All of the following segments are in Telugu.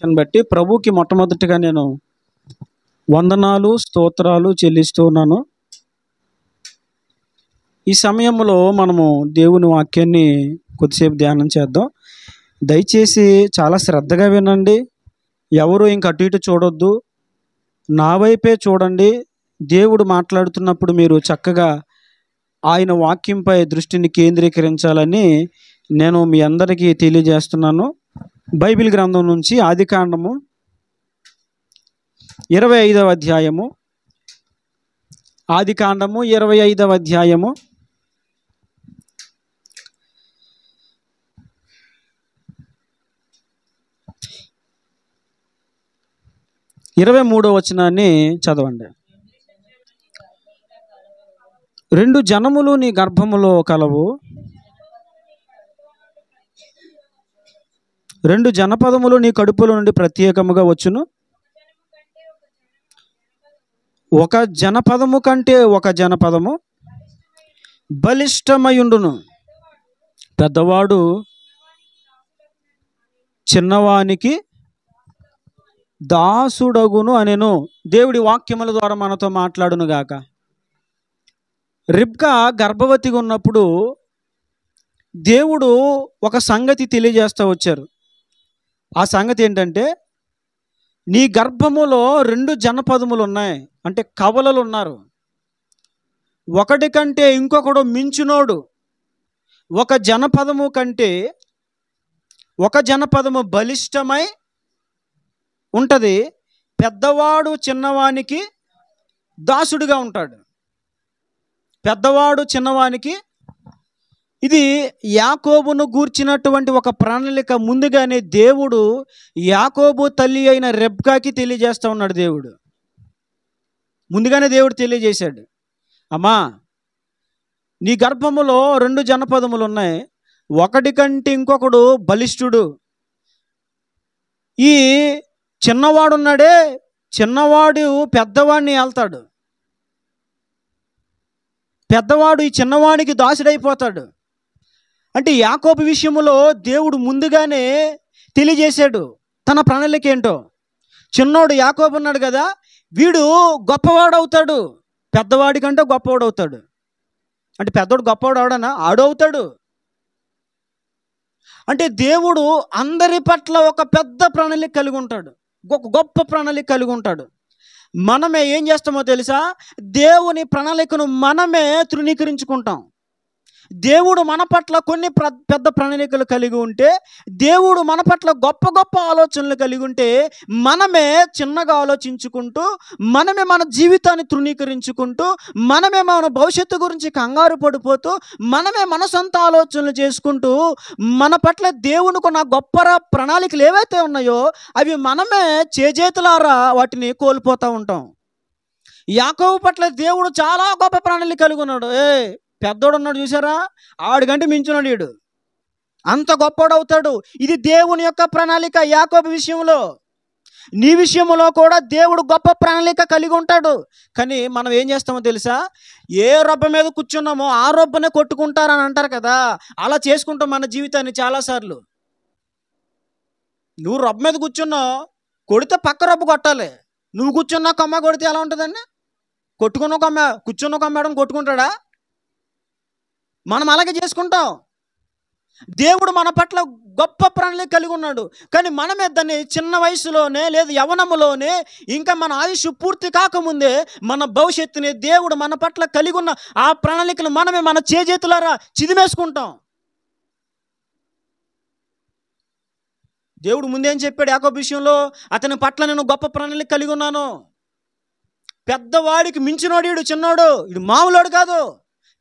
బట్టి ప్రభుకి మొట్టమొదటిగా నేను వందనాలు స్తోత్రాలు చెల్లిస్తూ ఉన్నాను. ఈ సమయంలో మనము దేవుని వాక్యాన్ని కొద్దిసేపు ధ్యానం చేద్దాం. దయచేసి చాలా శ్రద్ధగా వినండి. ఎవరు ఇంక అటు ఇటు చూడొద్దు, నా వైపే చూడండి. దేవుడు మాట్లాడుతున్నప్పుడు మీరు చక్కగా ఆయన వాక్యంపై దృష్టిని కేంద్రీకరించాలని నేను మీ అందరికీ తెలియజేస్తున్నాను. బైబిల్ గ్రంథం నుంచి ఆదికాండము 25వ అధ్యాయము, ఆదికాండము 25వ అధ్యాయము 23వ వచనాన్ని చదవండి. రెండు జనములు నీ గర్భములో కలవు, రెండు జనపదములు నీ కడుపులో నుండి ప్రత్యేకముగా వచ్చును. ఒక జనపదము కంటే ఒక జనపదము బలిష్టమయుండును. పెద్దవాడు చిన్నవానికి దాసుడగును అనెను. దేవుడి వాక్యముల ద్వారా మనతో మాట్లాడును గాక. రిబ్కా గర్భవతిగా ఉన్నప్పుడు దేవుడు ఒక సంగతి తెలియజేస్తూ వచ్చారు. ఆ సంగతి ఏంటంటే, నీ గర్భములో రెండు జనపదములు ఉన్నాయి, అంటే కవలలు ఉన్నారు. ఒకటి కంటే ఇంకొకడు మించునోడు. ఒక జనపదము కంటే ఒక జనపదము బలిష్టమై ఉంటుంది. పెద్దవాడు చిన్నవానికి దాసుడిగా ఉంటాడు. పెద్దవాడు చిన్నవానికి, ఇది యాకోబును గూర్చినటువంటి ఒక ప్రణాళిక ముందుగానే దేవుడు యాకోబు తల్లి అయిన రెబ్కాకి తెలియజేస్తూ ఉన్నాడు. దేవుడు ముందుగానే దేవుడు తెలియజేశాడు, అమ్మా నీ గర్భములో రెండు జనపదములు ఉన్నాయి, ఒకటి కంటే ఇంకొకడు బలిష్ఠుడు. ఈ చిన్నవాడున్నాడే, చిన్నవాడు పెద్దవాడిని ఏల్తాడు. పెద్దవాడు ఈ చిన్నవాడికి దాసుడైపోతాడు. అంటే యాకోబు విషయంలో దేవుడు ముందుగానే తెలియజేశాడు తన ప్రణాళిక ఏంటో. చిన్నోడు యాకోబు ఉన్నాడు కదా, వీడు గొప్పవాడు అవుతాడు, పెద్దవాడి కంటే గొప్పవాడు అవుతాడు. అంటే పెద్దవాడు గొప్పవాడు అవడనా? ఆడు అవుతాడు. అంటే దేవుడు అందరి పట్ల ఒక పెద్ద ప్రణాళిక కలిగి ఉంటాడు, ఒక గొప్ప ప్రణాళిక కలిగి ఉంటాడు. మనమే ఏం చేస్తామో తెలుసా? దేవుని ప్రణాళికను మనమే తృణీకరించుకుంటాం. దేవుడు మన పట్ల కొన్ని పెద్ద ప్రణాళికలు కలిగి ఉంటే, దేవుడు మన పట్ల గొప్ప గొప్ప ఆలోచనలు కలిగి ఉంటే, మనమే చిన్నగా ఆలోచించుకుంటూ, మనమే మన జీవితాన్ని తృణీకరించుకుంటూ, మనమే మన భవిష్యత్తు గురించి కంగారు పడిపోతూ, మనమే మన సొంత ఆలోచనలు చేసుకుంటూ, మన పట్ల దేవునికి ఉన్న గొప్ప ప్రణాళికలు ఏవైతే ఉన్నాయో అవి మనమే చేజేతులారా వాటిని కోల్పోతూ ఉంటాం. యాకోబు పట్ల దేవుడు చాలా గొప్ప ప్రణాళిక కలిగి ఉన్నాడు. పెద్దోడు ఉన్నాడు చూసారా, ఆడికంటే మించున్నాడు వీడు, అంత గొప్పోడు అవుతాడు. ఇది దేవుని యొక్క ప్రణాళిక. యాకోబు విషయంలో, నీ విషయంలో కూడా దేవుడు గొప్ప ప్రణాళిక కలిగి ఉంటాడు. కానీ మనం ఏం చేస్తామో తెలుసా? ఏ రొబ్బ మీద కూర్చున్నామో ఆ రొబ్బనే కొట్టుకుంటారని అంటారు కదా, అలా చేసుకుంటాం మన జీవితాన్ని చాలాసార్లు. నువ్వు రొబ్బ మీద కూర్చున్నావు, కొడితే పక్క రొబ్బ కొట్టాలి. నువ్వు కూర్చున్నా కొమ్మ కొడితే ఎలా ఉంటుందండి? కూర్చున్న కొమ్మేడం కొట్టుకుంటాడా? మనం అలాగే చేసుకుంటాం. దేవుడు మన పట్ల గొప్ప ప్రణాళిక కలిగి ఉన్నాడు. కానీ మనమే దాన్ని చిన్న వయసులోనే లేదు యవ్వనములోనే, ఇంకా మన ఆయుష్ పూర్తి కాకముందే మన భవిష్యత్తుని దేవుడు మన పట్ల కలిగి ఉన్న ఆ ప్రణాళికను మనమే మన చేజేతులారా చిదిమేసుకుంటాం. దేవుడు ముందేం చెప్పాడు యాకోబు విషయంలో? అతని పట్ల నేను గొప్ప ప్రణాళిక కలిగి ఉన్నాను. పెద్దవాడికి మించినోడు వీడు, చిన్నోడు వీడు మామూలోడు కాదు,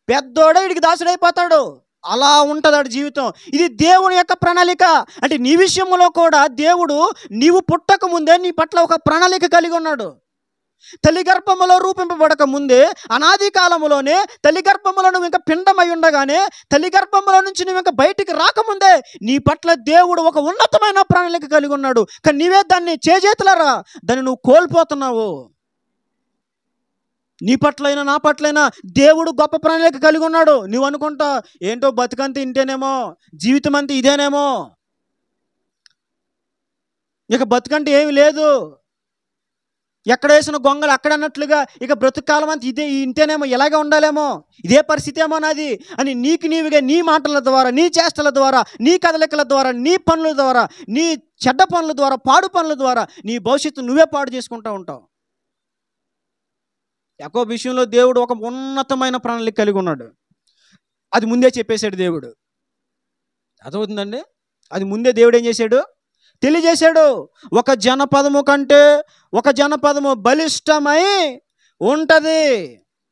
పెద్దోడే వీడికి దాసుడైపోతాడు. అలా ఉంటుంది వాడి జీవితం. ఇది దేవుని యొక్క ప్రణాళిక. అంటే నీ విషయంలో కూడా దేవుడు నీవు పుట్టక ముందే నీ పట్ల ఒక ప్రణాళిక కలిగి ఉన్నాడు. తల్లి గర్భములో రూపింపబడక ముందే, అనాది కాలములోనే, తల్లి గర్భములో నువ్వు ఇంకా పిండమై ఉండగానే, తల్లి గర్భములో నుంచి నువ్వు ఇంకా బయటికి రాకముందే నీ పట్ల దేవుడు ఒక ఉన్నతమైన ప్రణాళిక కలిగి ఉన్నాడు. కానీ నీవే దాన్ని చేజేతులారా దాన్ని నువ్వు కోల్పోతున్నావు. నీ పట్లైనా నా పట్లైనా దేవుడు గొప్ప ప్రణాళిక కలిగి ఉన్నాడు. నువ్వు అనుకుంటా ఏంటో బతుకంతా ఇంటేనేమో, జీవితం అంతా ఇదేనేమో. ఇక బతుకంటే ఏమి లేదు, ఎక్కడ వేసిన గొంగలు అక్కడ అన్నట్లుగా ఇక బ్రతుకాలం అంతా ఇంతేనేమో, ఇలాగే ఉండాలేమో, ఇదే పరిస్థితి ఏమో నాది అని నీకు నీవుగా నీ మాటల ద్వారా, నీ చేష్టల ద్వారా, నీ కదలికల ద్వారా, నీ పనుల ద్వారా, నీ చెడ్డ పనుల ద్వారా, పాడు పనుల ద్వారా నీ భవిష్యత్తు నువ్వే పాడు చేసుకుంటూ ఉంటావు. యాకోబు విషయంలో దేవుడు ఒక ఉన్నతమైన ప్రణాళిక కలిగి ఉన్నాడు. అది ముందే చెప్పేశాడు దేవుడు. అర్థమవుతుందండి? అది ముందే దేవుడు ఏం చేశాడు? తెలియజేశాడు. ఒక జనపదము కంటే ఒక జనపదము బలిష్టమై ఉంటుంది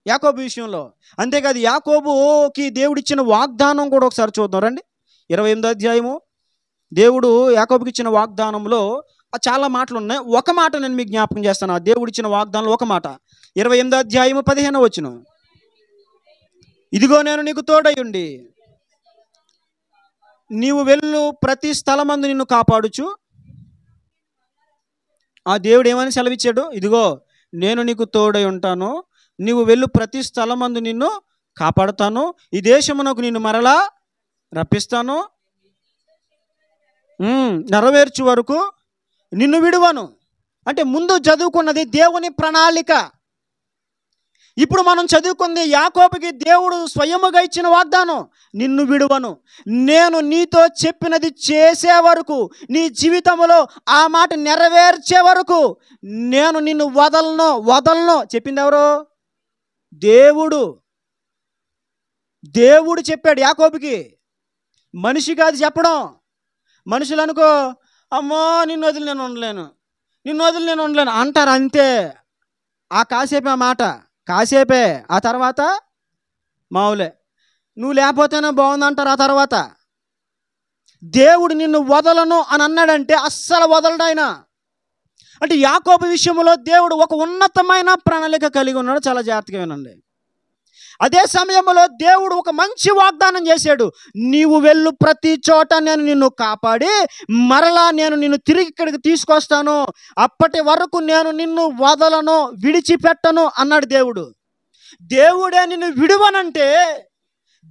యాకోబు విషయంలో. అంతేకాదు, యాకోబుకి దేవుడిచ్చిన వాగ్దానం కూడా ఒకసారి చూద్దాం రండి. 28వ అధ్యాయము. దేవుడు యాకోబుకి ఇచ్చిన వాగ్దానంలో చాలా మాటలు ఉన్నాయి. ఒక మాట నేను మీకు జ్ఞాపకం చేస్తాను. ఆ దేవుడిచ్చిన వాగ్దానంలో ఒక మాట. 28వ అధ్యాయము 15వ వచనం. ఇదిగో నేను నీకు తోడై ఉండి నీవు వెళ్ళు ప్రతి స్థలమందు నిన్ను కాపాడుచు. ఆ దేవుడు ఏమని సెలవిచ్చాడు? ఇదిగో నేను నీకు తోడై ఉంటాను, నీవు వెళ్ళు ప్రతి స్థలమందు నిన్ను కాపాడుతాను, ఈ దేశమునకు నిన్ను మరలా రప్పిస్తాను, నెరవేర్చు వరకు నిన్ను విడువను. అంటే ముందు చదువుకున్నది దేవుని ప్రణాళిక. ఇప్పుడు మనం చదువుకుంది యాకోబుకి దేవుడు స్వయముగా ఇచ్చిన వాగ్దానం. నిన్ను విడువను, నేను నీతో చెప్పినది చేసే వరకు, నీ జీవితంలో ఆ మాట నెరవేర్చే వరకు నేను నిన్ను వదలను చెప్పింది ఎవరు? దేవుడు. దేవుడు చెప్పాడు యాకోబుకి, మనిషి కాదు చెప్పడం. మనుషులు అనుకో, అమ్మో నిన్ను వదిలి నేను ఉండలేను అంటారు అంతే. ఆ కాసేపే ఆ మాట, కాసేపే. ఆ తర్వాత మావులే, నువ్వు లేకపోతేనే బాగుందంటారు. ఆ తర్వాత దేవుడు నిన్ను వదలను అని అన్నాడంటే అస్సలు వదలడు ఆయన. అంటే యాకోబు విషయంలో దేవుడు ఒక ఉన్నతమైన ప్రణాళిక కలిగి ఉన్నాడు. చాలా జాగ్రత్తగా వినండి. అదే సమయంలో దేవుడు ఒక మంచి వాగ్దానం చేశాడు. నీవు వెళ్ళు ప్రతి చోట నేను నిన్ను కాపాడి మరలా నేను నిన్ను తిరిగి ఇక్కడికి తీసుకొస్తాను, అప్పటి వరకు నేను నిన్ను వదలను, విడిచిపెట్టను అన్నాడు దేవుడు. దేవుడే నిన్ను విడువనంటే,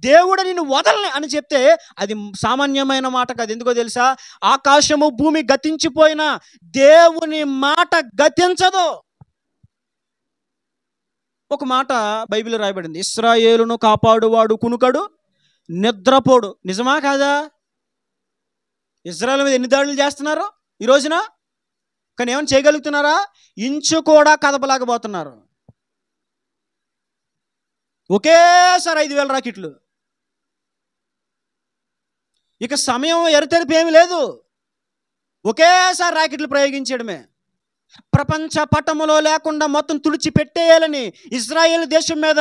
దేవుడే నిన్ను వదలని అని చెప్తే అది సామాన్యమైన మాట కాదు. ఎందుకో తెలుసా? ఆకాశము భూమి గతించిపోయినా దేవుని మాట గతించదు. ఒక మాట బైబిల్లో రాయబడింది, ఇశ్రాయేలును కాపాడువాడు కునుకడు నిద్రపోడు. నిజమా కాదా? ఇజ్రాయేల్ మీద ఎన్ని దాడులు చేస్తున్నారు ఈ రోజున, కానీ ఏమైనా చేయగలుగుతున్నారా? ఇంచు కూడా కదపలేకపోతున్నారు. ఒకేసారి 5,000 రాకెట్లు. ఇక సమయం ఎరతెరిపి ఏమి లేదు, ఒకేసారి రాకెట్లు ప్రయోగించడమే. ప్రపంచ పటములో లేకుండా మొత్తం తుడిచిపెట్టేయాలని ఇజ్రాయేల్ దేశం మీద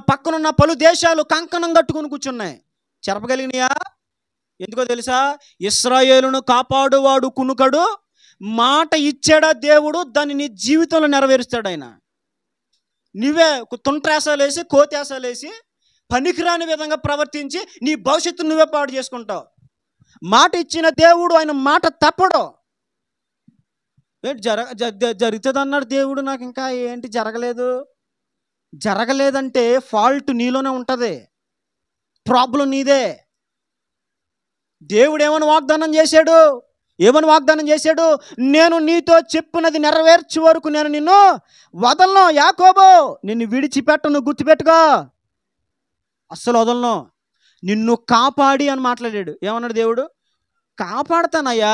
పక్కనున్న పలు దేశాలు కంకణం కట్టుకుని కూర్చున్నాయి. చెరపగలిగినాయా? ఎందుకో తెలుసా? ఇశ్రాయేలును కాపాడువాడు కునుకడు, మాట ఇచ్చాడా దేవుడు, దాన్ని నీ జీవితంలో నెరవేరుస్తాడు ఆయన. నువ్వే తుంట్రేసాలేసి కోతేసాలేసి పనికిరాని విధంగా ప్రవర్తించి నీ భవిష్యత్తు నువ్వే పాడు చేసుకుంటావు. మాట ఇచ్చిన దేవుడు ఆయన మాట తప్పడు. జరుగుతుంది అన్నాడు దేవుడు, నాకు ఇంకా ఏంటి జరగలేదంటే ఫాల్ట్ నీలోనే ఉంటుంది, ప్రాబ్లం నీదే. దేవుడు ఏమని వాగ్దానం చేశాడు? నేను నీతో చెప్పినది నెరవేర్చే వరకు నేను నిన్ను వదలను యాకోబు, నిన్ను విడిచిపెట్టను, గుర్తుపెట్టుకో, అస్సలు వదలను, నిన్ను కాపాడి అని మాట్లాడాడు. ఏమన్నాడు దేవుడు? కాపాడుతానయ్యా,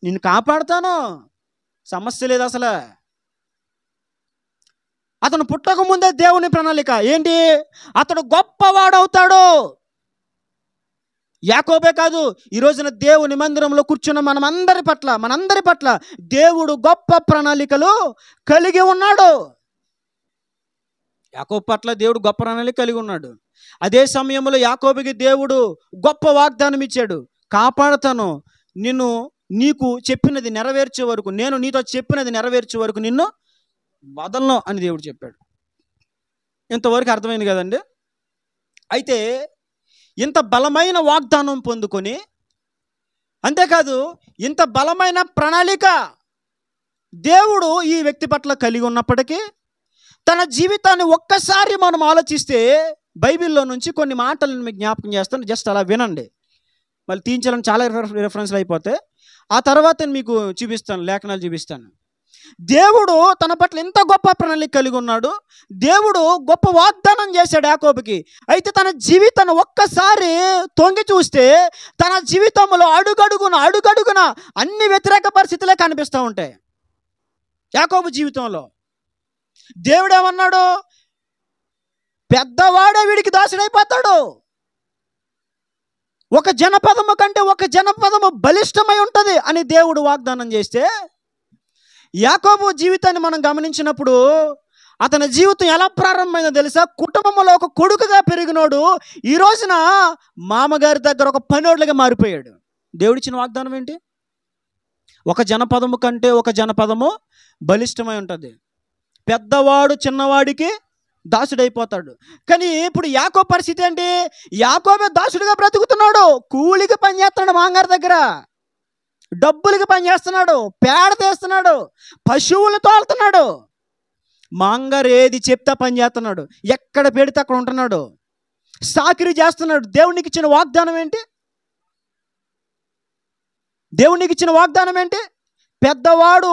నిన్ను కాపాడుతాను, సమస్య లేదు అసలు. అతను పుట్టక ముందే దేవుని ప్రణాళిక ఏంటి? అతడు గొప్పవాడవుతాడు. యాకోబే కాదు, ఈ రోజున దేవుని మందిరంలో కూర్చున్న మనందరి పట్ల దేవుడు గొప్ప ప్రణాళికలు కలిగి ఉన్నాడు. యాకోబు పట్ల దేవుడు గొప్ప ప్రణాళిక కలిగి ఉన్నాడు. అదే సమయంలో యాకోబుకి దేవుడు గొప్ప వాగ్దానం ఇచ్చాడు, కాపాడుతాను, నీకు చెప్పినది నెరవేర్చే వరకు, నేను నీతో చెప్పినది నెరవేర్చే వరకు నిన్ను వదలను అని దేవుడు చెప్పాడు. ఇంతవరకు అర్థమైంది కదండి? అయితే ఇంత బలమైన వాగ్దానం పొందుకొని, అంతేకాదు ఇంత బలమైన ప్రణాళిక దేవుడు ఈ వ్యక్తి పట్ల కలిగి ఉన్నప్పటికీ తన జీవితాన్ని ఒక్కసారి మనం ఆలోచిస్తే బైబిల్లో నుంచి కొన్ని మాటలను మీకు జ్ఞాపకం చేస్తాను, జస్ట్ అలా వినండి. మళ్ళీ తీయించాలని చాలా రిఫరెన్స్లు అయిపోతే ఆ తర్వాత నేను మీకు చూపిస్తాను, లేఖనాలు చూపిస్తాను. దేవుడు తన పట్ల ఎంత గొప్ప ప్రణాళిక కలిగి ఉన్నాడు. దేవుడు గొప్ప వాగ్దానం చేశాడు యాకోబుకి. అయితే తన జీవితాన్ని ఒక్కసారి తొంగి చూస్తే తన జీవితంలో అడుగడుగున అన్ని వ్యతిరేక పరిస్థితులే కనిపిస్తూ ఉంటాయి యాకోబు జీవితంలో. దేవుడు ఏమన్నాడు? పెద్దవాడే వీడికి దాసుడైపోతాడు. ఒక జనపదము కంటే ఒక జనపదము బలిష్టమై ఉంటుంది అని దేవుడు వాగ్దానం చేస్తే, యాకోబు జీవితాన్ని మనం గమనించినప్పుడు అతని జీవితం ఎలా ప్రారంభమైందో తెలుసా? కుటుంబంలో ఒక కొడుకుగా పెరిగినోడు ఈ రోజున మామగారి దగ్గర ఒక పనోడుగా మారిపోయాడు. దేవుడిచ్చిన వాగ్దానం ఏంటి? ఒక జనపదము కంటే ఒక జనపదము బలిష్టమై ఉంటుంది. పెద్దవాడు చిన్నవాడికి దాసుడైపోతాడు. కానీ ఇప్పుడు యాకోబు పరిస్థితి ఏంటి? యాకోబే దాసుడిగా బ్రతుకుతున్నాడు. కూలికి పని చేస్తున్నాడు, మామగారి దగ్గర డబ్బులకి పని చేస్తున్నాడు, పేడ తీస్తున్నాడు, పశువులు తోలుతున్నాడు. మాంగారు ఏది చెప్తే పని చేస్తున్నాడు, ఎక్కడ పెడితే అక్కడ ఉంటున్నాడు, సాకిరీ చేస్తున్నాడు. దేవునికి ఇచ్చిన వాగ్దానం ఏంటి? దేవునికి ఇచ్చిన వాగ్దానం ఏంటి? పెద్దవాడు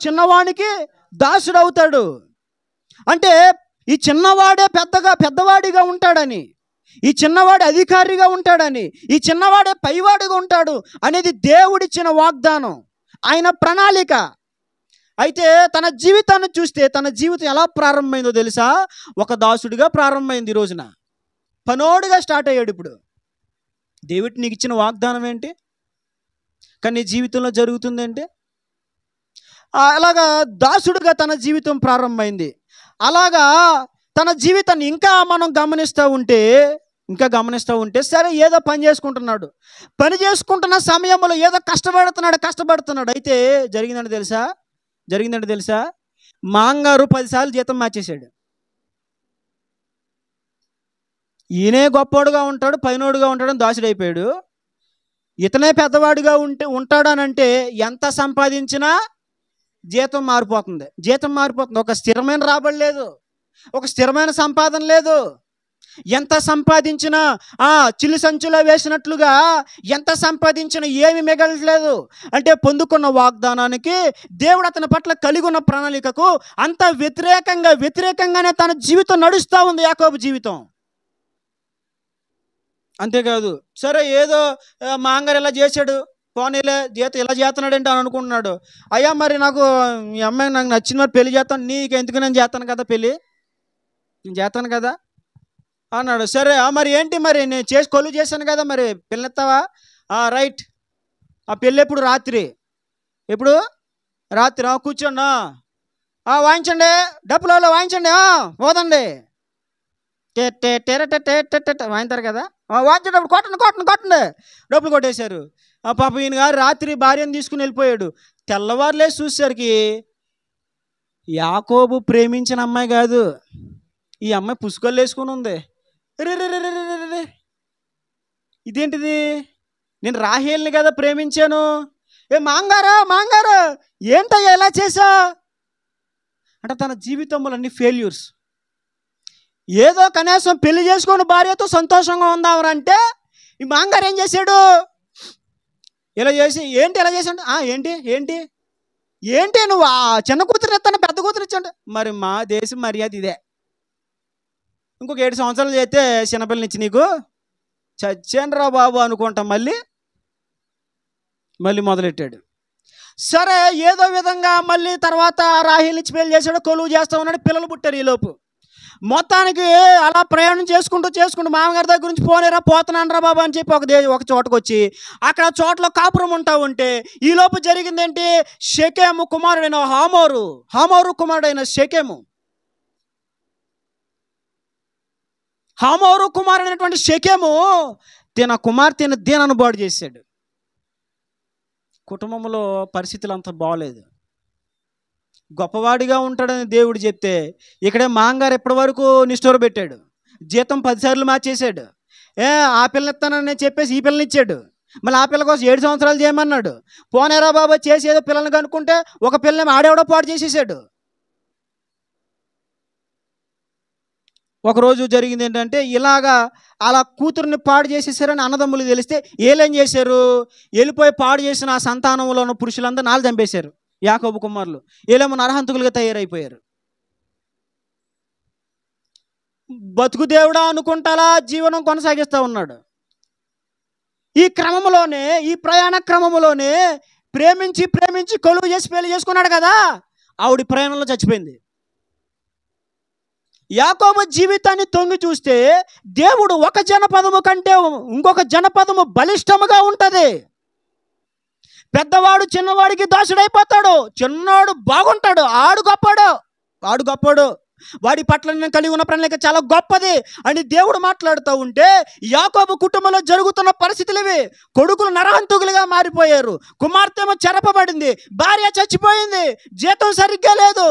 చిన్నవాడికి దాసుడు అవుతాడు. అంటే ఈ చిన్నవాడే పెద్దవాడిగా ఉంటాడని, ఈ చిన్నవాడు అధికారిగా ఉంటాడని, ఈ చిన్నవాడే పైవాడిగా ఉంటాడు అనేది దేవుడిచ్చిన వాగ్దానం, ఆయన ప్రణాళిక. అయితే తన జీవితాన్ని చూస్తే తన జీవితం ఎలా ప్రారంభమైందో తెలుసా? ఒక దాసుడిగా ప్రారంభమైంది. ఈ రోజున పనోడుగా స్టార్ట్ అయ్యాడు. ఇప్పుడు దేవుడు నీకు ఇచ్చిన వాగ్దానం ఏంటి? కానీ నీ జీవితంలో జరుగుతుందేంటి? అలాగా దాసుడుగా తన జీవితం ప్రారంభమైంది. అలాగా తన జీవితాన్ని ఇంకా మనం గమనిస్తూ ఉంటే సరే ఏదో పని చేసుకుంటున్న సమయంలో ఏదో కష్టపడుతున్నాడు. అయితే జరిగిందంటే తెలుసా? మాంగారు 10 సార్లు జీతం మార్చేశాడు. ఈయనే గొప్పోడుగా ఉంటాడు, పైనోడుగా ఉంటాడని దాసుడైపోయాడు. ఇతనే పెద్దవాడిగా ఉంటాడనంటే ఎంత సంపాదించినా జీతం మారిపోతుంది. ఒక స్థిరమైన రాబడి లేదు, ఒక స్థిరమైన సంపాదన లేదు. ఎంత సంపాదించినా చిల్లు సంచులో వేసినట్లుగా ఎంత సంపాదించినా ఏమి మిగలట్లేదు. అంటే పొందుకున్న వాగ్దానానికి, దేవుడు అతని పట్ల కలిగి ఉన్న ప్రణాళికకు అంత వ్యతిరేకంగానే తన జీవితం నడుస్తూ ఉంది యాకోబు జీవితం. అంతేకాదు, సరే ఏదో మాంగారు ఇలా చేశాడు, పోనీలే జీతం ఇలా చేస్తున్నాడంటే అని అనుకుంటున్నాడు. అయ్యా మరి నాకు ఈ అమ్మాయి నాకు నచ్చిన మరి పెళ్లి చేస్తాను, నీకు ఎందుకు నేను చేస్తాను కదా, నేను చేస్తాను కదా అన్నాడు. సరే మరి ఏంటి, మరి నేను కొలువు చేశాను కదా, మరి పెళ్ళెత్తావా? రైట్. ఆ పెళ్ళి ఎప్పుడు? రాత్రి. ఎప్పుడు? రాత్రి. కూర్చోండి, వాయించండి, డప్పులలో వాయించండి, పోదండి, వాయింతారు కదా, వాయించేటప్పుడు కొట్టండి. డబ్బులు కొట్టేశారు. పాప ఈయన గారు రాత్రి భార్యను తీసుకుని వెళ్ళిపోయాడు. తెల్లవారులే చూసేసరికి యాకోబు ప్రేమించిన అమ్మాయి కాదు, ఈ అమ్మాయి పుసుకొల్లు వేసుకుని ఉంది. రే, ఇదేంటిది? నేను రాహేల్ని కదా ప్రేమించాను. మాంగారు ఏంటయ్యా ఎలా చేసా అంటే తన జీవితంలో అన్ని ఫెయిల్యూర్స్. ఏదో కనీసం పెళ్లి చేసుకొని భార్యతో సంతోషంగా ఉందామరంటే ఈ మాంగారు ఏం చేశాడు? ఇలా చేసి ఎలా చేశాడు? ఏంటి నువ్వు చిన్న కూతురు ఇస్తాను, పెద్ద కూతురు ఇచ్చాడు. మరి మా దేశం మర్యాద ఇదే. ఇంకొక 7 సంవత్సరాలు చేస్తే చిన్నపిల్లనిచ్చి నీకు చచ్చాను రా బాబు అనుకుంటా మళ్ళీ మొదలెట్టాడు. సరే ఏదో విధంగా మళ్ళీ తర్వాత రాహేల్ ఇచ్చి పెళ్లి చేశాడు, కొలువు చేస్తా ఉన్నాడు, పిల్లలు పుట్టారు ఈలోపు. మొత్తానికి అలా ప్రయాణం చేసుకుంటూ మామగారి దగ్గర నుంచి పోతున్నాను రా బాబా అని చెప్పి ఒక చోటకు వచ్చి అక్కడ చోటలో కాపురం ఉంటా ఉంటే ఈలోపు జరిగిందేంటి? షెకెము కుమారుడైన హామోరు కుమారుడైన హామోరు కుమారుడైనటువంటి షెకెము తన కుమార్తెను దీనను బాడు చేశాడు. కుటుంబంలో పరిస్థితులు అంత బాగలేదు. గొప్పవాడిగా ఉంటాడని దేవుడు చెప్తే ఇక్కడే మాంగారు ఎప్పటి వరకు నిష్ఠూర పెట్టాడు. జీతం 10 సార్లు మార్చేశాడు. ఆ పిల్లనిస్తానని చెప్పేసి ఈ పిల్లనిచ్చాడు. మళ్ళీ ఆ పిల్ల కోసం 7 సంవత్సరాలు చేయమన్నాడు. పోనేరా బాబా చేసి ఏదో పిల్లల్ని కనుక్కుంటే ఒక పిల్లని ఆడేవడో పాడు చేసేసాడు. ఒకరోజు జరిగింది ఏంటంటే, ఇలాగా అలా కూతుర్ని పాడు చేసేసారని అన్నదమ్ములు తెలిస్తే ఏం చేశారు, వెళ్ళిపోయి పాడు చేసిన ఆ సంతానంలో ఉన్న పురుషులందరూ నాలు చంపేశారు. యాకోబు కుమారులు ఏలేమో నరహంతకులుగా తయారైపోయారు. బతుకు దేవుడా అనుకుంటాలా జీవనం కొనసాగిస్తూ ఉన్నాడు. ఈ క్రమంలోనే, ఈ ప్రయాణ క్రమంలోనే ప్రేమించి ప్రేమించి కొలువు చేసి పెళ్లి చేసుకున్నాడు కదా, ఆవిడ ప్రయాణంలో చచ్చిపోయింది. యాకోబు జీవితాన్ని తొంగి చూస్తే దేవుడు ఒక జనపదము కంటే ఇంకొక జనపదము బలిష్టముగా ఉంటుంది. పెద్దవాడు చిన్నవాడికి దాసుడైపోతాడు, చిన్నవాడు బాగుంటాడు, ఆడు గొప్పడు, వాడి పట్ల నేను కలిగి ఉన్న ప్రణాళిక చాలా గొప్పది అని దేవుడు మాట్లాడుతూ ఉంటే, యాకోబు కుటుంబంలో జరుగుతున్న పరిస్థితులు ఇవి. కొడుకులు నరహంతకులుగా మారిపోయారు, కుమార్తె ఏమో చెరపబడింది, భార్య చచ్చిపోయింది, జీతం సరిగ్గా లేదు,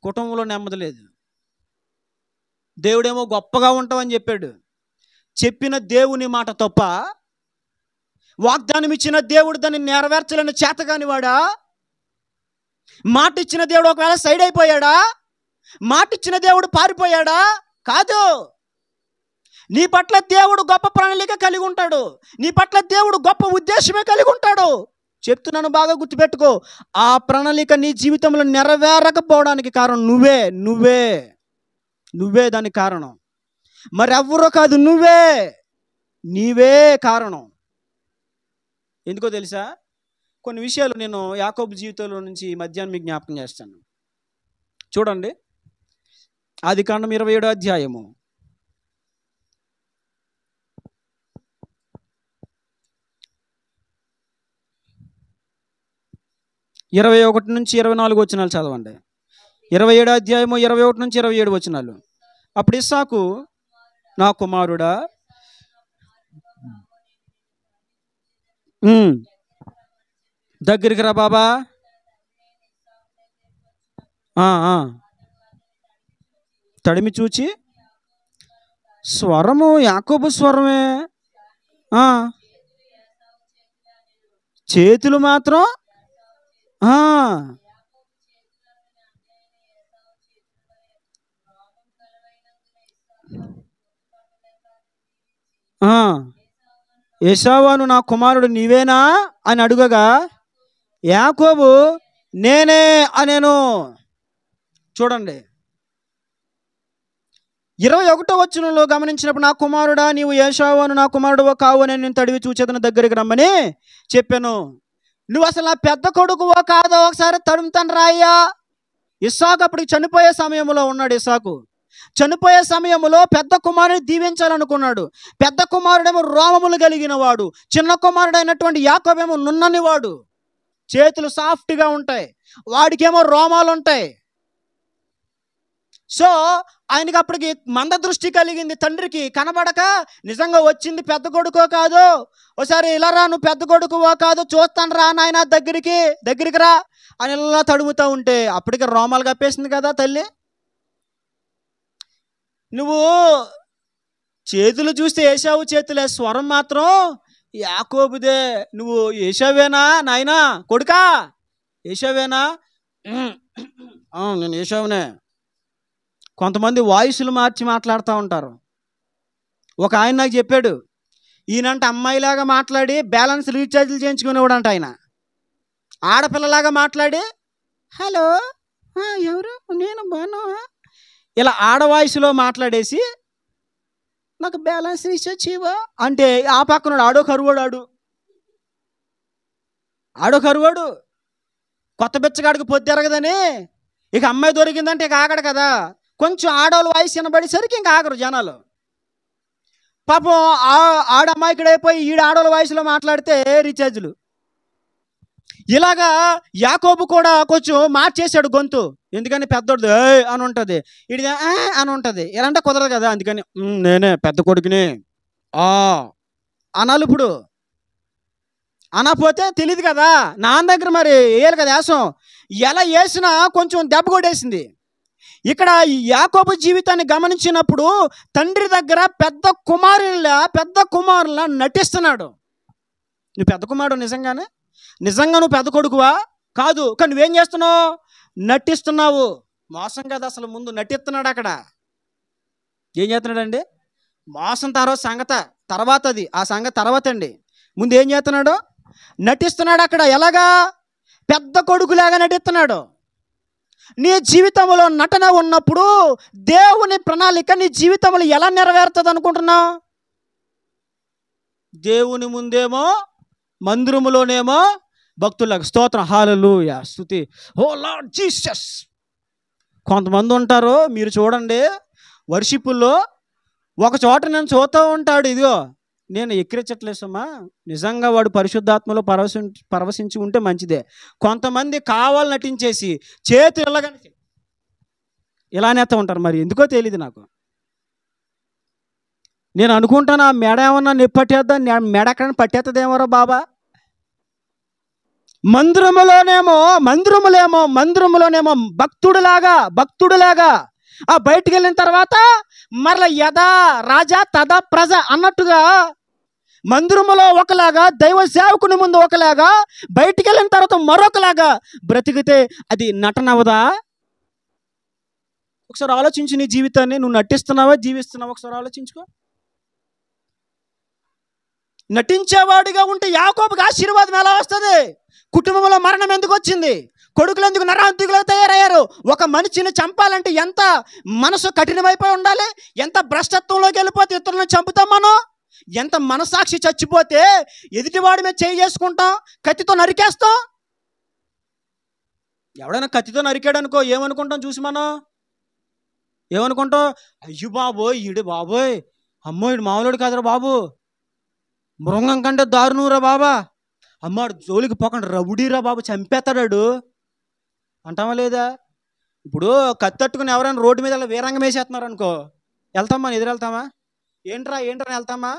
కుటుంబంలో నెమ్మది లేదు. దేవుడేమో గొప్పగా ఉంటామని చెప్పాడు. చెప్పిన దేవుని మాట తప్ప, వాగ్దానం ఇచ్చిన దేవుడు దాన్ని నెరవేర్చలేని చేతగాని వాడా? మాట ఇచ్చిన దేవుడు ఒకవేళ సైడ్ అయిపోయాడా? మాట ఇచ్చిన దేవుడు పారిపోయాడా? కాదు. నీ పట్ల దేవుడు గొప్ప ప్రణాళిక కలిగి ఉంటాడు, నీ పట్ల దేవుడు గొప్ప ఉద్దేశమే కలిగి ఉంటాడు. చెప్తున్నాను, బాగా గుర్తుపెట్టుకో. ఆ ప్రణాళిక నీ జీవితంలో నెరవేరకపోవడానికి కారణం నువ్వే దానికి కారణం. మరెవ్వరో కాదు, నీవే కారణం. ఎందుకో తెలుసా? కొన్ని విషయాలు నేను యాకోబు జీవితంలో నుంచి మధ్యాహ్నం మీకు జ్ఞాపకం చేస్తాను. చూడండి, ఆదికాండం 27వ అధ్యాయము 21 నుంచి 24 వచనాలు చదవండి. 27వ అధ్యాయము 21 నుంచి 27 వచనాలు. అప్పుడు ఇస్సాకు, నా కుమారుడా, దగ్గరికి రా బాబా, తడిమి చూచి, స్వరము యాకోబు స్వరమే, చేతులు మాత్రం ఏశావు నా కుమారుడు నీవేనా అని అడుగగా, యాకోబు నేనే అనేను. చూడండి, 21వ వచనంలో గమనించినప్పుడు, నా కుమారుడా, నీవు ఏశావు నా కుమారుడు కావు అని నేను తడివి చూచేతను దగ్గరికి రమ్మని చెప్పాను. నువ్వు అసలు నా పెద్ద కొడుకువో కాదో ఒకసారి తడుముతాను రాయ్యా. ఇస్సాకు అప్పటికి చనిపోయే సమయంలో ఉన్నాడు. ఇస్సాకు చనిపోయే సమయంలో పెద్ద కుమారుడిని దీవించాలనుకున్నాడు. పెద్ద కుమారుడేమో రోమములు కలిగిన వాడు, చిన్న కుమారుడైనటువంటి యాకోబేమో నున్నని వాడు, చేతులు సాఫ్ట్గా ఉంటాయి, వాడికేమో రోమాలు ఉంటాయి. సో ఆయనకి అప్పటికి మంద దృష్టి కలిగింది. తండ్రికి కనబడక, నిజంగా వచ్చింది పెద్ద కొడుకో కాదు, ఒకసారి ఇలా రా, నువ్వు పెద్ద కొడుకువో కాదు, చూస్తాను రా నాయన, దగ్గరికి రా అని ఇలా తడుముతూ ఉంటే అప్పటికి రోమాలు కప్పేసింది కదా తల్లి. నువ్వు చేతులు చూస్తే ఏశావు చేతులే, స్వరం మాత్రం యాకోబుదే. నువ్వు ఏశావేనా నాయనా, కొడుకా ఏశావేనా? నేను ఏశావునే. కొంతమంది వాయిస్లు మార్చి మాట్లాడుతూ ఉంటారు. ఒక ఆయన నాకు చెప్పాడు, ఈయనంటే అమ్మాయిలాగా మాట్లాడి బ్యాలెన్స్ రీఛార్జ్లు చేయించుకునేవాడంట. ఆయన ఆడపిల్లలాగా మాట్లాడి, హలో ఎవరు, నేను బాను, ఇలా ఆడ వాయిస్లో మాట్లాడేసి నాకు బ్యాలెన్స్ రీఛార్జ్ చేయవా అంటే, ఆ పక్కన ఆడో కరువాడు కొత్త బిచ్చగాడికి పొద్దురగదని ఇక అమ్మాయి దొరికిందంటే ఇక ఆగడు కదా. కొంచెం ఆడవాళ్ళ వాయిస్ వినబడేసరికి ఇంకా ఆగరు జనాలు. పాపం ఆడమ్మాయికడైపోయి ఈడ ఆడవాళ్ళ వాయిస్లో మాట్లాడితే రీఛార్జ్లు. ఇలాగా యాకోబు కూడా కొంచెం మార్చేశాడు గొంతు. ఎందుకని పెద్దోడు అని ఉంటుంది, ఇది అని ఉంటుంది. ఇలా అంటే కుదరదు కదా, అందుకని నేనే పెద్ద కొడుకుని అనాలి. ఇప్పుడు అనపోతే తెలియదు కదా, నాన్న దగ్గర మరి వేయాలి కదా యాసం. ఎలా వేసినా కొంచెం దెబ్బ కొట్టేసింది. ఇక్కడ యాకోబు జీవితాన్ని గమనించినప్పుడు తండ్రి దగ్గర పెద్ద కుమారులా నటిస్తున్నాడు. నువ్వు పెద్ద కుమారుడు నిజంగా నువ్వు పెద్ద కొడుకువా కాదు, కానీ నువ్వేం చేస్తున్నావు, నటిస్తున్నావు. మోసం కదా, అసలు ముందు నటిస్తున్నాడు. అక్కడ ఏం చేస్తున్నాడండి? మోసం తర్వాత అది ఆ సంగతి తర్వాత అండి. ముందు ఏం చేస్తున్నాడు? నటిస్తున్నాడు. అక్కడ ఎలాగా? పెద్ద కొడుకులాగా నటిస్తున్నాడు. నీ జీవితంలో నటన ఉన్నప్పుడు దేవుని ప్రణాళిక నీ జీవితంలో ఎలా నెరవేరుతుంది అనుకుంటున్నావు? దేవుని ముందేమో మందిరములోనేమో భక్తులకు స్తోత్రం, హల్లెలూయా, స్తుతి, ఓ లార్డ్ జీసస్. కొంతమంది ఉంటారు, మీరు చూడండి, వర్షిపుల్లో ఒక చోట నేను చూస్తూ ఉంటాడు. ఇదిగో నేను ఎక్కిరించట్లేసమ్మా, నిజంగా వాడు పరిశుద్ధాత్మలో పరవశించి ఉంటే మంచిదే. కొంతమంది కావాలి నటించేసి చేతులు ఇలానేస్తూ ఉంటారు. మరి ఎందుకో తెలియదు నాకు. నేను అనుకుంటాను ఆ మెడ ఏమన్నా నిప్పట్టేద్దా, మెడ ఎక్కడైనా పట్టేస్తుందేమోరా బాబా. మందిరములోనేమో భక్తుడులాగా ఆ బయటికి వెళ్ళిన తర్వాత మరల యథా రాజా తదా ప్రజ అన్నట్టుగా మందిరములో ఒకలాగా, దైవ సేవకుని ముందు ఒకలాగా, బయటికి వెళ్ళిన తర్వాత మరొకలాగా బ్రతికితే అది నటన అవదా? ఒకసారి ఆలోచించు. నీ జీవితాన్ని నువ్వు నటిస్తున్నావా, జీవిస్తున్నావా? ఒకసారి ఆలోచించుకో. నటించేవాడిగా ఉంటే యాకోబుకి ఆశీర్వాదం ఎలా వస్తుంది? కుటుంబంలో మరణం ఎందుకు వచ్చింది? కొడుకులు ఎందుకు నరహంతకులుగా తయారయ్యారు? ఒక మనిషిని చంపాలంటే ఎంత మనసు కఠినమైపోయి ఉండాలి? ఎంత భ్రష్టత్వంలోకి వెళ్ళిపోతే ఇతరులను చంపుతాం మనం? ఎంత మనసాక్షి చచ్చిపోతే ఎదుటివాడి మీద చేయి చేసుకుంటాం, కత్తితో నరికేస్తాం. ఎవడైనా కత్తితో నరికాడు అనుకో, ఏమనుకుంటాం చూసి మనం? ఏమనుకుంటాం? అయ్యో బాబోయ్, ఈడు బాబోయ్, అమ్మో ఈడు మామూలుడు కాదురా బాబు, మృంగం కంటే దారుణంరా బాబా, అమ్మాడు జోలికి పోకుండా రౌడీరా బాబు, చంపేస్తాడాడు అంటామా లేదా? ఇప్పుడు కత్తట్టుకుని ఎవరైనా రోడ్డు మీద వీరంగం వేసేస్తున్నారు అనుకో, వెళ్తామా? ఎదురెళ్తామా? ఏంట్రా వెళ్తామా?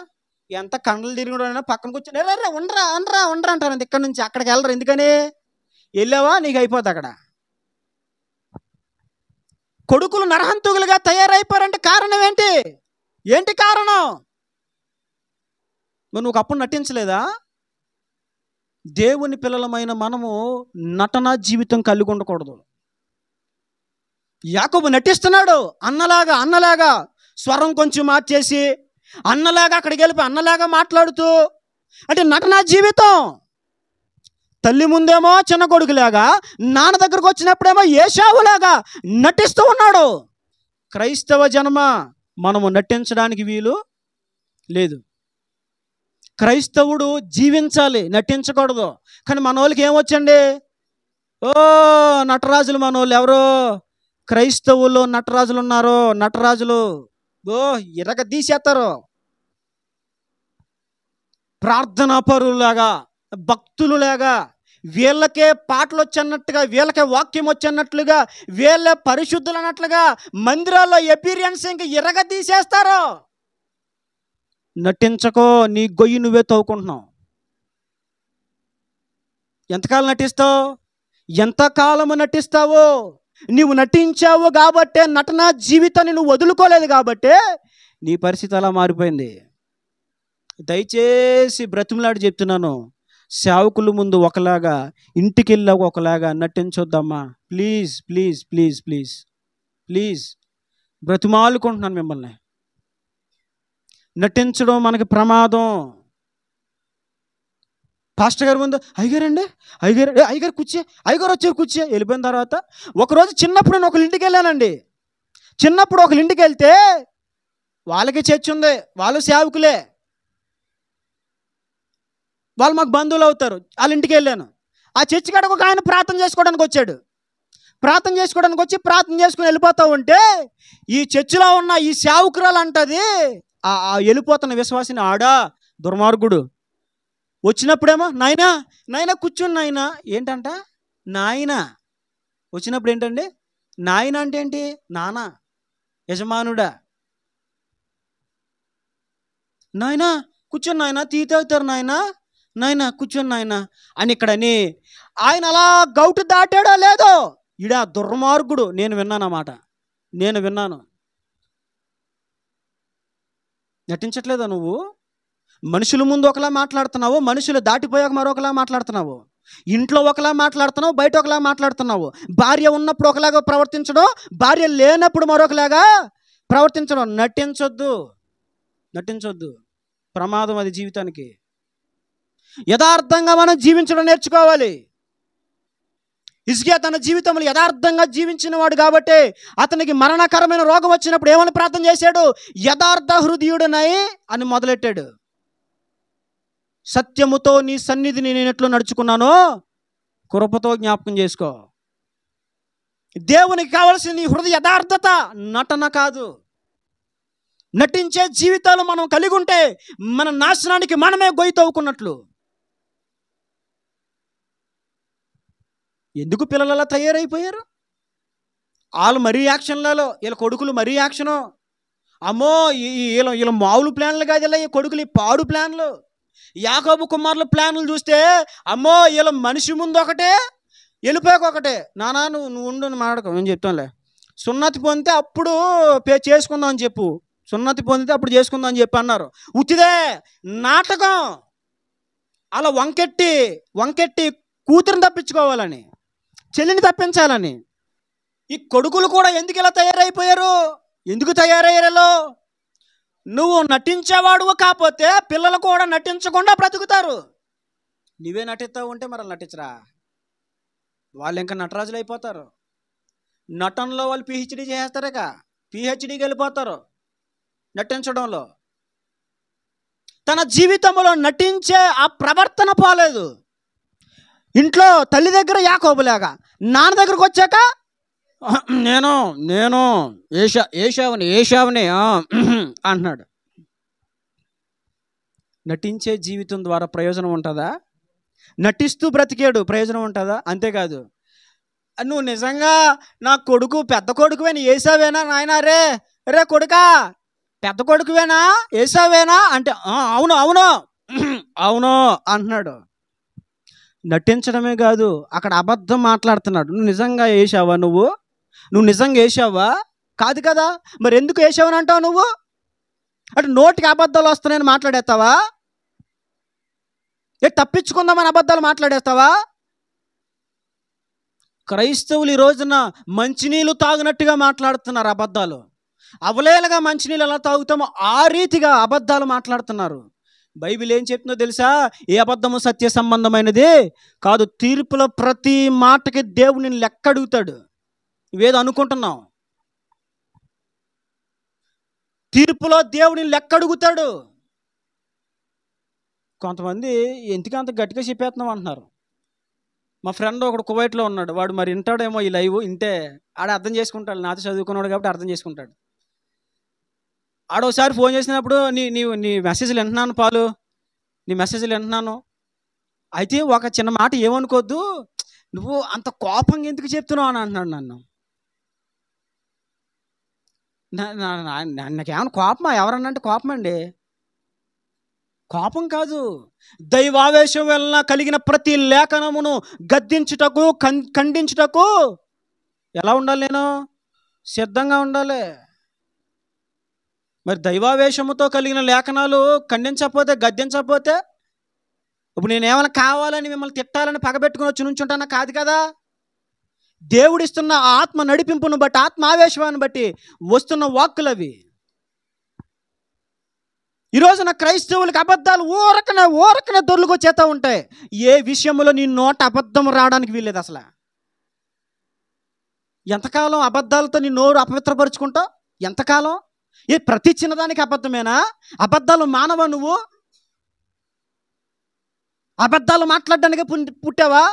ఎంత కండలు తిరిగినా పక్కన కూర్చొని ఉండరా అంటారు. ఇక్కడి నుంచి అక్కడికి వెళ్ళరు. ఎందుకని? వెళ్ళావా నీకు అయిపోద్ది అక్కడ. కొడుకులు నరహంతకులుగా తయారైపోయారంటే కారణం ఏంటి కారణం? మరి నువ్వు అప్పుడు నటించలేదా? దేవుని పిల్లలమైన మనము నటన జీవితం కలిగి ఉండకూడదు. యాకోబు నటిస్తున్నాడు అన్నలాగా స్వరం కొంచెం మార్చేసి అన్నలాగా అక్కడికి వెళ్ళిపోయి అన్నలాగా మాట్లాడుతూ, అంటే నటనా జీవితం. తల్లి ముందేమో చిన్న కొడుకులాగా, నాన్న దగ్గరకు వచ్చినప్పుడేమో ఏశావులాగా నటిస్తూ ఉన్నాడు. క్రైస్తవ జన్మ మనము నటించడానికి వీలు లేదు. క్రైస్తవుడు జీవించాలి, నటించకూడదు. కానీ మన వాళ్ళకి ఏమొచ్చండి? నటరాజులు మన వాళ్ళు. ఎవరో క్రైస్తవుల్లో నటరాజులు ఉన్నారు. నటరాజులు ఇరగ తీసేస్తారు. ప్రార్థనా పరులాగా, భక్తులులాగా, వీళ్ళకే పాటలు వచ్చన్నట్టుగా, వీళ్ళకే వాక్యం వచ్చన్నట్లుగా, వీళ్ళే పరిశుద్ధులు అన్నట్లుగా మందిరాల్లో ఎపీరియన్స్ ఇంక ఇరగ తీసేస్తారు. నటించకో, నీ గొయ్యి నువ్వే తవ్వుకుంటున్నావు. ఎంతకాలము నటిస్తావో? నువ్వు నటించావు కాబట్టే, నటన జీవితాన్ని నువ్వు వదులుకోలేదు కాబట్టే నీ పరిస్థితి అలా మారిపోయింది. దయచేసి బ్రతిమలాడి చెప్తున్నాను, సేవకుల ముందు ఒకలాగా, ఇంటికి వెళ్ళాక ఒకలాగా నటించొద్దమ్మా. Please please please please please బ్రతిమాలుకుంటున్నాను మిమ్మల్ని. నటించడం మనకి ప్రమాదం. పాస్టర్ గారి ముందు అయ్యగారు వచ్చి వెళ్ళిపోయిన తర్వాత, ఒకరోజు చిన్నప్పుడు నేను ఒకళ్ళ ఇంటికి వెళ్ళానండి. చిన్నప్పుడు ఒకళ్ళ ఇంటికి వెళ్తే వాళ్ళకి చర్చ్ ఉంది, వాళ్ళు సేవకులే, వాళ్ళు మాకు బంధువులు అవుతారు. వాళ్ళ ఇంటికి వెళ్ళాను. ఆ చర్చి కాడకు ఒక ఆయన ప్రార్థన చేసుకోవడానికి వచ్చాడు. ప్రార్థన చేసుకుని వెళ్ళిపోతూ ఉంటే ఈ చర్చిలో ఉన్న ఈ సేవకురాలు అంటది, ఆ వెళ్ళిపోతున్న విశ్వాసిని, ఆడా దుర్మార్గుడు. వచ్చినప్పుడేమో నాయనా కూర్చుని నాయనా. ఏంటంట నాయన? వచ్చినప్పుడు ఏంటండి నాయన అంటే? ఏంటి? నాన్న, యజమానుడా. నాయనా కూర్చొని నాయన, టీ తాగుతారు నాయన కూర్చొని నాయన అని ఇక్కడని. ఆయన అలా గౌటు దాటాడో లేదో, ఈడా దుర్మార్గుడు. నేను విన్నాను. నటించట్లేదా నువ్వు? మనుషుల ముందు ఒకలా మాట్లాడుతున్నావు, మనుషులు దాటిపోయాక మరొకలా మాట్లాడుతున్నావు. ఇంట్లో ఒకలా మాట్లాడుతున్నావు, బయట ఒకలా మాట్లాడుతున్నావు. భార్య ఉన్నప్పుడు ఒకలాగా ప్రవర్తించడం, భార్య లేనప్పుడు మరొకలాగా ప్రవర్తించడం. నటించొద్దు. ప్రమాదం అది జీవితానికి. యథార్థంగా మనం జీవించడం నేర్చుకోవాలి. హిజ్కియా తన జీవితంలో యథార్థంగా జీవించిన వాడు కాబట్టి అతనికి మరణకరమైన రోగం వచ్చినప్పుడు ఏమని ప్రార్థన చేశాడు? యథార్థ హృదయుడనై అని మొదలెట్టాడు. సత్యముతో నీ సన్నిధిని నేను ఎట్లు నడుచుకున్నానో కృపతో జ్ఞాపకం చేసుకో. దేవునికి కావాల్సిన నీ హృదయ యథార్థత, నటన కాదు. నటించే జీవితాలు మనం కలిగి ఉంటే మన నాశనానికి మనమే గొయ్యి తవ్వుకున్నట్లు. ఎందుకు పిల్లలు అలా తయారైపోయారు? వాళ్ళు మరీ యాక్షన్లలో, వీళ్ళ కొడుకులు మరీ యాక్షను. అమ్మో వీళ్ళ మామూలు ప్లాన్లు కాదు, ఇలా ఈ కొడుకులు ఈ పాడు ప్లాన్లు. యాకోబు కుమారుల ప్లాన్లు చూస్తే అమ్మో వీళ్ళ మనిషి ముందు ఒకటే, వెళ్ళిపోయాక ఒకటే. నానా నువ్వు ఉండు మాట్లాడక, నేను చెప్తానులే. సున్నతి పొందితే అప్పుడు చేసుకుందాం అని చెప్పు, సున్నతి పొందితే అప్పుడు చేసుకుందాం అని చెప్పి అన్నారు. ఉత్తిదే నాటకం. అలా వంకెట్టి కూతురుని తప్పించుకోవాలని, చెల్లిని తప్పించాలని. ఈ కొడుకులు కూడా ఎందుకు ఇలా తయారైపోయారు? ఎందుకు తయారయ్యారో? నువ్వు నటించేవాడు కాకపోతే పిల్లలు కూడా నటించకుండా బ్రతుకుతారు. నువ్వే నటిస్తావు ఉంటే మరి నటించరా, వాళ్ళు ఇంకా నటరాజులు అయిపోతారు. నటనలో వాళ్ళు పిహెచ్డీ చేస్తారేక, పిహెచ్డీకి వెళ్ళిపోతారు నటించడంలో. తన జీవితంలో నటించే ఆ ప్రవర్తన పోలేదు. ఇంట్లో తల్లి దగ్గర యాకోబులాగా, నాన్న దగ్గరకు వచ్చాక నేను ఏషావుని అంటున్నాడు. నటించే జీవితం ద్వారా ప్రయోజనం ఉంటుందా? నటిస్తూ బ్రతికాడు, ప్రయోజనం ఉంటుందా? అంతేకాదు, నువ్వు నిజంగా నా కొడుకు పెద్ద కొడుకువేనా ఏసావేనా నాయనా, రే కొడుకా పెద్ద కొడుకువేనా ఏసావేనా అంటే అవును అవును అవును అంటున్నాడు. నటించడమే కాదు, అక్కడ అబద్ధం మాట్లాడుతున్నాడు. నువ్వు నిజంగా వేసావా? నువ్వు నిజంగా వేసావా? కాదు కదా, మరి ఎందుకు వేసావని అంటావు నువ్వు? అంటే నోటికి అబద్ధాలు వస్తున్నాయని మాట్లాడేస్తావా? తప్పించుకుందామని అబద్ధాలు మాట్లాడేస్తావా? క్రైస్తవులు ఈ రోజున మంచినీళ్ళు తాగినట్టుగా మాట్లాడుతున్నారు అబద్ధాలు. అవలేలగా మంచినీళ్ళు ఎలా తాగుతామో ఆ రీతిగా అబద్ధాలు మాట్లాడుతున్నారు. బైబిల్ ఏం చెప్తుందో తెలుసా? ఏ అబద్ధము సత్య సంబంధమైనది కాదు. తీర్పులో ప్రతి మాటకి దేవుడు నిన్ను లెక్క అడుగుతాడు. ఇవేదో అనుకుంటున్నావు, తీర్పులో దేవుడిని లెక్క అడుగుతాడు. కొంతమంది ఎందుకు అంత గట్టిగా చెప్పేస్తున్నావు అంటున్నారు. మా ఫ్రెండ్ ఒకడు కువైట్లో ఉన్నాడు, వాడు మరి వింటాడేమో ఈ లైవ్, వింటే ఆడ అర్థం చేసుకుంటాడు. నాతో చదువుకున్నాడు కాబట్టి అర్థం చేసుకుంటాడు. ఆడోసారి ఫోన్ చేసినప్పుడు నీ మెసేజ్లు వింటున్నాను పాలు, నీ మెసేజ్లు వింటున్నాను. అయితే ఒక చిన్న మాట ఏమనుకోవద్దు, నువ్వు అంత కోపంగా ఎందుకు చెప్తున్నావు అని అంటున్నాడు నన్ను. నాకేమన్నా కోపమా? ఎవరన్నా అంటే కోపం అండి, కోపం కాదు. దైవావేశం వలన కలిగిన ప్రతి లేఖనమును గద్దించుటకు ఖండించుటకు ఎలా ఉండాలి? నేను సిద్ధంగా ఉండాలి. మరి దైవావేశముతో కలిగిన లేఖనాలు ఖండించకపోతే, గద్దించకపోతే, ఇప్పుడు నేనేమైనా కావాలని మిమ్మల్ని తిట్టాలని పగబెట్టుకుని వచ్చి నుంచుంటానా? కాదు కదా. దేవుడిస్తున్న ఆత్మ నడిపింపును బట్టి, ఆత్మ ఆవేశాన్ని బట్టి వస్తున్న వాక్కులు అవి. ఈరోజున క్రైస్తవులకి అబద్ధాలు ఊరకనే దొర్లుకొచ్చేస్తూ ఉంటాయి. ఏ విషయంలో నీ నోట అబద్ధం రావడానికి వీల్లేదు అసలు. ఎంతకాలం అబద్ధాలతో నీ నోరు అపవిత్రపరుచుకుంటావు? ఎంతకాలం? ప్రతి చిన్నదానికి అబద్ధమేనా? అబద్ధాలు మానవా నువ్వు? అబద్ధాలు మాట్లాడడానికి పుట్టావా?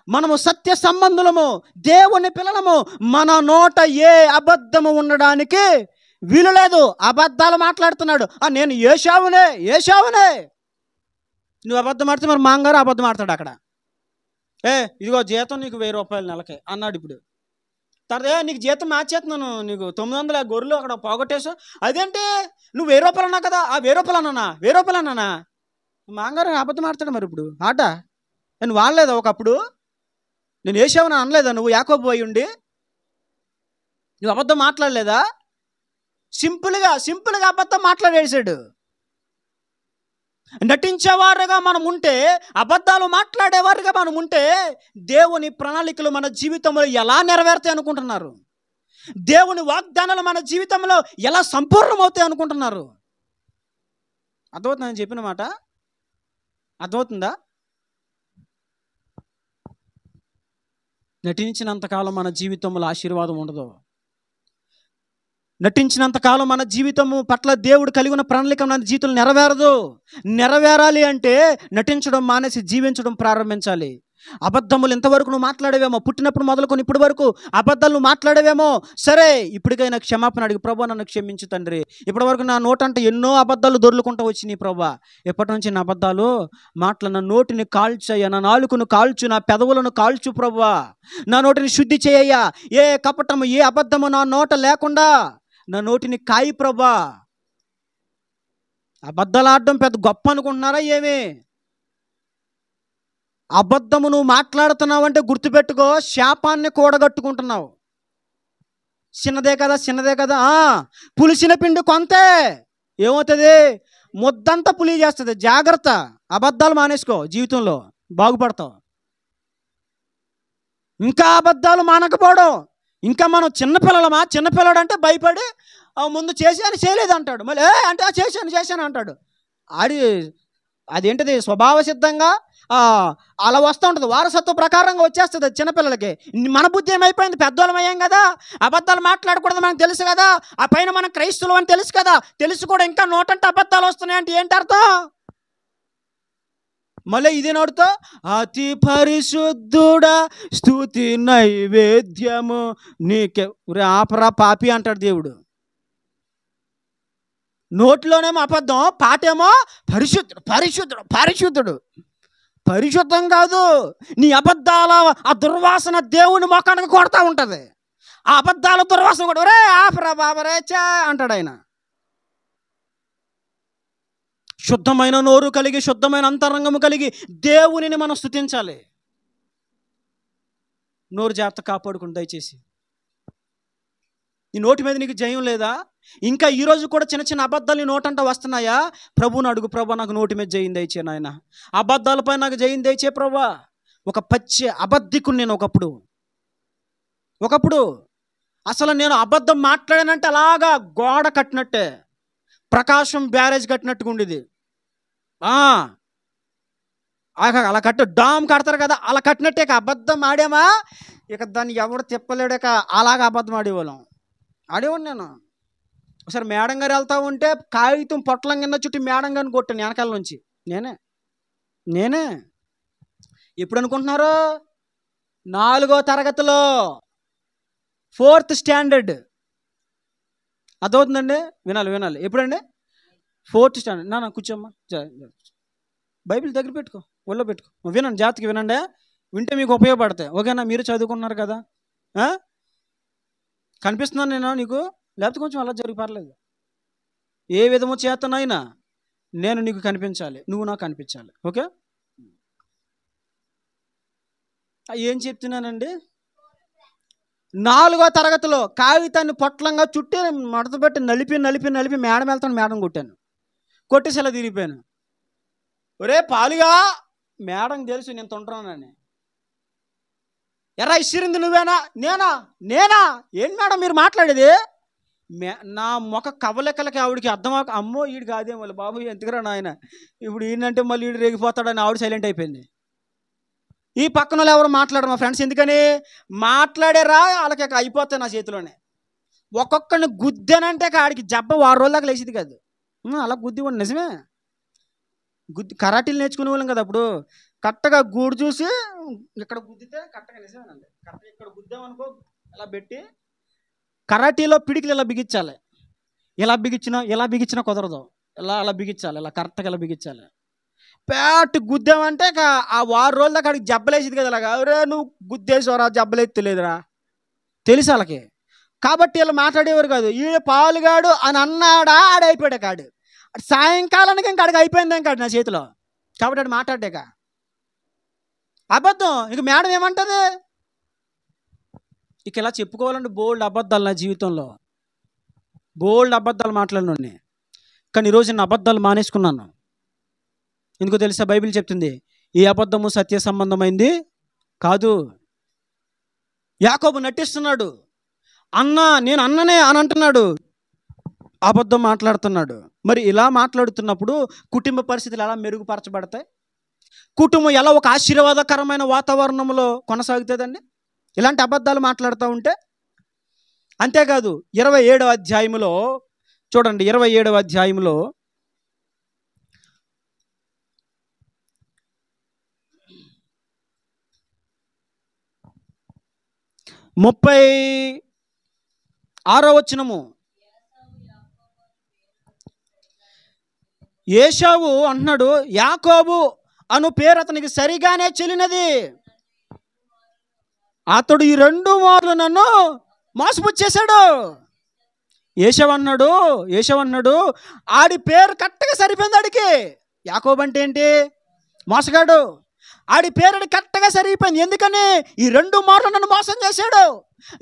మనము సత్య సంబంధులము, దేవుని పిల్లలము. మన నోట ఏ అబద్ధము ఉండడానికి వీలు లేదు. అబద్ధాలు మాట్లాడుతున్నాడు. నేను ఏషావునే. నువ్వు అబద్ధం ఆడితే మరి మాంగారు అబద్ధం ఆడతాడు అక్కడ. ఇదిగో జీతం నీకు 1000 రూపాయలు నెలకి అన్నాడు. ఇప్పుడు తర్వాత నీకు జీతం మార్చేస్తున్నాను, నీకు 900 గొర్రెలు అక్కడ పోగొట్టేసావు. అదేంటి నువ్వు 1000 రూపాయలు అన్నా కదా, 1000 రూపాయలు అన్నానా? మాంగారు అబద్ధం ఆడతాడు. మరి ఇప్పుడు ఆట నేను వాడలేదా? ఒకప్పుడు నేను ఏషావుని అనలేదా? నువ్వు యాకోబు అయి ఉండి నువ్వు అబద్ధం మాట్లాడలేదా? సింపుల్గా అబద్ధం మాట్లాడేసాడు. నటించేవారుగా మనం ఉంటే, అబద్ధాలు మాట్లాడేవారుగా మనం ఉంటే, దేవుని ప్రణాళికలు మన జీవితంలో ఎలా నెరవేరుతాయి అనుకుంటున్నారు? దేవుని వాగ్దానాలు మన జీవితంలో ఎలా సంపూర్ణమవుతాయి అనుకుంటున్నారు? అర్థమవుతుందా నేను చెప్పిన మాట? అర్థమవుతుందా? నటించినంతకాలం మన జీవితంలో ఆశీర్వాదం ఉండదు. నటించినంతకాలం మన జీవితము పట్ల దేవుడు కలిగి ఉన్న ప్రణాళిక మన జీవితంలో నెరవేరదు. నెరవేరాలి అంటే నటించడం మానేసి జీవించడం ప్రారంభించాలి. అబద్ధములు ఇంతవరకు నువ్వు మాట్లాడేవేమో, పుట్టినప్పుడు మొదలుకొని ఇప్పటి వరకు అబద్ధాలు నువ్వు మాట్లాడేవేమో. సరే, ఇప్పటికైనా క్షమాపణ అడిగి, ప్రభా నన్ను క్షమించు తండ్రి, ఇప్పటి వరకు నా నోటంటే ఎన్నో అబద్ధాలు దొర్లుకుంటూ వచ్చినాయి ప్రభా, ఎప్పటి నుంచి నా అబద్ధాలు నా నోటిని కాల్చయ్యా, నా నాలుకను కాల్చు, నా పెదవులను కాల్చు ప్రభా, నా నోటిని శుద్ధి చేయయ్యా, ఏ కపటము ఏ అబద్ధము నా నోట లేకుండా నా నోటిని కాయి ప్రభా. అబద్ధాలు ఆడడం పెద్ద గొప్ప అనుకుంటున్నారా ఏమి? అబద్ధము నువ్వు మాట్లాడుతున్నావు అంటే గుర్తుపెట్టుకో, శాపాన్ని కూడగట్టుకుంటున్నావు. చిన్నదే కదా పులిసిన పిండి కొంతే ఏమవుతుంది? ముద్దంతా పులి చేస్తుంది. జాగ్రత్త, అబద్ధాలు మానేసుకో, జీవితంలో బాగుపడతావు. ఇంకా అబద్ధాలు మానకపోవడం. ఇంకా మనం చిన్నపిల్లడు అంటే భయపడి ముందు చేశాను చేయలేదు అంటాడు, మళ్ళీ అంటే చేశాను అంటాడు. అదేంటిది స్వభావ సిద్ధంగా అలా వస్తూ ఉంటుంది, వారసత్వ ప్రకారంగా వచ్చేస్తుంది చిన్నపిల్లలకి. మన బుద్ధి ఏమైపోయింది? పెద్దోళ్ళం అయ్యాం కదా, అబద్ధాలు మాట్లాడకూడదు మనకు తెలుసు కదా, ఆ పైన మనం క్రైస్తవులు అని తెలుసు కదా, తెలుసు కూడా ఇంకా నోటంటే అబద్ధాలు వస్తున్నాయంటే ఏంటి అర్థం? మళ్ళీ ఇది నోడుతో అతి పరిశుద్ధుడా స్తుతి నైవేద్యము నీకే. ఆపరా పాపి అంటాడు దేవుడు. నోట్లోనేమో అబద్ధం, పాటేమో పరిశుద్ధుడు. పరిశుద్ధం కాదు, నీ అబద్ధాల ఆ దుర్వాసన దేవుని మొఖానికి కొడతా ఉంటుంది. ఆ అబద్ధాల దుర్వాసన కూడా ఒరే ఆపరా బాబరే చా అంటాడు ఆయన. శుద్ధమైన నోరు కలిగి, శుద్ధమైన అంతరంగము కలిగి దేవునిని మనం స్తుతించాలి. నోరు జాగ్రత్త కాపాడుకుని దయచేసి. ఈ నోటి మీద నీకు జయం లేదా? ఇంకా ఈరోజు కూడా చిన్న చిన్న అబద్ధాలు నీ నోటంట వస్తున్నాయా? ప్రభువుని అడుగు, ప్రభా నాకు నోటి మీద జయం దయచే నాయన, అబద్ధాలపై నాకు జయం దయచే ప్రభా. ఒక పచ్చి అబద్ధికుని నేను ఒకప్పుడు అసలు నేను అబద్ధం మాట్లాడానంటే అలాగా గోడ కట్టినట్టే, ప్రకాశం బ్యారేజ్ కట్టినట్టుగా ఉండేది. అలా డామ్ కడతారు కదా, అలా కట్టినట్టే అబద్ధం ఆడామా ఇక దాన్ని ఎవడు తిప్పలేడాక అలాగా అబద్ధం ఆడేవాడిని నేను. ఒకసారి మేడం గారు వెళ్తా ఉంటే కాగితం పొట్లం కింద చుట్టి మేడం గారిని కొట్టాను వెనకాల నుంచి. నేనే ఎప్పుడు అనుకుంటున్నారు? 4వ తరగతిలో 4th స్టాండర్డ్. అర్థమవుతుందండి? వినాలి. ఎప్పుడండి? 4th standard. నా కూర్చోమ్మా, బైబిల్ దగ్గర పెట్టుకో, ఒళ్ళో పెట్టుకో, వినండి, జాగ్రత్తగా వినండి, వింటే మీకు ఉపయోగపడతాయి. ఓకేనా? మీరు చదువుకున్నారు కదా, కనిపిస్తున్నాను నేను నీకు, లేకపోతే కొంచెం అలా జరిగి పర్లేదు. ఏ విధము చేతనైనా నేను నీకు కనిపించాలి, నువ్వు నాకు కనిపించాలి. ఓకే? ఏం చెప్తున్నానండి? 4వ తరగతిలో కాగితాన్ని పొట్లంగా చుట్టి మడత పెట్టి నలిపి మేడం వెళ్తాను, మేడం కొట్టేసి అలా తిరిగిపోయాను. ఒరే పాలుగా, మేడం తెలుసు నేను తొంటున్నానని. ఎరా ఇసిరింది నువ్వేనా? నేనా? ఏంటి మేడం మీరు మాట్లాడేది? నా మొక్క కవలెక్కలకి ఆవిడికి అర్థం, అమ్మో ఈడు కాదేమో బాబు ఎందుకురా నాయన, ఇప్పుడు ఈయనంటే మళ్ళీ ఈడు రేగిపోతాడని ఆవిడ సైలెంట్ అయిపోయింది. ఈ పక్కన వాళ్ళు ఎవరు మాట్లాడరు మా ఫ్రెండ్స్. ఎందుకని మాట్లాడారా? వాళ్ళకి అయిపోతాయి నా చేతిలోనే. ఒక్కొక్కరిని గుద్దానంటే ఆడికి జబ్బ 6 రోజుల దాకా లేచేది కాదు. అలా గుద్దివ్వండి, నిజమే. కరాటీలు నేర్చుకునే వాళ్ళం కదా అప్పుడు. కరెక్ట్గా గూడు చూసి ఇక్కడ గుద్దితే కరెక్ట్గా, నిజమేనండి, కరెక్ట్గా ఇక్కడ గుద్దామనుకో ఇలా పెట్టి, కరాటీలో పిడికిలు ఇలా బిగించాలి. ఇలా బిగించినా కుదరదు, అలా బిగించాలి, ఇలా కరెక్ట్గా ఇలా బిగించాలి. పేట గుద్దామంటే ఆ 6 రోజుల దాకా అడిగి జబ్బలేసేది కదా. అలాగా ఎవరే నువ్వు గుద్దేసారా, జబ్బలేదు తెలియదురా, తెలుసు వాళ్ళకి. కాబట్టి వీళ్ళు మాట్లాడేవారు కాదు. ఈడు పాలుగాడు అని అన్నాడా ఆడైపోయాడు కాడు. సాయంకాలానికి ఇంకా అడిగి అయిపోయింది కాడు నా చేతిలో. కాబట్టి ఆడు మాట్లాడాక అబద్ధం. ఇక మేడం ఏమంటుంది? ఇక ఇలా చెప్పుకోవాలంటే బోల్డ్ అబద్ధాలు నా జీవితంలో, బోల్డ్ అబద్ధాలు మాట్లాడినండి. కానీ ఈరోజు నేను అబద్ధాలు మానేసుకున్నాను. ఎందుకో తెలుసా? బైబిల్ చెప్తుంది ఈ అబద్ధము సత్య సంబంధమైంది కాదు. యాకోబు నటిస్తున్నాడు. నేను అన్ననే అని అంటున్నాడు, అబద్ధం మాట్లాడుతున్నాడు. మరి ఇలా మాట్లాడుతున్నప్పుడు కుటుంబ పరిస్థితులు ఎలా మెరుగుపరచబడతాయి? కుటుంబం ఎలా ఒక ఆశీర్వాదకరమైన వాతావరణంలో కొనసాగుతుందండి ఇలాంటి అబద్ధాలు మాట్లాడుతూ ఉంటే? అంతేకాదు 27వ అధ్యాయంలో చూడండి, 27వ అధ్యాయంలో 36వ వచనము. ఏశావు అంటున్నాడు, యాకోబు అను పేరు అతనికి సరిగానే చెల్లినది, అతడు ఈ 2 మార్లు నన్ను మోసపుచ్చేశాడు. ఏశావు అన్నాడు ఆడి పేరు కరెక్ట్గా సరిపోయింది ఆడికి. యాకోబు అంటే ఏంటి? మోసగాడు. ఆడి పేరుని కరెక్ట్గా సరిపోయింది. ఎందుకని? ఈ 2 మార్లు నన్ను మోసం చేశాడు.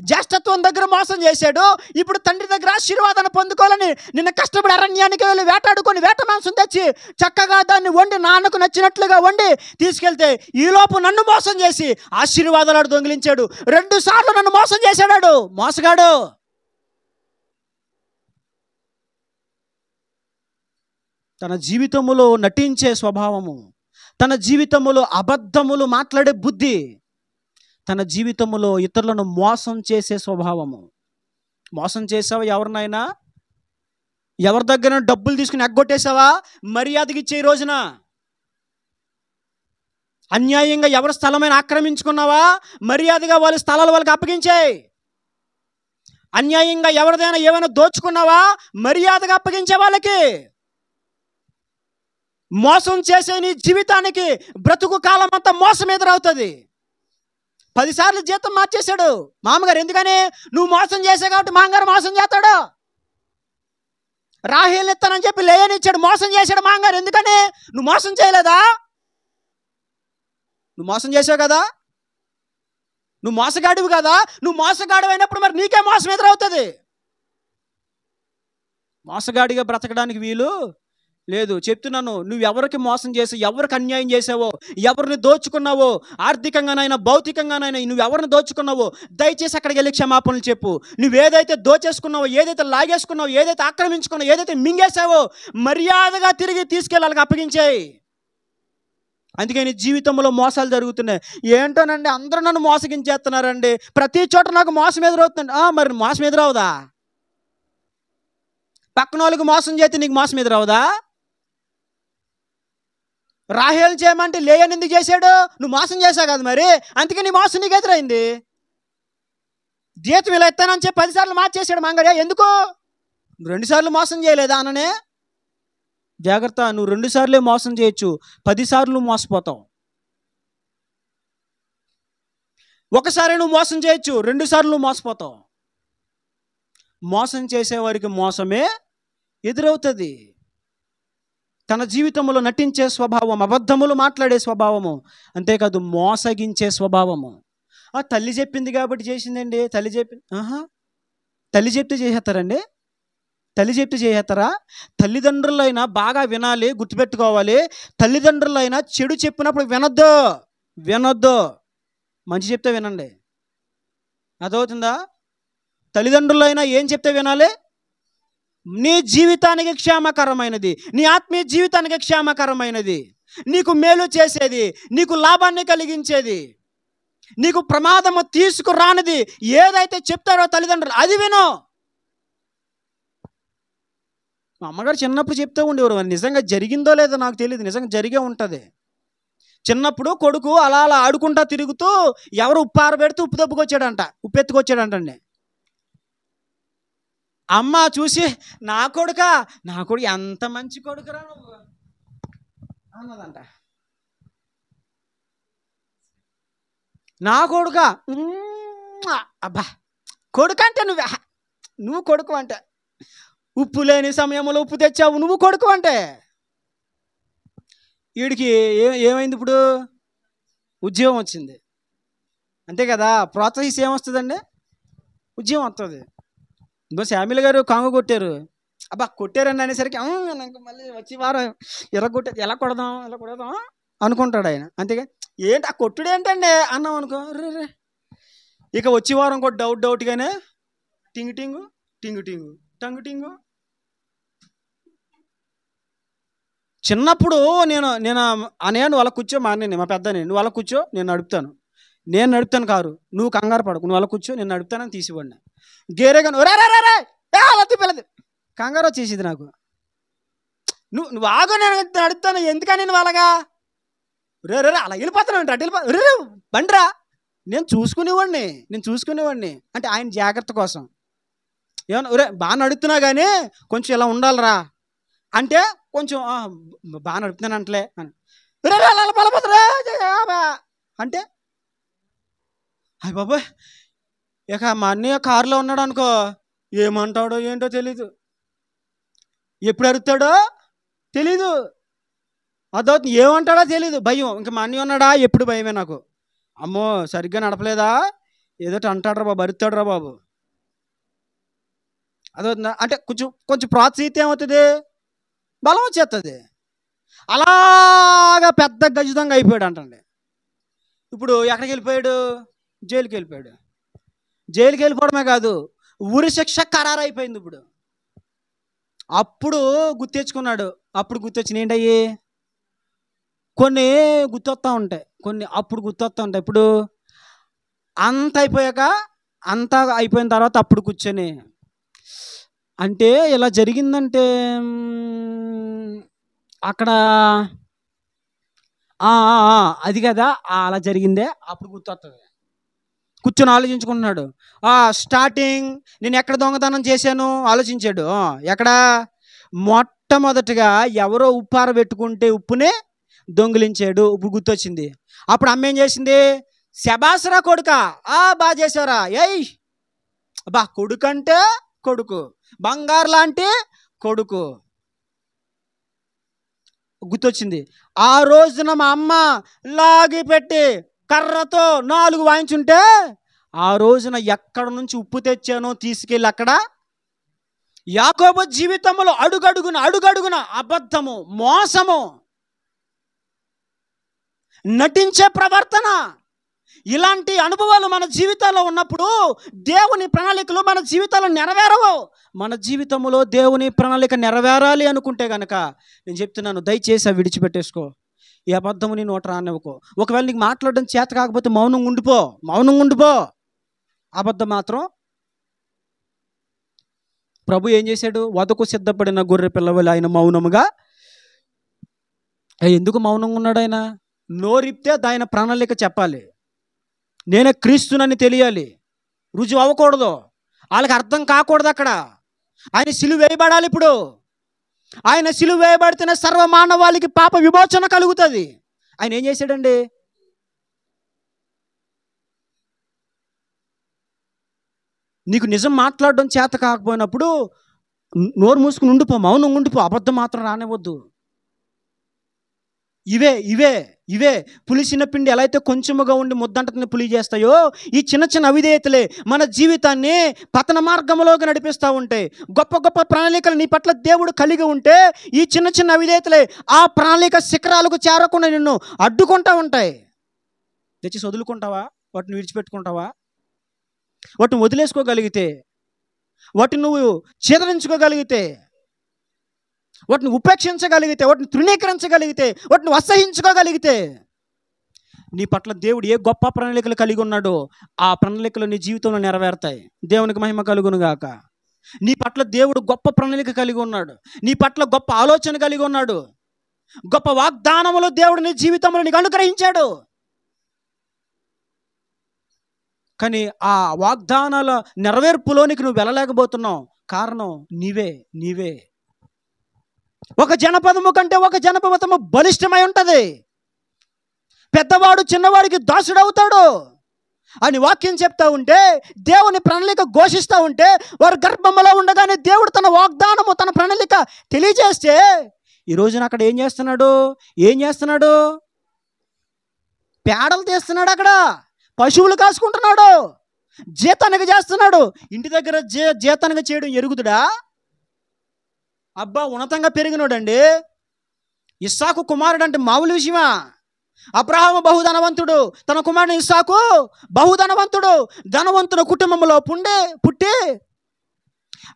జ్యేష్ఠత్వం దగ్గర మోసం చేశాడు. ఇప్పుడు తండ్రి దగ్గర ఆశీర్వాదాన్ని పొందుకోవాలని నిన్న కష్టపడి అరణ్యానికి వెళ్ళి వేటాడుకొని వేట మాంసం తెచ్చి చక్కగా దాన్ని వండి నాన్నకు నచ్చినట్లుగా వండి తీసుకెళ్తే ఈలోపు నన్ను మోసం చేసి ఆశీర్వాదాలు దొంగిలించాడు. 2 సార్లు నన్ను మోసం చేశాడు. మోసగాడు. తన జీవితములో నటించే స్వభావము, తన జీవితములో అబద్ధములు మాట్లాడే బుద్ధి, తన జీవితంలో ఇతరులను మోసం చేసే స్వభావము. మోసం చేసావా? ఎవరినైనా ఎవరి దగ్గర డబ్బులు తీసుకుని ఎగ్గొట్టేసావా? మర్యాదకి ఇచ్చే ఈ రోజున. అన్యాయంగా ఎవరి స్థలమైనా ఆక్రమించుకున్నావా? మర్యాదగా వాళ్ళ స్థలాలు వాళ్ళకి అప్పగించేయి. అన్యాయంగా ఎవరిదైనా ఏమైనా దోచుకున్నావా? మర్యాదగా అప్పగించే వాళ్ళకి. మోసం చేసే నీ జీవితానికి బ్రతుకు కాలం అంతా మోసం ఎదురవుతుంది. 10 సార్లు జీతం మార్చేశాడు మామగారు. ఎందుకని? నువ్వు మోసం చేసావు కాబట్టి మామగారు మోసం చేస్తాడు. రాహేల్ని ఇస్తానని చెప్పి లేయనిచ్చాడు, మోసం చేశాడు మామగారు. ఎందుకని? నువ్వు మోసం చేయలేదా? నువ్వు మోసం చేసావు కదా, నువ్వు మోసగాడివి కదా. నువ్వు మోసగాడు అయినప్పుడు మరి నీకే మోసం ఎదురవుతుంది. మోసగాడిగా బ్రతకడానికి వీలు లేదు. చెప్తున్నాను, నువ్వు ఎవరికి మోసం చేసావు, ఎవరికి అన్యాయం చేసావో, ఎవరిని దోచుకున్నావో, ఆర్థికంగానైనా భౌతికంగానైనా నువ్వు ఎవరిని దోచుకున్నావో దయచేసి అక్కడికి వెళ్ళి క్షమాపణలు చెప్పు. నువ్వేదైతే దోచేసుకున్నావో, ఏదైతే లాగేసుకున్నావో, ఏదైతే ఆక్రమించుకున్నావో, ఏదైతే మింగేసావో మర్యాదగా తిరిగి తీసుకెళ్ళి వాళ్ళకి అప్పగించేయి. అందుకే నీ జీవితంలో మోసాలు జరుగుతున్నాయి. ఏంటోనండి, అందరూ నన్ను మోసగించేస్తున్నారండి, ప్రతి చోట నాకు మోసం ఎదురవుతుంది. మరి మోసం ఎదురవుదా? పక్కన వాళ్ళకి మోసం చేస్తే నీకు మోసం ఎదురవుదా? రాహేలు చేయమంటే లేయని ఎందుకు చేశాడు? నువ్వు మోసం చేశావు కదా, మరి అందుకే నీ మోసం నీకు ఎదురైంది. జీతం ఇలా ఇస్తానని చెప్పి 10 సార్లు మార్చేశాడు మంగడే. ఎందుకు? 2 సార్లు మోసం చేయలేదా అననే? జాగ్రత్త, నువ్వు 2 సార్లే మోసం చేయొచ్చు, 10 సార్లు మోసపోతావు. ఒకసారి నువ్వు మోసం చేయొచ్చు, 2 సార్లు నువ్వు మోసపోతావు. మోసం చేసేవారికి మోసమే ఎదురవుతుంది. తన జీవితంలో నటించే స్వభావం, అబద్ధములు మాట్లాడే స్వభావము, అంతేకాదు మోసగించే స్వభావము. తల్లి చెప్పింది కాబట్టి చేసిందండి. తల్లి చెప్తే చేసేస్తారండి? తల్లి చెప్తే చేసేస్తారా? తల్లిదండ్రులైనా బాగా వినాలి, గుర్తుపెట్టుకోవాలి. తల్లిదండ్రులైనా చెడు చెప్పినప్పుడు వినొద్దు. మంచి చెప్తే వినండి. అదవుతుందా? తల్లిదండ్రులైనా ఏం చెప్తే వినాలి? నీ జీవితానికి క్షేమకరమైనది, నీ ఆత్మీయ జీవితానికి క్షేమకరమైనది, నీకు మేలు చేసేది, నీకు లాభాన్ని కలిగించేది, నీకు ప్రమాదము తీసుకురానిది ఏదైతే చెప్తారో తల్లిదండ్రులు అది విను. మా అమ్మగారు చిన్నప్పుడు చెప్తూ ఉండేవారు. నిజంగా జరిగిందో లేదో నాకు తెలియదు, నిజంగా జరిగే ఉంటుంది. చిన్నప్పుడు కొడుకు అలా అలా ఆడుకుంటా తిరుగుతూ ఎవరు ఉప్పు ఆరబెడితే ఉప్పు ఎత్తుకొచ్చాడంటండి. అమ్మ చూసి నా కొడుకు ఎంత మంచి కొడుకురా నువ్వు అన్నదంట. నా కొడుక, అబ్బా కొడుకు అంటే నువ్వు కొడుకు అంటే, ఉప్పు లేని సమయంలో ఉప్పు తెచ్చావు, నువ్వు కొడుకు అంటే. వీడికి ఏమైంది? ఇప్పుడు ఉద్యోగం వచ్చింది, అంతే కదా. ప్రోత్సహిస్తే ఏమొస్తుందండి? ఉద్యోగం వస్తుంది. ఇంకో శామిల గారు కాంగు కొట్టారు. అబ్బా కొట్టారని అనేసరికి మళ్ళీ వచ్చి వారం ఎలా కొడదాం అనుకుంటాడు ఆయన. అంతేగా, ఏంటి ఆ కొట్టుడు ఏంటండి అన్నాం అనుకో, ఇక వచ్చి వారం కూడా డౌట్గానే టింగు టింగు టింగు టింగు టంగు టింగు. చిన్నప్పుడు నేను నేను నేను వాళ్ళ కూర్చో, మా అన్నయ్య మా పెద్దని, నువ్వు వాళ్ళ కూర్చో నేను నడుపుతాను కారు, నువ్వు కంగారు పడకు, నువ్వు వాళ్ళ కూర్చో నేను నడుపుతానని తీసివ్వండి. గేరేగా అలా తిప్పలేదు, కంగారు వచ్చేసింది నాకు. నువ్వు ఆగో, నేను నడుపుతాను, ఎందుకని నేను వాళ్ళగా రే అలా వెళ్ళిపోతాను అటు వెళ్ళిపో బండిరా, నేను చూసుకునేవాడిని అంటే ఆయన జాగ్రత్త కోసం. ఏమన్నా బాగా నడుపుతున్నా కానీ కొంచెం ఇలా ఉండాలిరా అంటే కొంచెం బాగా నడుపుతున్నాను అంటలే అని అంటే అయ్య బాబాయ్. ఇక మా అన్నయ్య కారులో ఉన్నాడు అనుకో, ఏమంటాడో ఏంటో తెలీదు, ఎప్పుడు అరుస్తాడో తెలీదు, అదవుతుంది ఏమంటాడో తెలీదు, భయం. ఇంకా మా అన్నయ్య ఉన్నాడా ఎప్పుడు భయమే నాకు. అమ్మో సరిగ్గా నడపలేదా ఏదో అంటాడరా బాబు, అరుస్తాడురా బాబు, అదవుతుందా అంటే కొంచెం ప్రోత్సహిస్తే ఏమవుతుంది, బలం వచ్చేస్తుంది. అలాగా పెద్ద గజితంగా అయిపోయాడు అంటండి. ఇప్పుడు ఎక్కడికి వెళ్ళిపోయాడు, జైలుకి వెళ్ళిపోవడమే కాదు, ఉరి శిక్ష ఖరారు అయిపోయింది. అప్పుడు గుర్తెచ్చుకున్నాడు. అప్పుడు గుర్తొచ్చినాయి ఏంటయ్యి, కొన్ని గుర్తొస్తూ ఉంటాయి, కొన్ని అప్పుడు గుర్తొస్తూ ఉంటాయి. ఇప్పుడు అంత అయిపోయిన తర్వాత అప్పుడు కూర్చొని అంటే ఇలా జరిగిందంటే అక్కడ అది కదా అలా జరిగిందే, అప్పుడు గుర్తొస్తుంది. కూర్చొని ఆలోచించుకుంటున్నాడు. స్టార్టింగ్ నేను ఎక్కడ దొంగతనం చేశాను ఆలోచించాడు. ఎక్కడ మొట్టమొదటిగా ఎవరో ఉప్పార పెట్టుకుంటే ఉప్పునే దొంగిలించాడు. ఇప్పుడు గుర్తొచ్చింది. అప్పుడు అమ్మ ఏం చేసింది, శబాసరా కొడుక, బాగా చేసావురా, ఏయ్ బా కొడుకంటే కొడుకు, బంగారు లాంటి కొడుకు. గుర్తొచ్చింది. ఆ రోజున మా అమ్మ లాగి పెట్టి కర్రతో 4 వాయించుంటే, ఆ రోజున ఎక్కడ నుంచి ఉప్పు తెచ్చానో తీసుకెళ్ళి అక్కడ యాకోబు జీవితంలో అడుగడుగున అబద్ధము, మోసము, నటించే ప్రవర్తన, ఇలాంటి అనుభవాలు మన జీవితాల్లో ఉన్నప్పుడు దేవుని ప్రణాళికలు మన జీవితాల్లో నెరవేరవు. మన జీవితంలో దేవుని ప్రణాళిక నెరవేరాలి అనుకుంటే కనుక నేను చెప్తున్నాను, దయచేసి విడిచిపెట్టేసుకో. ఈ అబద్ధము నీ నోట రానివ్వకో. ఒకవేళ నీకు మాట్లాడడం చేత కాకపోతే మౌనంగా ఉండిపో. అబద్ధం మాత్రం. ప్రభు ఏం చేశాడు, వధకు సిద్ధపడిన గొర్రె పిల్లవలి ఆయన మౌనముగా. ఎందుకు మౌనంగా ఉన్నాడు ఆయన? నోరిప్తే ఆయన ప్రణాళిక చెప్పాలి, నేనే క్రీస్తునని తెలియాలి, రుజువు అవ్వకూడదు, వాళ్ళకి అర్థం కాకూడదు. అక్కడ ఆయన సిలువ వేయబడాలి. ఇప్పుడు ఆయన సిలువ వేయబడితేనే సర్వమానవాళికి పాప విమోచన కలుగుతుంది. ఆయన ఏం చేశాడండి, నీకు నిజం మాట్లాడడం చేత కాకపోయినప్పుడు నోరు మూసుకుని ఉండిపో, మౌనం ఉండిపో, అబద్ధం మాత్రం రానివ్వద్దు. ఇవే పులిసిన పిండి ఎలా అయితే కొంచెముగా ఉండి ముద్దంటని పులి చేస్తాయో, ఈ చిన్న అవిధేయతలే మన జీవితాన్ని పతన మార్గంలోకి నడిపిస్తూ ఉంటాయి. గొప్ప ప్రణాళికలు నీ పట్ల దేవుడు కలిగి ఉంటే, ఈ చిన్న అవిధేయతలే ఆ ప్రణాళిక శిఖరాలకు చేరకుండా నిన్ను అడ్డుకుంటూ ఉంటాయి. తెచ్చి వదులుకుంటావా, వాటిని విడిచిపెట్టుకుంటావా? వాటిని వదిలేసుకోగలిగితే, వాటిని నువ్వు చేదరించుకోగలిగితే, వాటిని ఉపేక్షించగలిగితే, వాటిని తృణీకరించగలిగితే, వాటిని అసహించుకోగలిగితే, నీ పట్ల దేవుడు ఏ గొప్ప ప్రణాళికలు కలిగి ఉన్నాడో ఆ ప్రణాళికలు నీ జీవితంలో నెరవేరుతాయి. దేవునికి మహిమ కలుగును గాక. నీ పట్ల దేవుడు గొప్ప ప్రణాళిక కలిగి ఉన్నాడు, నీ పట్ల గొప్ప ఆలోచన కలిగి ఉన్నాడు, గొప్ప వాగ్దానములు దేవుడు నీ జీవితంలో నీకు అనుగ్రహించాడు. కానీ ఆ వాగ్దానాల నెరవేర్పులోనికి నువ్వు వెళ్ళలేకపోతున్నావు. కారణం నీవే. ఒక జనపదము కంటే ఒక జనపదము బలిష్టమై ఉంటుంది. పెద్దవాడు చిన్నవాడికి దాసుడవుతాడు అని వాక్యం చెప్తా ఉంటే, దేవుని ప్రణాళిక ఘోషిస్తూ ఉంటే, వారు గర్భంలో ఉండగానే దేవుడు తన వాగ్దానము, తన ప్రణాళిక తెలియజేస్తే, ఈ రోజున అక్కడ ఏం చేస్తున్నాడు? పేడలు తీస్తున్నాడు, అక్కడ పశువులు కాసుకుంటున్నాడు, జీతానికి చేస్తున్నాడు. ఇంటి దగ్గర జీతానికి చేయడం ఎరుగుదుడా? అబ్బా ఉన్నతంగా పెరిగినోడండి. ఇస్సాకు కుమారుడు అంటే మామూలు విషయమా? అబ్రహాము బహుధనవంతుడు, తన కుమారుడు ఇస్సాకు బహుధనవంతుడు. ధనవంతుడు కుటుంబంలో పుట్టి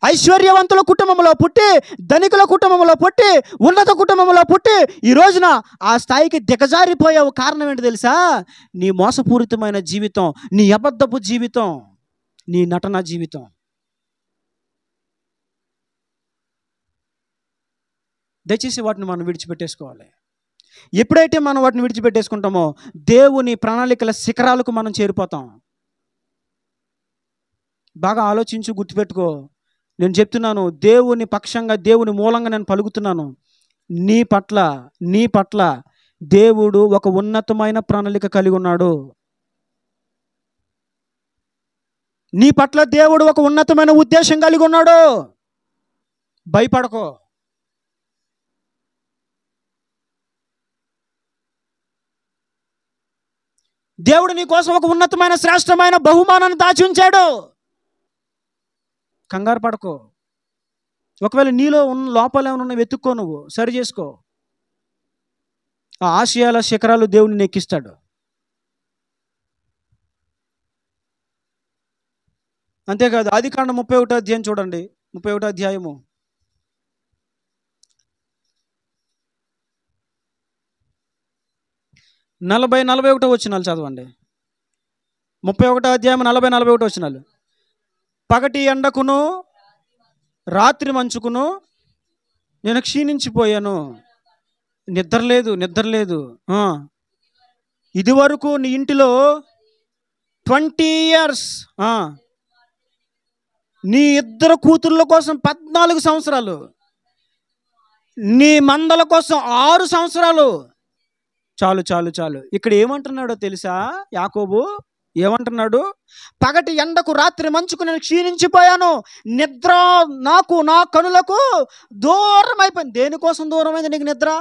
ఐశ్వర్యవంతుల కుటుంబంలో పుట్టి, ధనికుల కుటుంబంలో పుట్టి, ఉన్నత కుటుంబంలో పుట్టి ఈ రోజున ఆ స్థాయికి దిగజారిపోయావు. కారణం ఏంటి తెలుసా? నీ మోసపూరితమైన జీవితం, నీ అబద్ధపు జీవితం, నీ నటన జీవితం. దయచేసి వాటిని మనం విడిచిపెట్టేసుకోవాలి. ఎప్పుడైతే మనం వాటిని విడిచిపెట్టేసుకుంటామో దేవుని ప్రణాళికల శిఖరాలకు మనం చేరిపోతాం. బాగా ఆలోచించు, గుర్తుపెట్టుకో. నేను చెప్తున్నాను, దేవుని పక్షంగా, దేవుని మూలంగా నేను పలుకుతున్నాను. నీ పట్ల దేవుడు ఒక ఉన్నతమైన ప్రణాళిక కలిగి ఉన్నాడు. నీ పట్ల దేవుడు ఒక ఉన్నతమైన ఉద్దేశం కలిగి ఉన్నాడు. భయపడకో. దేవుడు నీ కోసం ఒక ఉన్నతమైన శ్రేష్టమైన బహుమానాన్ని దాచి ఉంచాడు. కంగారు పడకో. ఒకవేళ నీలో ఉన్న లోపాలు ఏమైనా ఉన్నా వెతుక్కో, నువ్వు సరి చేసుకో. ఆ ఆశయాల శిఖరాలు దేవుడిని ఎక్కిస్తాడు. అంతేకాదు, ఆదికాండం 31వ అధ్యాయం చూడండి. 31వ అధ్యాయము 40-41 వచనాలు చదవండి. 31వ అధ్యాయం 40-41 వచనాలు. పగటి ఎండకును రాత్రి మంచుకును నేను క్షీణించిపోయాను. నిద్రలేదు. ఇది వరకు నీ ఇంటిలో 20 years, నీ ఇద్దరు కూతుర్ల కోసం 14 సంవత్సరాలు, నీ మందల కోసం 6 సంవత్సరాలు. చాలు. ఇక్కడ ఏమంటున్నాడో తెలుసా? యాకోబు ఏమంటున్నాడు? పగటి ఎండకు రాత్రి మంచుకు నేను క్షీణించిపోయాను. నిద్ర నాకు, నా కనులకు దూరం అయిపోయింది. దేనికోసం దూరమైంది నీకు నిద్ర?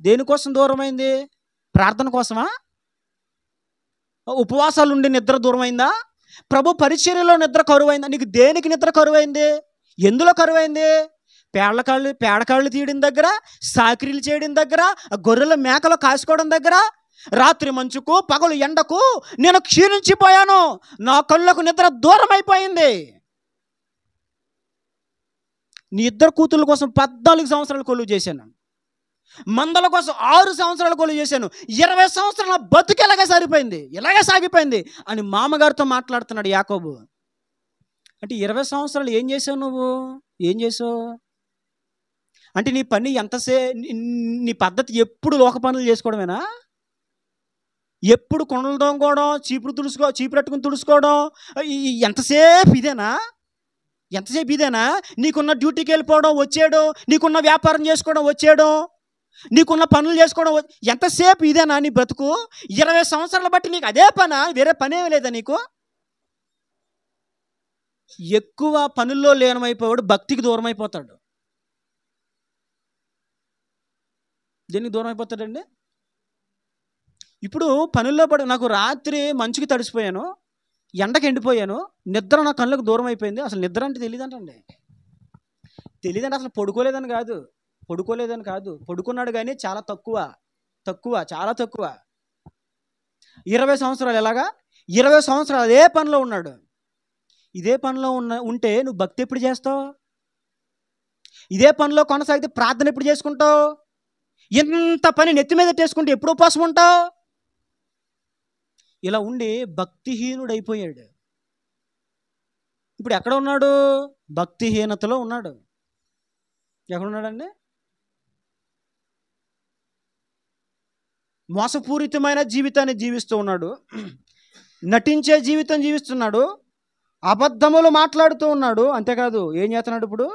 దేనికోసం దూరమైంది? ప్రార్థన కోసమా? ఉపవాసాలు ఉండి నిద్ర దూరమైందా? ప్రభు పరిచర్యలో నిద్ర కరువైందా? నీకు దేనికి నిద్ర కరువైంది? ఎందులో కరువైంది? పేడకాళ్ళు తీయడం దగ్గర, సాకిరీలు చేయడం దగ్గర, గొర్రెల మేకలు కాసుకోవడం దగ్గర, రాత్రి మంచుకు పగలు ఎండకు నేను క్షీణించిపోయాను. నా కళ్ళకు నిద్ర దూరం అయిపోయింది. నీ ఇద్దరు కూతుళ్ళ కోసం 14 సంవత్సరాలు కొలువు చేశాను. మందల కోసం 6 సంవత్సరాలు కొలువు చేశాను. 20 సంవత్సరాల బతుకు ఇలాగే సాగిపోయింది అని మామగారితో మాట్లాడుతున్నాడు యాకోబు. అంటే 20 సంవత్సరాలు ఏం చేసావు నువ్వు? ఏం చేసావు అంటే నీ పని నీ పద్ధతి ఎప్పుడు లోక పనులు చేసుకోవడమేనా? ఎప్పుడు కొండలు దొంగకోవడం, చీపురట్టుకుని తుడుచుకోవడం, ఎంతసేపు ఇదేనా? నీకున్న డ్యూటీకి వెళ్ళిపోవడం వచ్చేయడం, నీకున్న వ్యాపారం చేసుకోవడం వచ్చేయడం, నీకున్న పనులు చేసుకోవడం, ఎంతసేపు ఇదేనా నీ బ్రతుకు? 20 సంవత్సరాలు బట్టి నీకు అదే పనా? వేరే పనేమి లేదా నీకు? ఎక్కువ పనుల్లో లీనమైపోయాడు భక్తికి దూరం అయిపోతాడు. దేనికి దూరం అయిపోతాడండి? ఇప్పుడు పనుల్లో నాకు రాత్రి మంచుకి తడిసిపోయాను, ఎండకి ఎండిపోయాను, నిద్ర నా కళ్ళకు దూరం అయిపోయింది. అసలు నిద్ర అంటే తెలియదంటే అసలు పడుకోలేదని కాదు. పడుకున్నాడు కానీ చాలా తక్కువ. 20 సంవత్సరాలు ఎలాగా? 20 సంవత్సరాలు అదే పనిలో ఉన్నాడు. ఇదే పనిలో ఉంటే నువ్వు భక్తి ఎప్పుడు చేస్తావు? ఇదే పనిలో కొనసాగితే ప్రార్థన ఎప్పుడు చేసుకుంటావు? ఎంత పని నెత్తి మీద చేసుకుంటే ఎప్పుడు ఉపవాసం ఉంటావు? ఇలా ఉండి భక్తిహీనుడైపోయాడు. ఇప్పుడు ఎక్కడ ఉన్నాడు? భక్తిహీనతలో ఉన్నాడు. ఎక్కడున్నాడండి? మోసపూరితమైన జీవితాన్ని జీవిస్తూ ఉన్నాడు. నటించే జీవితం జీవిస్తున్నాడు. అబద్ధములు మాట్లాడుతూ ఉన్నాడు. అంతేకాదు ఏం చేస్తున్నాడు? ఇప్పుడు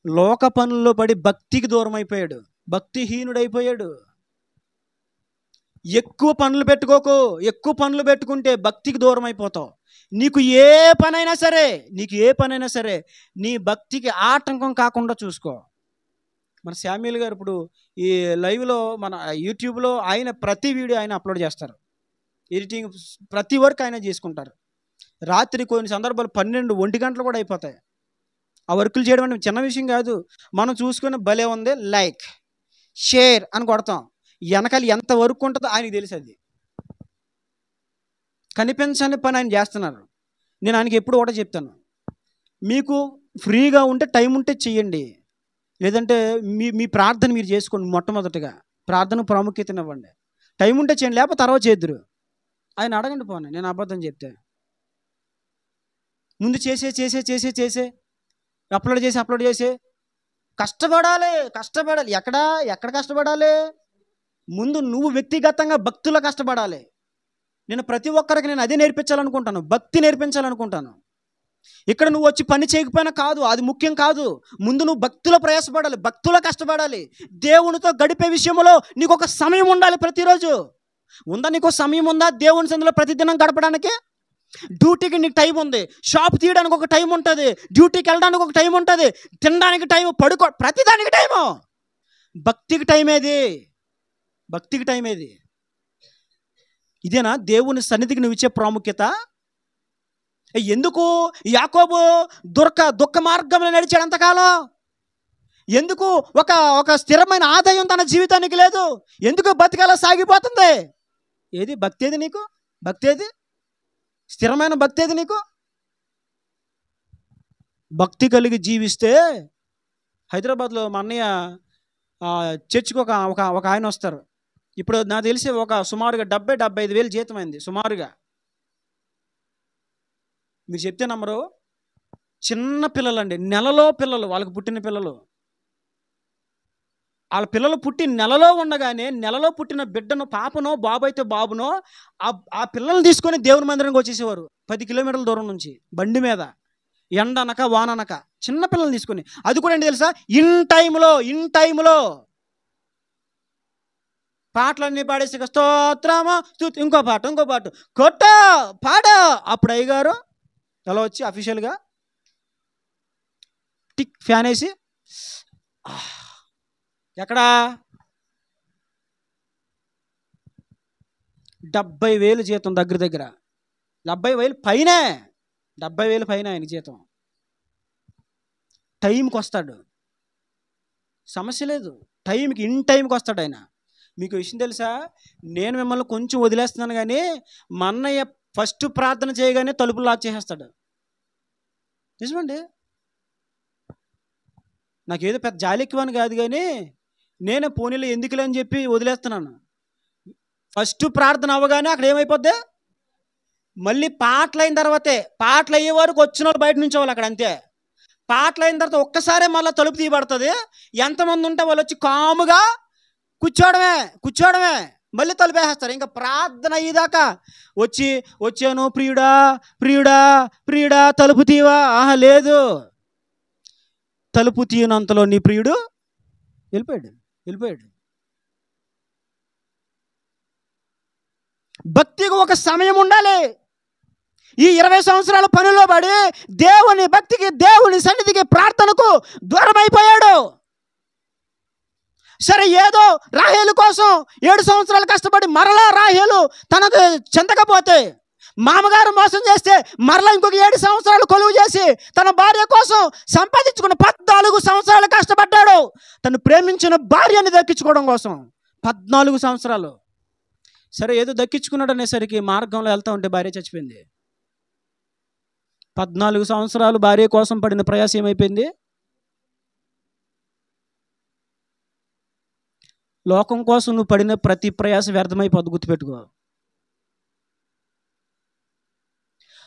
లోక పనుల్లో పడి భక్తికి దూరం అయిపోయాడు. భక్తిహీనుడైపోయాడు. ఎక్కువ పనులు పెట్టుకోకు. ఎక్కువ పనులు పెట్టుకుంటే భక్తికి దూరం అయిపోతావు. నీకు ఏ పనైనా సరే నీ భక్తికి ఆటంకం కాకుండా చూసుకో. మన శామ్యూల్ గారు ఇప్పుడు ఈ లైవ్లో మన యూట్యూబ్లో ఆయన ప్రతి వీడియో ఆయన అప్లోడ్ చేస్తారు. ఎడిటింగ్ ప్రతి వర్క్ ఆయన చేసుకుంటారు. రాత్రి కొన్ని సందర్భాలు 12-1 గంటలు కూడా అయిపోతాయి. ఆ వర్కులు చేయడం అంటే చిన్న విషయం కాదు. మనం చూసుకుని భలే ఉంది, లైక్ షేర్ అని కొడతాం. వెనకాల ఎంత వర్క్ ఉంటుందో ఆయనకి తెలుసు. అది కనిపించని పని ఆయన చేస్తున్నారు. నేను ఆయనకి ఎప్పుడు ఒకటే చెప్తాను, మీకు ఫ్రీగా ఉంటే టైం ఉంటే చెయ్యండి, లేదంటే మీ ప్రార్థన మీరు చేసుకోండి. మొట్టమొదటిగా ప్రార్థన ప్రాముఖ్యతను ఇవ్వండి. టైం ఉంటే చేయండి, లేకపోతే తర్వాత చేద్దురు. ఆయన అడగండి పోనీ, నేను అబద్ధం చెప్తే. ముందు చేసే అప్లోడ్ చేసే కష్టపడాలి. ఎక్కడ కష్టపడాలి? ముందు నువ్వు వ్యక్తిగతంగా భక్తిలో కష్టపడాలి. నేను ప్రతి ఒక్కరికి నేను అదే నేర్పించాలనుకుంటాను, భక్తి నేర్పించాలనుకుంటాను. ఇక్కడ నువ్వు వచ్చి పని చేయకపోయినా కాదు, అది ముఖ్యం కాదు. ముందు నువ్వు భక్తిలో ప్రయాసపడాలి, భక్తిలో కష్టపడాలి. దేవునితో గడిపే విషయంలో నీకు ఒక సమయం ఉండాలి. ప్రతిరోజు ఉందా? నీకు సమయం ఉందా దేవుని సన్నిధిలో ప్రతిదినం గడపడానికి? డ్యూటీకి నీకు టైం ఉంది, షాప్ తీయడానికి ఒక టైం ఉంటుంది, డ్యూటీకి వెళ్ళడానికి ఒక టైం ఉంటుంది, తినడానికి టైం, ప్రతిదానికి టైము. భక్తికి టైం ఏది? ఇదేనా దేవుని సన్నిధికి నువ్వు ఇచ్చే ప్రాముఖ్యత? ఎందుకు యాకోబు దుఃఖ మార్గంలో నడిచాడు అంతకాలం? ఎందుకు ఒక స్థిరమైన ఆదాయం తన జీవితానికి లేదు? ఎందుకు బతికేలా సాగిపోతుంది? ఏది భక్తి? ఏది నీకు భక్తి? ఏది స్థిరమైన భక్తి? ఏది నీకు? భక్తి కలిగి జీవిస్తే, హైదరాబాద్లో మా అన్నయ్య చర్చికి ఒక ఆయన వస్తారు. ఇప్పుడు నాకు తెలిసి ఒక సుమారుగా 70-75 జీతం అయింది సుమారుగా. మీరు చెప్తే నమ్మరు. చిన్న పిల్లలండి, నెలలో పిల్లలు, వాళ్ళకి పుట్టిన పిల్లలు. వాళ్ళ పిల్లలు పుట్టి నెలలో ఉండగానే, నెలలో పుట్టిన బిడ్డను, పాపనో బాబు అయితే బాబునో, ఆ పిల్లల్ని తీసుకొని దేవుని మందిరానికి వచ్చేసేవారు. 10 కిలోమీటర్ల దూరం నుంచి బండి మీద, ఎండనక వాననక చిన్న పిల్లల్ని తీసుకొని. అది కూడా ఏంటి తెలుసా? ఇన్ టైంలో పాటలన్నీ పాడేసి స్తోత్రమా ఇంకో పాట కొట్ట పాడ. అప్పుడు అయ్యగారు ఎలా వచ్చి అఫీషియల్గా టిక్ ఫ్యాన్ వేసి, ఎక్కడా 70,000 జీతం, దగ్గర 70,000 పైనే, 70,000 పైన ఆయన జీతం. టైంకి వస్తాడు, సమస్య లేదు. ఇన్ టైంకి వస్తాడు ఆయన. మీకు విషయం తెలుసా? నేను మిమ్మల్ని కొంచెం వదిలేస్తున్నాను, కానీ మా అన్నయ్య ఫస్ట్ ప్రార్థన చేయగానే తలుపులు లాక్ చేసేస్తాడు. నిజమండి. నాకేదో పెద్ద జాలి ఎక్కువని కాదు, కానీ నేనే పోనీలో ఎందుకులే అని చెప్పి వదిలేస్తున్నాను. ఫస్ట్ ప్రార్థన అవ్వగానే అక్కడ ఏమైపోద్ది? మళ్ళీ పాటలు అయిన తర్వాతే, పాటలు అయ్యే వరకు వచ్చిన వాళ్ళు బయట నుంచి వాళ్ళు అక్కడ అంతే. పాటలు అయిన తర్వాత ఒక్కసారే మళ్ళీ తలుపు తీయబడుతుంది. ఎంతమంది ఉంటే వాళ్ళు వచ్చి కాముగా కూర్చోవడమే, మళ్ళీ తలుపు వేసేస్తారు. ఇంకా ప్రార్థన అయ్యేదాకా వచ్చాను ప్రియుడా తలుపు తీవా? లేదు. తలుపు తీయనంతలో నీ ప్రియుడు వెళ్ళిపోయాడు. భక్తికి ఒక సమయం ఉండాలి. ఈ 20 సంవత్సరాల పనిలో పడి దేవుని భక్తికి, దేవుని సన్నిధికి, ప్రార్థనకు దూరం అయిపోయాడు. సరే, ఏదో రాహేలు కోసం 7 సంవత్సరాలు కష్టపడి మరలా రాహేలు తనకు చెందకపోతే, మామగారు మోసం చేస్తే మరలా ఇంకొక 7 సంవత్సరాలు కొలువు చేసి తన భార్య కోసం సంపాదించుకున్న 14 సంవత్సరాలు కష్టపడ్డాడు. తను ప్రేమించిన భార్యని దక్కించుకోవడం కోసం 14 సంవత్సరాలు. సరే, ఏదో దక్కించుకున్నాడు అనేసరికి మార్గంలో వెళ్తూ ఉంటే భార్య చచ్చిపోయింది. 14 సంవత్సరాలు భార్య కోసం పడిన ప్రయాసం ఏమైపోయింది? లోకం కోసం నువ్వు పడిన ప్రతి ప్రయాస వ్యర్థమైపోద్ది, గుర్తుపెట్టుకో.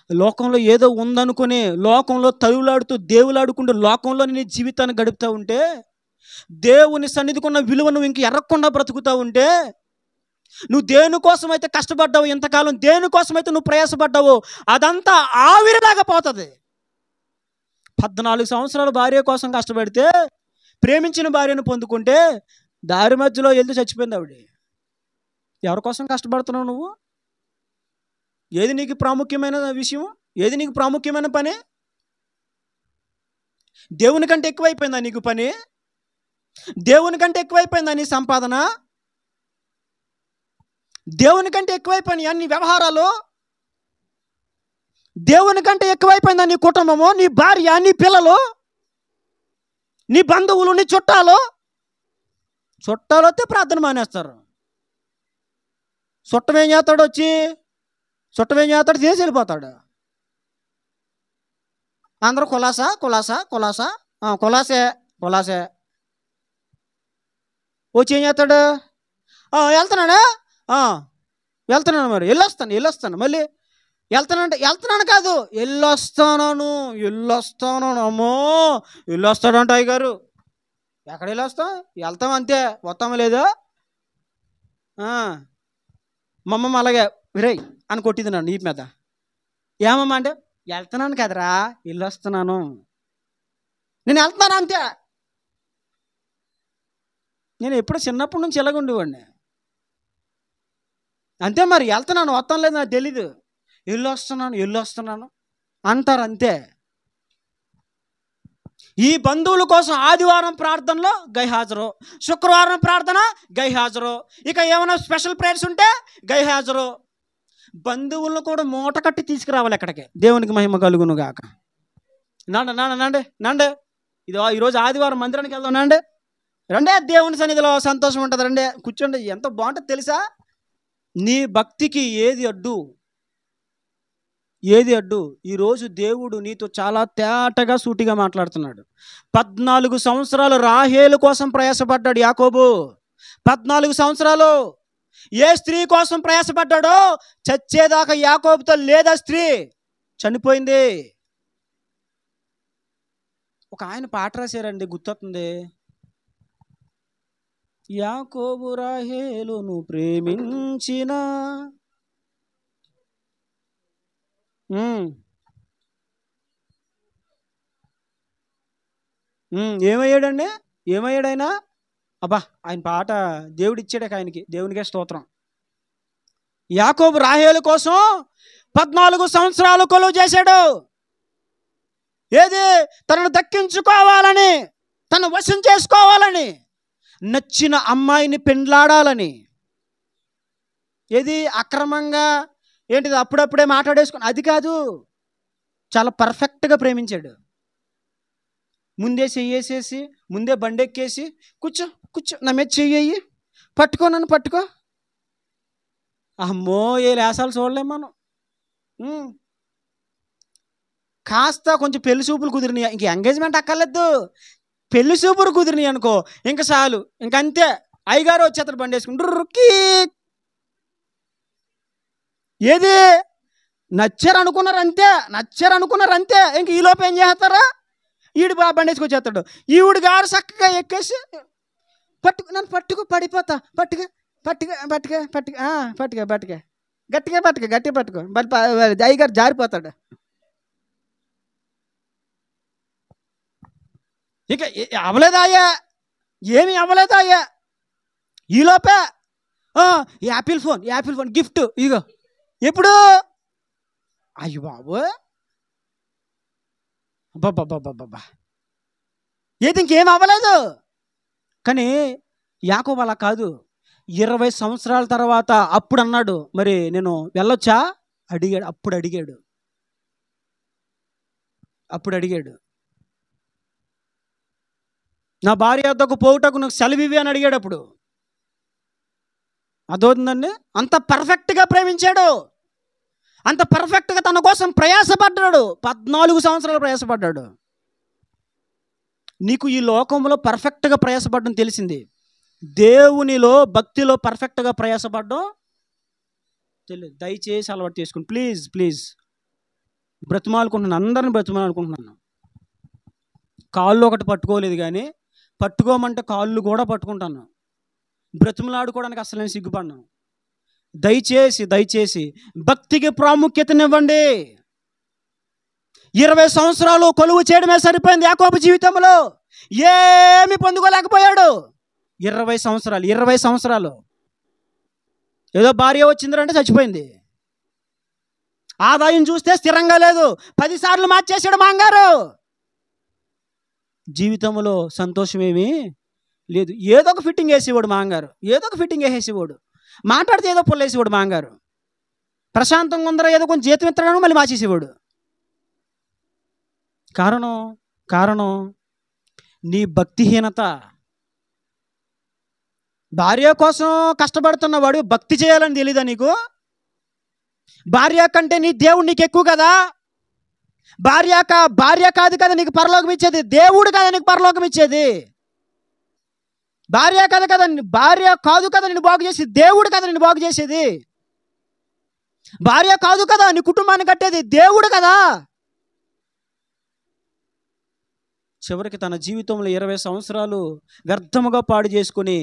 లోకంలో ఏదో ఉందనుకుని, లోకంలో తలులాడుతూ దేవులాడుకుంటూ లోకంలో నీ జీవితాన్ని గడుపుతూ ఉంటే, దేవుని సన్నిధికున్న విలువ నువ్వు ఇంక ఎరగకుండా బ్రతుకుతూ ఉంటే, నువ్వు దేనికోసమైతే కష్టపడ్డావు ఇంతకాలం, దేనికోసమైతే నువ్వు ప్రయాసపడ్డావో అదంతా ఆవిరిలాగా పోతుంది. 14 సంవత్సరాలు భార్య కోసం కష్టపడితే, ప్రేమించిన భార్యను పొందుకుంటే, దారి మధ్యలో వెళ్తూ చచ్చిపోయింది ఆవిడ. ఎవరి కోసం కష్టపడుతున్నావు నువ్వు? ఏది నీకు ప్రాముఖ్యమైన విషయం? ఏది నీకు ప్రాముఖ్యమైన పని? దేవుని కంటే ఎక్కువైపోయిందా నీకు పని? దేవుని కంటే ఎక్కువైపోయిందా నీ సంపాదన? దేవుని కంటే ఎక్కువైపోయినాయా నీ వ్యవహారాలు? దేవుని కంటే ఎక్కువైపోయిందా నీ కుటుంబము, నీ భార్య, నీ పిల్లలు, నీ బంధువులు, నీ చుట్టాలు వస్తే ప్రార్థన మానేస్తారు. చుట్టమేం చేస్తాడు? చేసి వెళ్ళిపోతాడు. అందరూ కులాసా కులాసా కులాసా కులాసే కులాసే. వచ్చి ఏం చేస్తాడు? వెళ్తున్నాడా? వెళ్తున్నాను, మరి వెళ్ళొస్తాను మళ్ళీ వెళ్తానంటే వెళ్తున్నాను కాదు, వెళ్ళొస్తాను. అమ్మో వెళ్ళొస్తాడంట అయ్యగారు. ఎక్కడ వెళ్తాం అంతే, వస్తామా లేదా? మా అమ్మమ్మ అలాగే విరయ్ అని కొట్టింది నన్ను ఈ మీద. ఏమమ్మా అంటే, వెళ్తున్నాను కదరా, వెళ్ళొస్తున్నాను. నేను వెళ్తున్నాను అంతే. నేను ఎప్పుడు చిన్నప్పటి నుంచి ఇలాగ ఉండేవాడిని అంతే. మరి వెళ్తున్నాను వస్తాం లేదు నాకు తెలీదు. వెళ్ళొస్తున్నాను అంటారు అంతే. ఈ బంధువుల కోసం ఆదివారం ప్రార్థనలో గైహాజరు, శుక్రవారం ప్రార్థన గైహాజరు, ఇక ఏమైనా స్పెషల్ ప్రేయర్స్ ఉంటే గైహాజరు. బంధువులను కూడా మూట కట్టి తీసుకురావాలి ఎక్కడికి. దేవునికి మహిమ కలుగును గాక. నండి ఇది ఈరోజు ఆదివారం మందిరానికి వెళ్దాం. రండే, దేవుని సన్నిధిలో సంతోషం ఉంటుంది. రండే, కూర్చోండి. ఎంత బాగుంటుంది తెలుసా? నీ భక్తికి ఏది అడ్డు? ఈరోజు దేవుడు నీతో చాలా తేటగా సూటిగా మాట్లాడుతున్నాడు. 14 సంవత్సరాలు రాహేలు కోసం ప్రయాసపడ్డాడు యాకోబు. 14 సంవత్సరాలు ఏ స్త్రీ కోసం ప్రయాసపడ్డాడో చచ్చేదాకా యాకోబుతో లేదా స్త్రీ చనిపోయింది. ఒక ఆయన పాట రాశారండి, గుర్తొస్తుంది. యాకోబు రాహేలును ప్రేమించిన ఏమయ్యాడండి? ఏమయ్యాడైనా? అబ్బా, ఆయన పాట దేవుడు ఇచ్చాడు ఆయనకి, దేవునికే స్తోత్రం. యాకోబు రాహేలు కోసం 14 సంవత్సరాలు కొలువు చేశాడు. ఏది? తనను దక్కించుకోవాలని, తను వశం చేసుకోవాలని, నచ్చిన అమ్మాయిని పెండ్లాడాలని. ఏది? అక్రమంగా ఏంటిది అప్పుడప్పుడే మాట్లాడేసుకుని అది కాదు, చాలా పర్ఫెక్ట్గా ప్రేమించాడు. ముందే చెయ్యేసేసి, ముందే బండెక్కేసి, కూర్చో నా మీద చెయ్యి, నన్ను పట్టుకో. అమ్మో, ఏ లేసాలు చూడలేం మనం. కాస్త కొంచెం పెళ్లి చూపులు కుదిరినాయి, ఇంక ఎంగేజ్మెంట్ అక్కర్లేదు, పెళ్లి చూపులు కుదిరినాయి అనుకో, ఇంక చాలు, ఇంకంతే. అయ్యగారు వచ్చేతడు బండి వేసుకుంటారు. ఏది? నచ్చారు అనుకున్నారు అంతే. ఇంక ఈలోపు ఏం చేస్తారా? ఈడు బండి వేసుకొచ్చేస్తాడు. ఈవిడు గారు చక్కగా ఎక్కేసి నన్ను పట్టుకో, పడిపోతా, గట్టిగా పట్టుకో. అయ్యగారు జారిపోతాడు. ఇక అవ్వలేదాయా, ఏమి అవ్వలేదాయా. ఈలోపే యాపిల్ ఫోన్ గిఫ్ట్, ఇగో. ఎప్పుడు? అయ్యో బాబు, బాబా, ఏది? ఇంకేం అవ్వలేదు. కానీ యాకోబు అలా కాదు. 20 సంవత్సరాల తర్వాత అప్పుడు అన్నాడు, మరి నేను వెళ్ళొచ్చా? అడిగాడు. నా భార్య వద్దకు పోవుటకు నాకు సెలవివి అని అడిగాడు. అప్పుడు అదవుతుందండి. అంత పర్ఫెక్ట్గా ప్రేమించాడు, అంత పర్ఫెక్ట్గా తన కోసం ప్రయాసపడ్డాడు. 14 సంవత్సరాలు ప్రయాసపడ్డాడు. నీకు ఈ లోకంలో పర్ఫెక్ట్గా ప్రయాసపడడం తెలిసింది, దేవునిలో భక్తిలో పర్ఫెక్ట్గా ప్రయాసపడడం తెలియదు. దయచేసి అలవాటు చేసుకుని ప్లీజ్ బ్రతిమాలుకుంటున్నాను, అందరిని బ్రతిమాలుకుంటున్నాను. కాళ్ళు ఒకటి పట్టుకోలేదు, కానీ పట్టుకోమంటే కాళ్ళు కూడా పట్టుకుంటాను. బ్రతిమలాడుకోవడానికి అసలు నేను సిగ్గుపడ్డాను. దయచేసి భక్తికి ప్రాముఖ్యతనివ్వండి. 20 సంవత్సరాలు కొలువు చేయడమే సరిపోయింది యాకోబు జీవితంలో. ఏమి పొందుకోలేకపోయాడు. 20 సంవత్సరాలు ఏదో భార్య వచ్చిందంటే చచ్చిపోయింది. ఆదాయం చూస్తే స్థిరంగా లేదు, 10 సార్లు మార్చేసాడు మాంగారు. జీవితంలో సంతోషమేమీ లేదు. ఏదో ఒక ఫిట్టింగ్ వేసేవాడు మాంగారు, మాట్లాడితే ఏదో పొల్లేసేవాడు మాంగారు. ప్రశాంతంగా ఉందరా, ఏదో కొంచెం జీతం ఎత్తడానికి మళ్ళీ మార్చేసేవాడు. కారణం నీ భక్తిహీనత. భార్య కోసం కష్టపడుతున్నవాడు భక్తి చేయాలని తెలీదా నీకు? భార్య కంటే నీ దేవుడు నీకు ఎక్కువ కదా. భార్య కాదు కదా నీకు పరలోకం ఇచ్చేది, దేవుడు కదా నీకు పరలోకం ఇచ్చేది. భార్య కాదు కదా నిన్ను బాగు చేసేది, దేవుడు కదా నిన్ను బాగు చేసేది. భార్య కాదు కదా నీ కుటుంబాన్ని కట్టేది, దేవుడు కదా. చివరికి తన జీవితంలో 20 సంవత్సరాలు వ్యర్థముగా పాడు చేసుకుని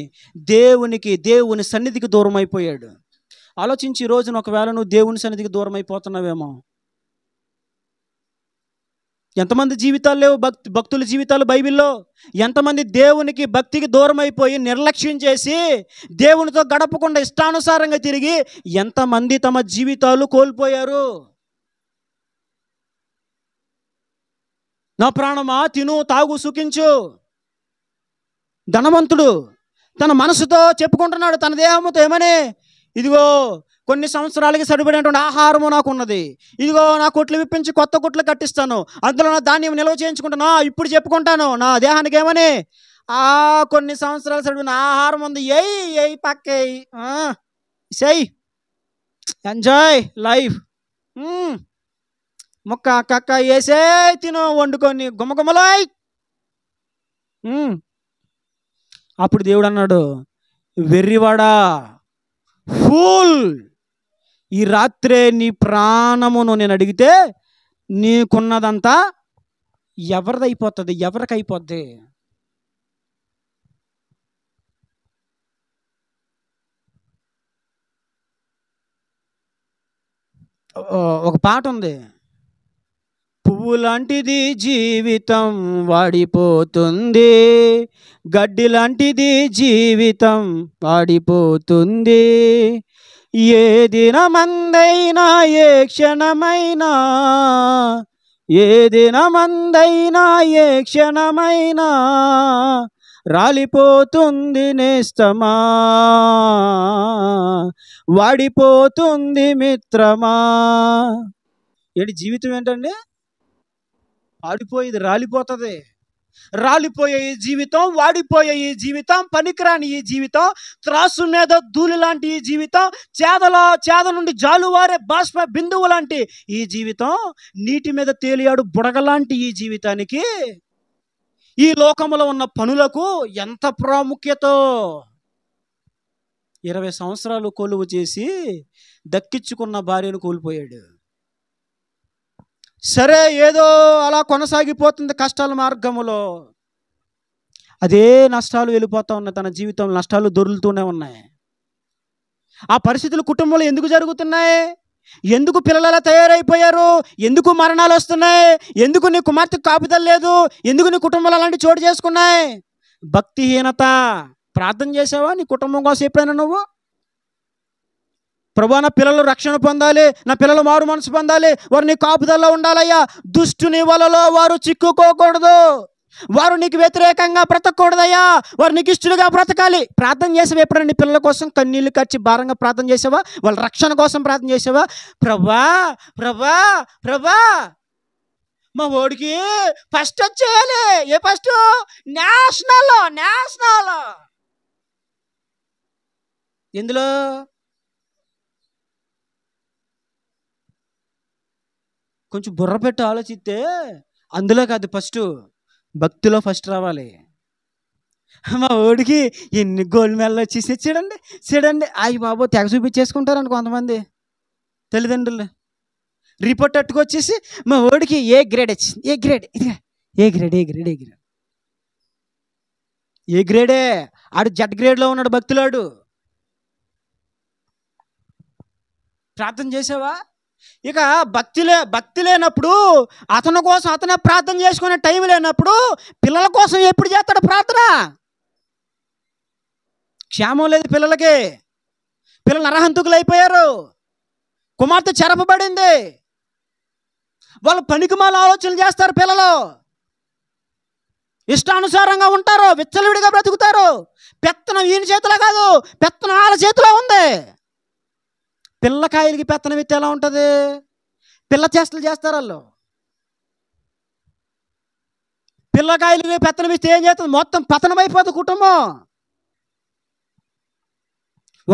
దేవుని సన్నిధికి దూరం అయిపోయాడు. ఆలోచించి ఈ రోజున ఒకవేళ నువ్వు దేవుని సన్నిధికి దూరం అయిపోతున్నావేమో. ఎంతమంది జీవితాలు లేవు, భక్తుల జీవితాలు బైబిల్లో. ఎంతమంది దేవునికి భక్తికి దూరం అయిపోయి నిర్లక్ష్యం చేసి దేవునితో గడపకుండా ఇష్టానుసారంగా తిరిగి ఎంతమంది తమ జీవితాలు కోల్పోయారు. నా ప్రాణమా తిను తాగు సుఖించు. ధనవంతుడు తన మనసుతో చెప్పుకుంటున్నాడు, తన దేహముతో ఏమని, ఇదిగో కొన్ని సంవత్సరాలకి సరిపడేటువంటి ఆహారము నాకు ఉన్నది, ఇదిగో నా కొట్లు విప్పించి కొత్త కొట్లు కట్టిస్తాను, అందులో నా ధాన్యం నిల్వ చేయించుకుంటాను, ఇప్పుడు చెప్పుకుంటాను నా దేహానికి ఏమని, కొన్ని సంవత్సరాలు సరిపడిన ఆహారం ఉంది, ఎయ్ పక్కేయి సెయ్ ఎంజాయ్ లైఫ్, ముక్క కక్క వేసే తిను వండుకొని గుమ్మగుమ్మలాయ్. అప్పుడు దేవుడు అన్నాడు, వెర్రివాడా, ఫూల్, ఈ రాత్రే నీ ప్రాణమును నేను అడిగితే నీకున్నదంతా ఎవరికైపోద్ది? ఒక పాట ఉంది, పువ్వు లాంటిది జీవితం వాడిపోతుంది, గడ్డి లాంటిది జీవితం వాడిపోతుంది, ఏ దినమందైనా ఏ క్షణమైనా, ఏ దినమందైనా ఏ క్షణమైనా రాలిపోతుంది నేస్తమా, వాడిపోతుంది మిత్రమా. ఏంటి జీవితం ఏంటండి? ఆడిపోయేది, రాలిపోయే ఈ జీవితం, వాడిపోయే ఈ జీవితం, పనికిరాని ఈ జీవితం, త్రాసు మీద ధూళి లాంటి ఈ జీవితం, చేద నుండి జాలువారే బాష్ప బిందువు లాంటి ఈ జీవితం, నీటి మీద తేలియాడు బుడగ లాంటి ఈ జీవితానికి, ఈ లోకంలో ఉన్న పనులకు ఎంత ప్రాముఖ్యతో. 20 సంవత్సరాలు కొలువు చేసి దక్కించుకున్న భార్యను కోల్పోయాడు. సరే ఏదో అలా కొనసాగిపోతుంది కష్టాల మార్గములో, అదే నష్టాలు వెళ్ళిపోతూ ఉన్నాయి, తన జీవితంలో నష్టాలు దొరులుతూనే ఉన్నాయి. ఆ పరిస్థితులు కుటుంబంలో ఎందుకు జరుగుతున్నాయి? ఎందుకు పిల్లలు అలా తయారైపోయారు? ఎందుకు మరణాలు వస్తున్నాయి? ఎందుకు నీ కుమార్తెకు కాపుదల లేదు? ఎందుకు నీ కుటుంబాలు అలాంటి చోటు చేసుకున్నాయి? భక్తిహీనత. ప్రార్థన చేసావా నీ కుటుంబం కోసం ఎప్పుడైనా నువ్వు? ప్రభువా, నా పిల్లలు రక్షణ పొందాలి, నా పిల్లలు మారు మనసు పొందాలి, వారు నీ కాపుదల్లో ఉండాలయ్యా, దుష్టుని వలలో వారు చిక్కుకోకూడదు, వారు నీకు వ్యతిరేకంగా బ్రతకూడదయ్యా, వారు నీకు ఇష్టలుగా బ్రతకాలి. ప్రార్థన చేసావా ఎప్పుడైనా నీ పిల్లల కోసం? కన్నీళ్ళు ఖర్చు భారంగా ప్రార్థన చేసావా? వాళ్ళ రక్షణ కోసం ప్రార్థన చేసావా? ప్రభా ప్రభా ప్రభా మా ఓడికి ఫస్ట్ వచ్చేయాలి. ఏ ఫస్ట్? నేషనల్. ఎందులో? కొంచెం బుర్ర పెట్టి ఆలోచిస్తే అందులో కాదు, ఫస్ట్ భక్తిలో ఫస్ట్ రావాలి. మా ఓడికి ఎన్ని గోల్డ్ మెడల్ వచ్చేసి చూడండి అయ్యి బాబు తెగ చూపించేసుకుంటారండి కొంతమంది తల్లిదండ్రులు. రిపోర్ట్ అట్టుకొచ్చేసి మా ఓడికి ఏ గ్రేడ్ వచ్చింది, ఏ గ్రేడే. ఆడు జెడ్ గ్రేడ్లో ఉన్నాడు భక్తులాడు. ప్రార్థన చేసావా? ఇక భక్తి లేనప్పుడు, అతని కోసం అతనే ప్రార్థన చేసుకునే టైం లేనప్పుడు పిల్లల కోసం ఎప్పుడు చేస్తాడు ప్రార్థన? క్షేమం లేదు పిల్లలకి, పిల్లలు నరహంతుకులు అయిపోయారు, కుమార్తె చెరపబడింది, వాళ్ళు పనికిమాల ఆలోచనలు చేస్తారు, పిల్లలు ఇష్టానుసారంగా ఉంటారు, విచ్చలవిడిగా బ్రతుకుతారు. పెత్తనం ఈయన చేతిలో కాదు, పెత్తనం వాళ్ళ చేతిలో ఉంది. పిల్లకాయలకి పెత్తనం ఎత్తే ఎలా ఉంటుంది? పిల్ల చేష్టలు చేస్తారు వాళ్ళు. పిల్లకాయలకి పెత్తనం ఇస్తే ఏం చేస్తుంది? మొత్తం పతనం అయిపోతుంది కుటుంబం.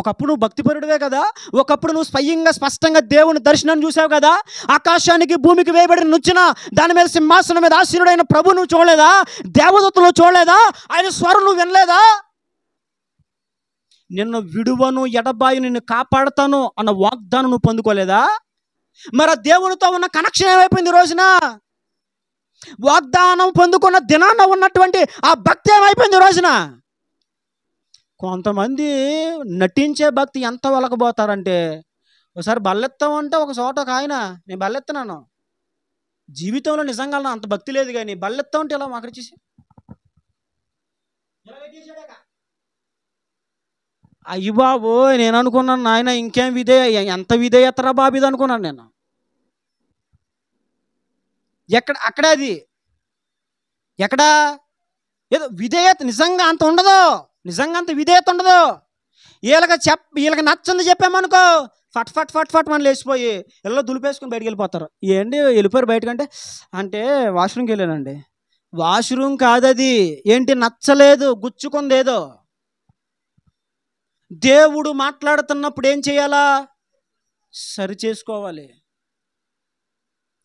ఒకప్పుడు నువ్వు భక్తిపరుడివే కదా, ఒకప్పుడు నువ్వు స్వయంగా స్పష్టంగా దేవుని దర్శనం చూసావు కదా, ఆకాశానికి భూమికి వేయబడిన నుచ్చిన దాని మీద సింహాసనం మీద ఆసీనుడైన ప్రభు నువ్వు చూడలేదా, దేవదూతలు చూడలేదా, ఆయన స్వరం నువ్వు వినలేదా? నిన్ను విడువను ఎడబాయి నిన్ను కాపాడతాను అన్న వాగ్దానం నువ్వు పొందుకోలేదా? మరి ఆ దేవునితో ఉన్న కనెక్షన్ ఏమైపోయింది ఈ రోజున? వాగ్దానం పొందుకున్న దినాన ఉన్నటువంటి ఆ భక్తి ఏమైపోయింది ఈ రోజున? కొంతమంది నటించే భక్తి ఎంత వలకపోతారంటే, ఒకసారి బల్లెత్తామంటే ఒక చోట ఒక ఆయన, నేను బల్లెత్తున్నాను, జీవితంలో నిజంగా అంత భక్తి లేదు కానీ బల్లెత్తా ఉంటే ఇలా అక్కడ చూసి అయ్యి బాబు, నేను అనుకున్నాను నాయన ఇంకేం ఎంత విధేయతరా బాబు ఇది అనుకున్నాను నేను. అక్కడ అది ఎక్కడా ఏదో విధేయత నిజంగా అంత ఉండదు, నిజంగా అంత విధేయత ఉండదు. వీళ్ళకి నచ్చంది చెప్పామనుకో, ఫట్ ఫట్ ఫట్ ఫట్ మనం లేచిపోయి ఇలా దులిపేసుకుని బయటికి వెళ్ళిపోతారు. ఏంటి వెళ్ళిపోయారు బయటకంటే, అంటే వాష్రూమ్కి వెళ్ళానండి. వాష్రూమ్ కాదది, ఏంటి నచ్చలేదు, గుచ్చుకుంది ఏదో. దేవుడు మాట్లాడుతున్నప్పుడు ఏం చేయాలా? సరి చేసుకోవాలి.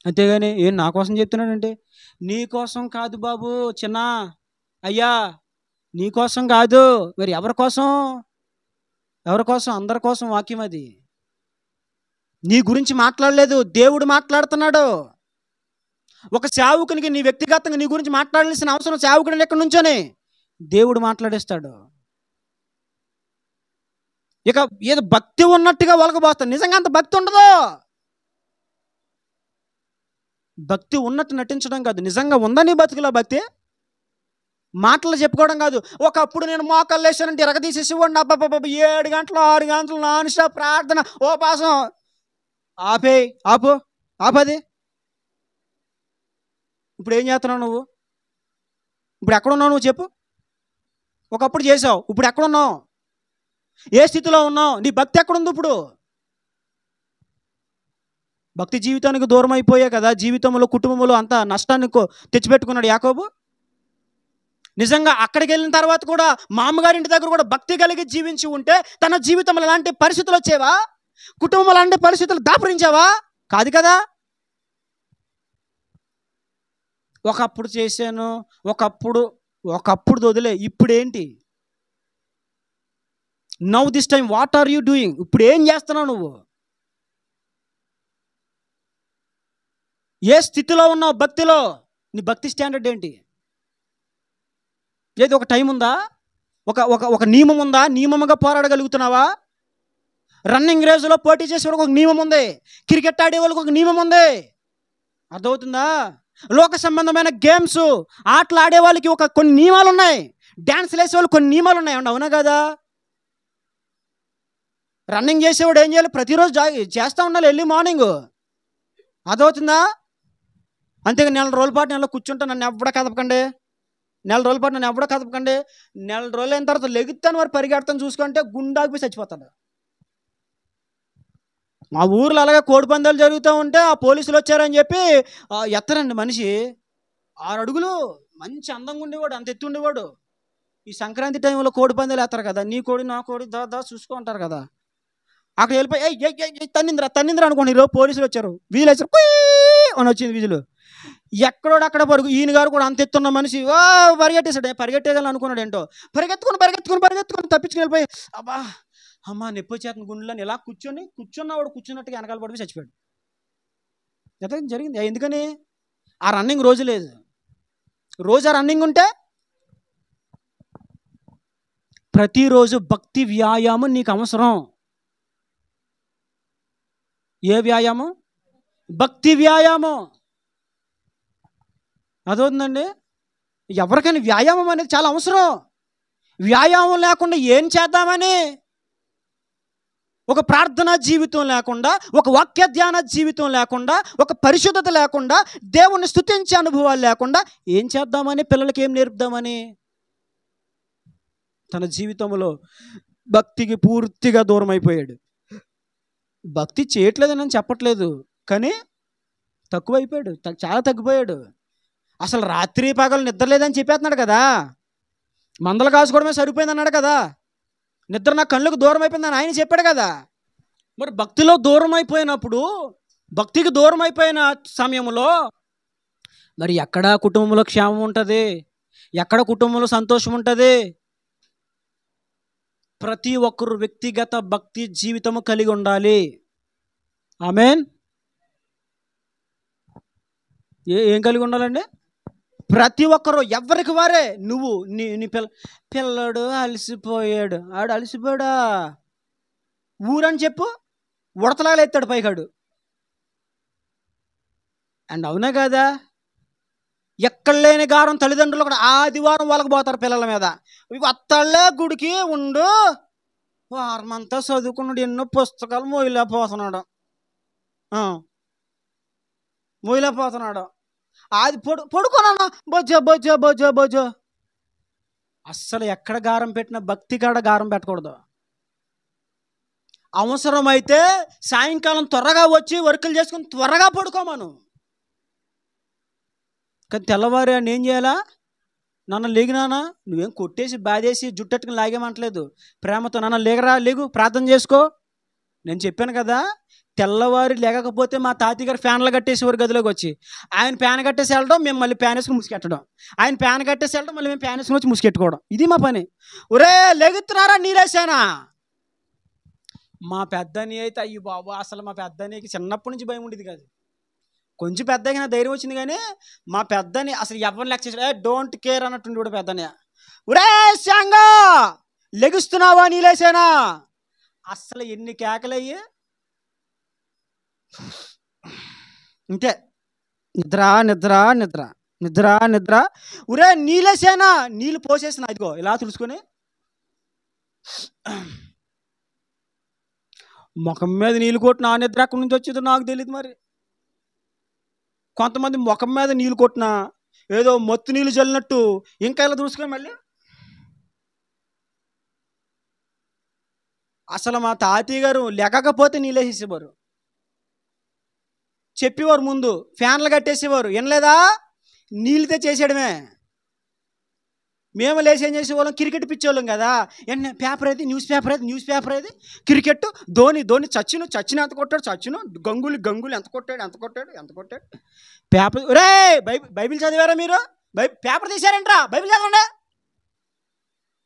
అంతేగాని ఏం నా కోసం చెప్తున్నాడంటే, నీ కోసం కాదు బాబు, చిన్న అయ్యా నీ కోసం కాదు, మరి ఎవరి కోసం? ఎవరి కోసం? అందరి కోసం వాక్యం అది. నీ గురించి మాట్లాడలేదు, దేవుడు మాట్లాడుతున్నాడు. ఒక సేవకునికి నీ వ్యక్తిగతంగా నీ గురించి మాట్లాడాల్సిన అవసరం సేవకుడిని ఎక్కడి నుంచోనే దేవుడు మాట్లాడేస్తాడు. ఇక ఏదో భక్తి ఉన్నట్టుగా వలకబోస్తాడు, నిజంగా అంత భక్తి ఉండదు. భక్తి ఉన్నట్టు నటించడం కాదు, నిజంగా ఉందా నీ బతుకులో భక్తి? మాటలు చెప్పుకోవడం కాదు. ఒకప్పుడు నేను మోకాళ్ళు వేసానంటే ఇరగ తీసేసేవాడిని, అబ్బాబ్బా 7 గంటలు 6 గంటలు నాన్ స్టాప్ ప్రార్థన ఓపాసం. ఆపది. ఇప్పుడు ఏం చేస్తున్నావు నువ్వు? ఇప్పుడు ఎక్కడున్నావు నువ్వు చెప్పు? ఒకప్పుడు చేసావు, ఇప్పుడు ఎక్కడున్నావు? ఏ స్థితిలో ఉన్నావు? నీ భక్తి ఎక్కడుంది ఇప్పుడు? భక్తి జీవితానికి దూరం అయిపోయే కదా జీవితంలో కుటుంబంలో అంతా నష్టాన్ని తెచ్చిపెట్టుకున్నాడు యాకోబు. నిజంగా అక్కడికి వెళ్ళిన తర్వాత కూడా మామగారింటి దగ్గర కూడా భక్తి కలిగి జీవించి ఉంటే తన జీవితంలో ఎలాంటి పరిస్థితులు వచ్చేవా? కుటుంబంలో అలాంటి పరిస్థితులు దాపురించావా? కాదు కదా. ఒకప్పుడు చేశాను, ఒకప్పుడు వదిలే, ఇప్పుడేంటి? Now this time what are you doing? ఇప్పుడు ఏం చేస్తున్నావు నువ్వు? ఏ స్థితిలో ఉన్నావు భక్తిలో? నీ భక్తి స్టాండర్డ్ ఏంటి? ఏది ఒక టైం ఉందా? ఒక నియమం ఉందా? నియమముగా పోరాడగలుగుతున్నావా? రన్నింగ్ రేసులో పోటీ చేసే వాళ్ళకి ఒక నియమం ఉంది, క్రికెట్ ఆడే వాళ్ళకి ఒక నియమం ఉంది. అర్థమవుతుందా? లోక సంబంధమైన గేమ్స్ ఆటలు ఆడే వాళ్ళకి కొన్ని నియమాలు ఉన్నాయి, డ్యాన్స్లు వేసే వాళ్ళు కొన్ని నియమాలు ఉన్నాయి. అవునా కదా? రన్నింగ్ చేసేవాడు ఏం చేయాలి? ప్రతిరోజు చేస్తూ ఉండాలి ఎర్లీ మార్నింగ్. అర్థమవుతుందా? అంతేగా నెల రోజుల పాటు నెలలో కూర్చుంటా నన్ను ఎవడ కదపకండి, నెల రోజుల పాటు నన్ను ఎవడ కదపకండి, నెల రోజులు అయిన తర్వాత లెగుతాను వారు పరిగెడతాను చూసుకుంటే గుండాగిపోయి చచ్చిపోతాడు. మా ఊర్లో అలాగే కోడి పందాలు జరుగుతూ ఉంటే ఆ పోలీసులు వచ్చారని చెప్పి ఎత్తరండి మనిషి 6 అడుగులు, మంచి అందంగా ఉండేవాడు, అంత ఎత్తు ఉండేవాడు. ఈ సంక్రాంతి టైంలో కోడి పందాలు వేస్తారు కదా, నీ కోడి నా కోడి దా చూసుకుంటారు కదా, అక్కడ వెళ్ళిపోయి తన్నిందిరా అనుకోండి. ఈరోజు పోలీసులు వచ్చారు, వీలు వచ్చారు అని వచ్చింది విజులు. ఎక్కడోడు పరుగు. ఈయన గారు కూడా అంత ఎత్తున్న మనిషి పరిగెట్టేశాడు. పరిగెట్టేయాలని అనుకున్నాడు ఏంటో, పరిగెత్తుకుని తప్పించుకుని వెళ్ళిపోయి అమ్మ నొప్పి వచ్చేతను గుండెలని ఇలా కూర్చున్నవాడు కూర్చున్నట్టుగా వెనకాల పడిపోయి చచ్చిపోయాడు. ఎంత జరిగింది? ఎందుకని? ఆ రన్నింగ్ రోజు లేదు. రోజు ఆ రన్నింగ్ ఉంటే ప్రతిరోజు భక్తి వ్యాయామం నీకు అవసరం. ఏ వ్యాయామం? భక్తి వ్యాయామం. అదవుతుందండి. ఎవరికైనా వ్యాయామం అనేది చాలా అవసరం. వ్యాయామం లేకుండా ఏం చేద్దామని, ఒక ప్రార్థనా జీవితం లేకుండా, ఒక వాక్య ధ్యాన జీవితం లేకుండా, ఒక పరిశుద్ధత లేకుండా, దేవుణ్ణి స్తుతించే అనుభవాలు లేకుండా ఏం చేద్దామని, పిల్లలకి ఏం నేర్పుదామని? తన జీవితంలో భక్తికి పూర్తిగా దూరం అయిపోయాడు. భక్తి చేయట్లేదని నేను చెప్పట్లేదు, కానీ తక్కువైపోయాడు, చాలా తగ్గిపోయాడు. అసలు రాత్రి పగలు నిద్ర లేదని చెప్పేస్తున్నాడు కదా, మందలు కాసుకోవడమే సరిపోయింది అన్నాడు కదా. నిద్ర నా కళ్ళకు దూరం అయిపోయిందని ఆయన చెప్పాడు కదా. మరి భక్తిలో దూరం అయిపోయినప్పుడు, భక్తికి దూరం అయిపోయిన సమయంలో మరి ఎక్కడ కుటుంబంలో క్షేమం ఉంటుంది? ఎక్కడ కుటుంబంలో సంతోషం ఉంటుంది? ప్రతి ఒక్కరు వ్యక్తిగత భక్తి జీవితము కలిగి ఉండాలి. ఆమేన్. ఏం కలిగి ఉండాలండి? ప్రతి ఒక్కరు ఎవరికి వారే. నువ్వు నీ పిల్లడు అలసిపోయాడు, ఆడు అలసిపోయాడా ఊరని చెప్పు, ఉడతలాగా ఎత్తాడు పైకాడు. అండ్ అవునా కదా? ఎక్కడ లేని గారం తల్లిదండ్రులు కూడా ఆదివారం వాళ్ళకి పోతారు పిల్లల మీద. అత్తళ్ళే గుడికి ఉండు, వారమంతా చదువుకున్నాడు, ఎన్నో పుస్తకాలు మోయలేకపోతున్నాడు. అది పడుకోనన్నా బొజ్జో బొజ్జో బొజ్జో బొజ్జో. అస్సలు ఎక్కడ గారం పెట్టినా భక్తి కాడ గారం పెట్టకూడదు. అవసరమైతే సాయంకాలం త్వరగా వచ్చి వర్కులు చేసుకుని త్వరగా పడుకోమను. కానీ తెల్లవారు అని ఏం చేయాలా? నాన్న లేగినానా, నువ్వేం కొట్టేసి బాధేసి జుట్టెట్టుకుని లాగేమంటలేదు. ప్రేమతో నాన్న లేగరా, లేగు, ప్రార్థన చేసుకో. నేను చెప్పాను కదా, తెల్లవారి లేకపోతే మా తాతయ్య గారు ఫ్యాన్లు కట్టేసేవారు గదిలోకి వచ్చి. ఆయన ఫ్యాన్ కట్టేసి వెళ్ళడం, మేము మళ్ళీ ఫ్యాన్ వేసుకుని ముసుకెట్టడం. ఆయన ఫ్యాన్ కట్టేసి వెళ్ళడం, మళ్ళీ మేము ఫ్యాన్ వేసుకుని వచ్చి ముసుకెట్టుకోవడం. ఇది మా పని. ఒరే లెగుతున్నారా నీలేసానా? మా పెద్దని అయితే అయ్యి బాబు, అసలు మా పెద్దనికి చిన్నప్పటి నుంచి భయం ఉండేది కాదు. కొంచెం పెద్దగా నా ధైర్యం వచ్చింది. కానీ మా పెద్దని అసలు ఎవరిని లెక్క చేసి డోంట్ కేర్ అన్నట్టుండి కూడా పెద్దనే. ఒరే శాంగా లెగుస్తున్నావా నీలేసానా? అసలు ఎన్ని కేకలయ్యి ఇంతే. నిద్ర నిద్ర నిద్ర నిద్ర నిద్ర. ఒరే నీలేసానా, నీళ్ళు పోసేసిన అదిగో ఇలా తుడుచుకొని ముఖం మీద నీళ్ళు కొట్టిన ఆ నిద్ర అక్కడి నుంచి వచ్చేదో నాకు తెలియదు. మరి కొంతమంది ముఖం మీద నీళ్ళు కొట్టినా ఏదో మత్తు నీళ్ళు చల్లినట్టు ఇంకా ఇలా తుడుచుకొని మళ్ళీ. అసలు మా తాతయ్య గారు లెక్కకపోతే నీళ్ళు వేసేసేవారు, చెప్పేవారు ముందు, ఫ్యాన్లు కట్టేసేవారు. వినలేదా? నీళ్ళు తెచ్చేసేయడమే. మేము లేచి ఏం చేసేవాళ్ళం? క్రికెట్ పిచ్చేవాళ్ళం కదా. వెంటనే పేపర్ అయితే న్యూస్ పేపర్ అయితే క్రికెట్, ధోని చచ్చిన ఎంత కొట్టాడు, గంగులీ ఎంత కొట్టాడు పేపర్. రే బైబిల్ చదివారా మీరు? పేపర్ తీసారంట్రా, బైబిల్ చదవండి.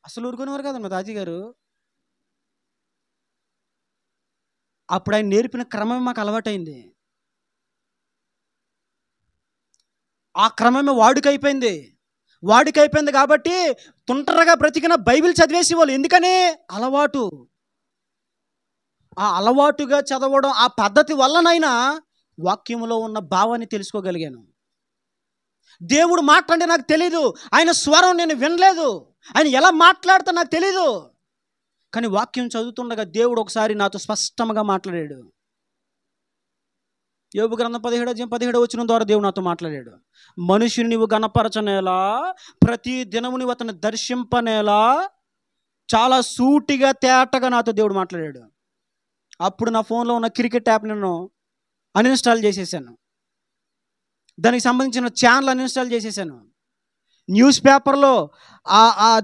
అసలు ఊరుకునేవారు కదా మా తాతయ్య గారు. అప్పుడు ఆయన నేర్పిన క్రమం మాకు అలవాటైంది. ఆ క్రమమే వాడుకైపోయింది కాబట్టి తుంటరగా బ్రతికిన బైబిల్ చదివేసి వాళ్ళు. ఎందుకని? అలవాటు. ఆ అలవాటుగా చదవడం, ఆ పద్ధతి వల్లనైనా వాక్యంలో ఉన్న భావాన్ని తెలుసుకోగలిగాను. దేవుడు మాట్లాడే నాకు తెలీదు, ఆయన స్వరం నేను వినలేదు, ఆయన ఎలా మాట్లాడితే నాకు తెలీదు. కానీ వాక్యం చదువుతుండగా దేవుడు ఒకసారి నాతో స్పష్టంగా మాట్లాడాడు. యోబు గ్రంథం 17 ద్వారా దేవుడు నాతో మాట్లాడాడు. మనుషుని నీవు గణపరచనేలా, ప్రతి దినము నీవు అతను దర్శింపనేలా, చాలా సూటిగా తేటగా నాతో దేవుడు మాట్లాడాడు. అప్పుడు నా ఫోన్లో ఉన్న క్రికెట్ యాప్ నేను అన్ఇన్స్టాల్ చేసేసాను. దానికి సంబంధించిన ఛానల్ అన్ఇన్స్టాల్ చేసేసాను. న్యూస్ పేపర్లో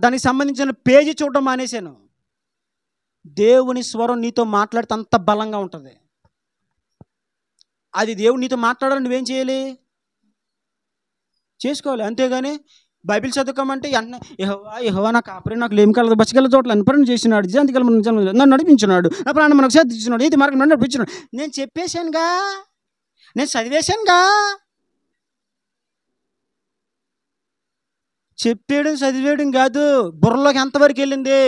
దానికి సంబంధించిన పేజీ చూడడం మానేశాను. దేవుని స్వరం నీతో మాట్లాడితే అంత బలంగా ఉంటుంది. అది దేవుడు నీతో మాట్లాడాలని నువ్వేం చేయాలి? చేసుకోవాలి. అంతేగాని బైబిల్ చదువుకోమంటే యెహోవా నా కాపరి, నాకు లేమి కలదు, బచ్చగల చోట్ల అన్ని పనులు చేసినాడు, జంతికల నన్ను నడిపించున్నాడు, నా ప్రాణం మనకు సాధించినాడు, ఇది మార్గం నన్ను నడిపించినాడు. నేను చెప్పేశానుగా, నేను చదివేశానుగా. చెప్పేయడం చదివేయడం కాదు, బుర్రలోకి ఎంతవరకు వెళ్ళింది,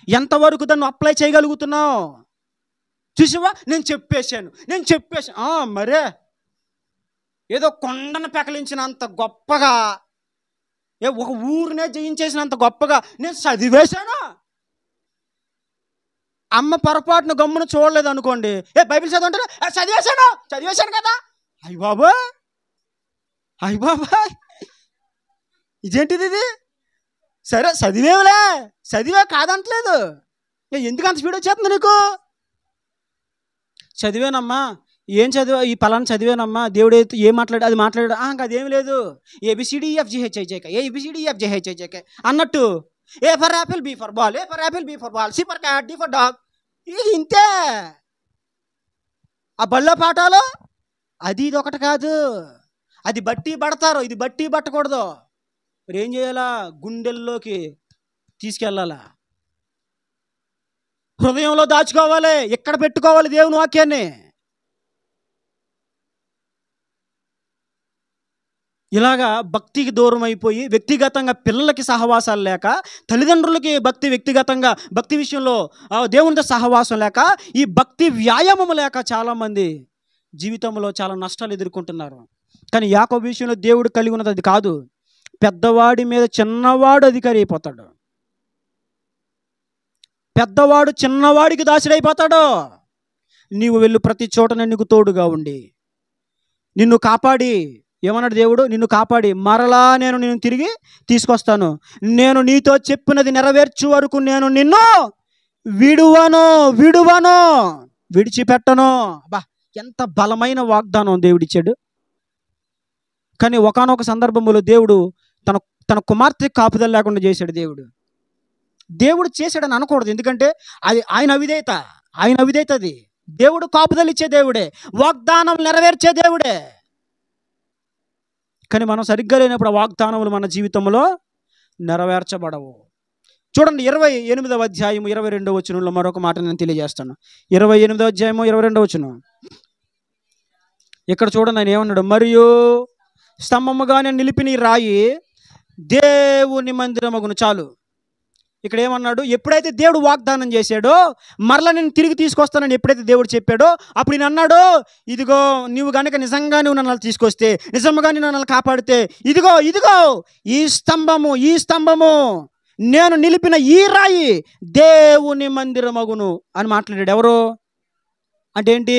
ఎంతవరకు దాన్ని అప్లై చేయగలుగుతున్నావు చూసావా? నేను చెప్పేశాను. మరే ఏదో కొండను పెకలించినంత గొప్పగా, ఒక ఊరినే జయించేసినంత గొప్పగా నేను చదివేశాను. అమ్మ పొరపాటున గమ్మున చూడలేదు అనుకోండి, బైబిల్ చదవంటారా? చదివేశాను కదా. అయ్య బాబాయ్ ఇదేంటిది ఇది? సరే చదివే కాదంటలేదు. ఎందుకు అంత స్పీడ్ వచ్చేస్తుంది నీకు? చదివానమ్మా, ఏం చదివా? ఈ పలానా చదివానమ్మా, దేవుడు ఏం మాట్లాడు అది మాట్లాడాడు. అదేం లేదు, ABCDEFGHIJK అన్నట్టు A for apple, B for ball, A for apple, B for ball, C for cat, D for dog. ఇంతే ఆ బళ్ళో పాఠాలు. అది ఇది ఒకటి కాదు, అది బట్టి పడతారు, ఇది బట్టి పట్టకూడదు. మరి ఏం చేయాలా? గుండెల్లోకి తీసుకెళ్ళాలా, హృదయంలో దాచుకోవాలి, ఎక్కడ పెట్టుకోవాలి దేవుని వాక్యాన్ని. ఇలాగా భక్తికి దూరం అయిపోయి వ్యక్తిగతంగా పిల్లలకి సహవాసాలు లేక, తల్లిదండ్రులకి వ్యక్తిగతంగా భక్తి విషయంలో దేవునితో సహవాసం లేక, ఈ భక్తి వ్యాయామం లేక చాలామంది జీవితంలో చాలా నష్టాలు ఎదుర్కొంటున్నారు. కానీ యాకోబు విషయంలో దేవుడు కలిగి ఉన్నది అది కాదు. పెద్దవాడి మీద చిన్నవాడు అధికారి అయిపోతాడు, పెద్దవాడు చిన్నవాడికి దాసుడైపోతాడు. నీవు వెళ్ళు ప్రతి చోట నీకు తోడుగా ఉండి నిన్ను కాపాడి, ఏమన్నాడు దేవుడు? నిన్ను కాపాడి మరలా నేను నిన్ను తిరిగి తీసుకొస్తాను, నేను నీతో చెప్పినది నెరవేర్చు వరకు నేను నిన్ను విడువను, విడిచిపెట్టను. బా, ఎంత బలమైన వాగ్దానం దేవుడిచ్చాడు. కానీ ఒకానొక సందర్భంలో దేవుడు తన కుమార్తె కాపుదల లేకుండా చేశాడు. దేవుడు చేశాడని అనకూడదు, ఎందుకంటే అది ఆయన అవిధేయత. అది దేవుడు కాపుదలు ఇచ్చే దేవుడే, వాగ్దానం నెరవేర్చే దేవుడే. కానీ మనం సరిగ్గా లేనప్పుడు ఆ వాగ్దానములు మన జీవితంలో నెరవేర్చబడవు. చూడండి 28వ అధ్యాయము 22వ వచనంలో మరొక మాట నేను తెలియజేస్తాను. 28వ అధ్యాయము 22వ వచనం. ఇక్కడ చూడండి, ఆయన ఏమన్నాడు? మరియు స్తంభముగా నేను నిలిపిన ఈ రాయి దేవుని మందిరమగును. చాలు. ఇక్కడ ఏమన్నాడు? ఎప్పుడైతే దేవుడు వాగ్దానం చేశాడో, మరలా నేను తిరిగి తీసుకొస్తానని ఎప్పుడైతే దేవుడు చెప్పాడో, అప్పుడు నేను అన్నాడు, ఇదిగో నీవు కనుక నిజంగా నువ్వు నన్ను తీసుకొస్తే, నిజంగా నువ్వు నన్ను కాపాడితే, ఇదిగో ఈ స్తంభము నేను నిలిపిన ఈ రాయి దేవుని మందిరమగును అని మాట్లాడాడు. ఎవరు అంటే ఏంటి?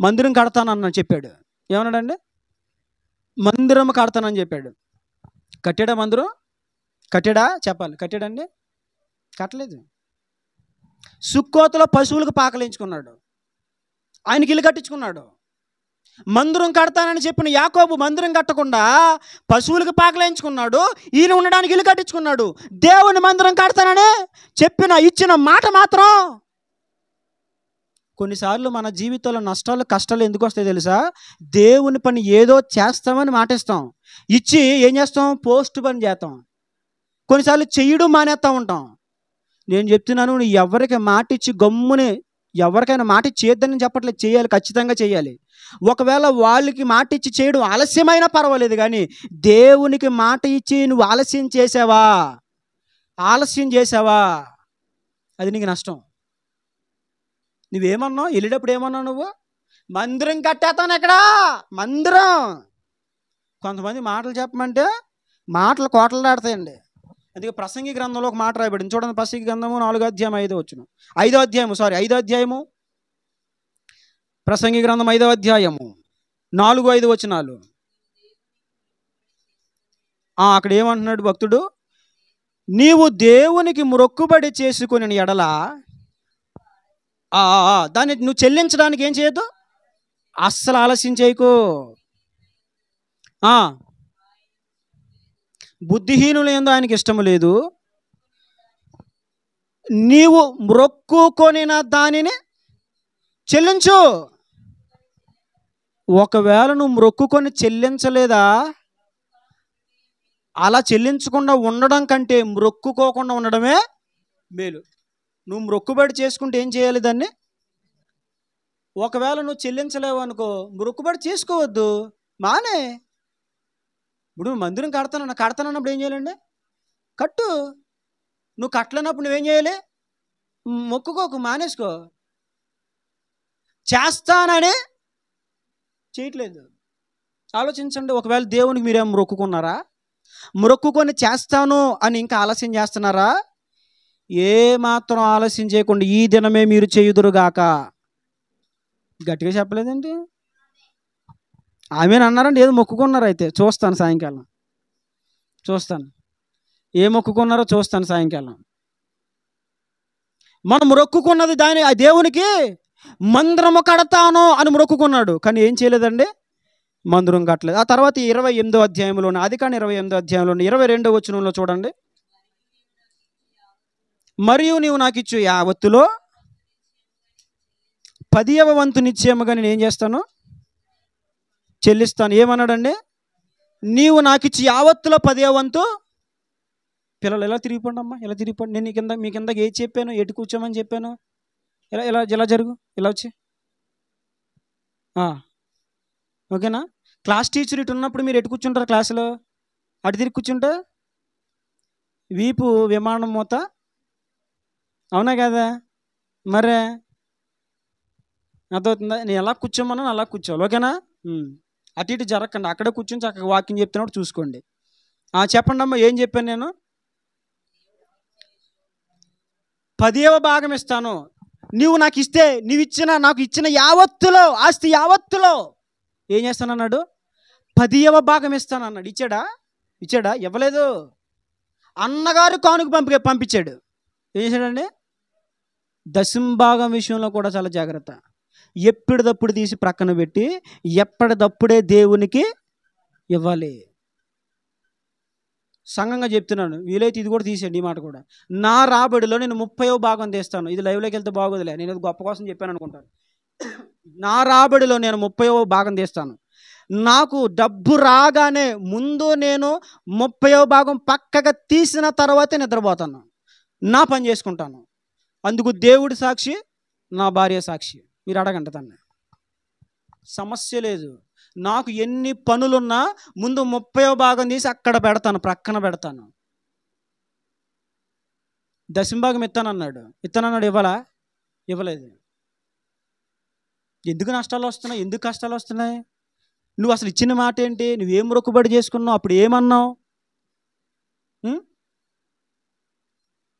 మందిరం కడతానని చెప్పాడు. ఏమన్నాడండి? మందిరం కడతానని చెప్పాడు. కట్టాడా మందిరం? కట్టాడా? చెప్పాలి. కట్టాడండి? కట్టలేదు. సుక్కోతులో పశువులకు పాకలించుకున్నాడు, ఆయనకి ఇల్లు కట్టించుకున్నాడు. మందిరం కడతానని చెప్పిన యాకోబు మందిరం కట్టకుండా పశువులకు పాకలించుకున్నాడు, ఈయన ఉండడానికి ఇల్లు కట్టించుకున్నాడు. దేవుని మందిరం కడతానని ఇచ్చిన మాట మాత్రం. కొన్నిసార్లు మన జీవితంలో నష్టాలు కష్టాలు ఎందుకు వస్తాయి తెలుసా? దేవుని పని ఏదో చేస్తామని మాటిస్తాం, ఇచ్చి ఏం చేస్తాం? పోస్ట్ పని చేస్తాం. కొన్నిసార్లు చెయ్యడం మానేస్తూ ఉంటాం. నేను చెప్తున్నాను, ఎవరికి మాట ఇచ్చి గమ్ముని, ఎవరికైనా మాట ఇచ్చి చేయొద్దని చెప్పట్లేదు, చేయాలి, ఖచ్చితంగా చేయాలి. ఒకవేళ వాళ్ళకి మాట ఇచ్చి చేయడం ఆలస్యమైనా పర్వాలేదు, కానీ దేవునికి మాట ఇచ్చి నువ్వు ఆలస్యం చేసావా అది నీకు నష్టం. నువ్వేమన్నావు? వెళ్ళేటప్పుడు ఏమన్నావు? నువ్వు మందిరం కట్టేస్తాను. ఎక్కడ మందిరం? కొంతమంది మాటలు చెప్పమంటే మాటలు కోటలు దాడతాయండి. అందుకే ప్రసంగి గ్రంథంలో ఒక మాట రాయబడింది. చూడండి, ప్రసంగి గ్రంథము 4వ అధ్యాయం 5వ వచనం. 5వ అధ్యాయము ప్రసంగి గ్రంథం 5వ అధ్యాయము 4-5 వచనాలు. అక్కడ ఏమంటున్నాడు భక్తుడు? నీవు దేవునికి మొక్కుబడి చేసుకుని ఎడల దాన్ని నువ్వు చెల్లించడానికి ఏం చేయొద్దు, అస్సలు ఆలస్యం చేయకు. బుద్ధిహీనులు ఏందో ఆయనకి ఇష్టము లేదు. నీవు మొక్కుకొనిన దానిని చెల్లించు. ఒకవేళ నువ్వు మొక్కుకొని చెల్లించలేదా, అలా చెల్లించకుండా ఉండడం కంటే మొక్కుకోకుండా ఉండడమే మేలు. నువ్వు మొక్కుబడి చేసుకుంటే ఏం చేయాలి? దాన్ని ఒకవేళ నువ్వు చెల్లించలేవు అనుకో, మొక్కుబడి చేసుకోవద్దు, మానే. ఇప్పుడు మందిరం కడతానన్నప్పుడు ఏం చేయాలండి? కట్టు. నువ్వు కట్టలేనప్పుడు నువ్వేం చేయాలి? మొక్కుకోకు, మానేసుకో. చేస్తానని చేయట్లేదు. ఆలోచించండి. ఒకవేళ దేవునికి మీరేమో మొక్కుకున్నారా? మొక్కుకొని చేస్తాను అని ఇంకా ఆలస్యం చేస్తున్నారా? ఏ మాత్రం ఆలస్యం చేయకుండా ఈ దినమే మీరు చేయుదురుగాక. గట్టిగా చెప్పలేదండి? ఆమెను అన్నారండి. ఏదో మొక్కుకున్నారు. అయితే చూస్తాను సాయంకాలం, ఏ మొక్కుకున్నారో చూస్తాను సాయంకాలం. మనం మొక్కుకున్నది ఆ దేవునికి మందిరము కడతాను అని మొక్కుకున్నాడు, కానీ ఏం చేయలేదండి? మందిరం కట్టలేదు. ఆ తర్వాత 28వ అధ్యాయంలోని, ఆదికాండం 28వ అధ్యాయంలోని 22వ వచనంలో చూడండి. మరియు నీవు నాకు ఇచ్చు యావత్తులో 10వ వంతు నిశ్చయముగా నేను ఏం చేస్తాను, చెల్లిస్తాను. ఏమన్నాడండి? నీవు నాకు ఇచ్చి యావత్తులో 10వ వంతు. పిల్లలు ఎలా తిరిగిపోండి అమ్మా, ఎలా తిరిగిపోండి. నేను మీ కింద ఏది చెప్పాను, ఎటు కూర్చోమని చెప్పాను? ఎలా ఎలా ఎలా జరుగు, ఇలా వచ్చి. ఓకేనా? క్లాస్ టీచర్ ఇటు ఉన్నప్పుడు మీరు ఎటు కూర్చుంటారు క్లాసులో? అటు తిరిగి కూర్చుంటే వీపు విమానం మూత, అవునా కదా? మరే అర్థమవుతుందా? నేను ఎలా కూర్చోమన్నాను అలా కూర్చోవాలి. ఓకేనా? అటు ఇటు జరగకండి, అక్కడే కూర్చొని చక్కగా వాకింగ్ చెప్తున్నప్పుడు చూసుకోండి. చెప్పండి అమ్మా, ఏం చెప్పాను నేను? 10వ భాగం ఇస్తాను. నువ్వు నాకు ఇస్తే, నాకు ఇచ్చిన యావత్తులో, ఆస్తి యావత్తులో ఏం చేస్తానన్నాడు? 10వ భాగం ఇస్తాను అన్నాడు. ఇచ్చాడా? ఇవ్వలేదు. అన్నగారు కానుక పంపించాడు. ఏం చేశాడండి? దశంభాగం విషయంలో కూడా చాలా జాగ్రత్త. ఎప్పటిదప్పుడు తీసి ప్రక్కన పెట్టి ఎప్పటిదప్పుడే దేవునికి ఇవ్వాలి. సంఘంగా చెప్తున్నాను, వీలైతే ఇది కూడా తీసేయండి, ఈ మాట కూడా. నా రాబడిలో నేను 30వ భాగం తీస్తాను. ఇది లైవ్లోకి వెళ్తే బాగోదులే, నేను అది గొప్ప కోసం చెప్పాను అనుకుంటాను. నా రాబడిలో నేను 30వ భాగం తీస్తాను. నాకు డబ్బు రాగానే ముందు నేను 30వ భాగం పక్కగా తీసిన తర్వాతే నిద్రపోతాను, నా పని చేసుకుంటాను. అందుకు దేవుడి సాక్షి, నా భార్య సాక్షి. మీరు అడగండి తన్ని, సమస్య లేదు. నాకు ఎన్ని పనులున్నా ముందు 30వ భాగం తీసి అక్కడ పెడతాను, ప్రక్కన పెడతాను. దశంభాగం ఇస్తానన్నాడు. ఇవ్వలేదు. ఎందుకు నష్టాలు వస్తున్నాయి? ఎందుకు కష్టాలు వస్తున్నాయి? నువ్వు అసలు ఇచ్చిన మాట ఏంటి? నువ్వేం మొక్కుబడి చేసుకున్నావు? అప్పుడు ఏమన్నావు?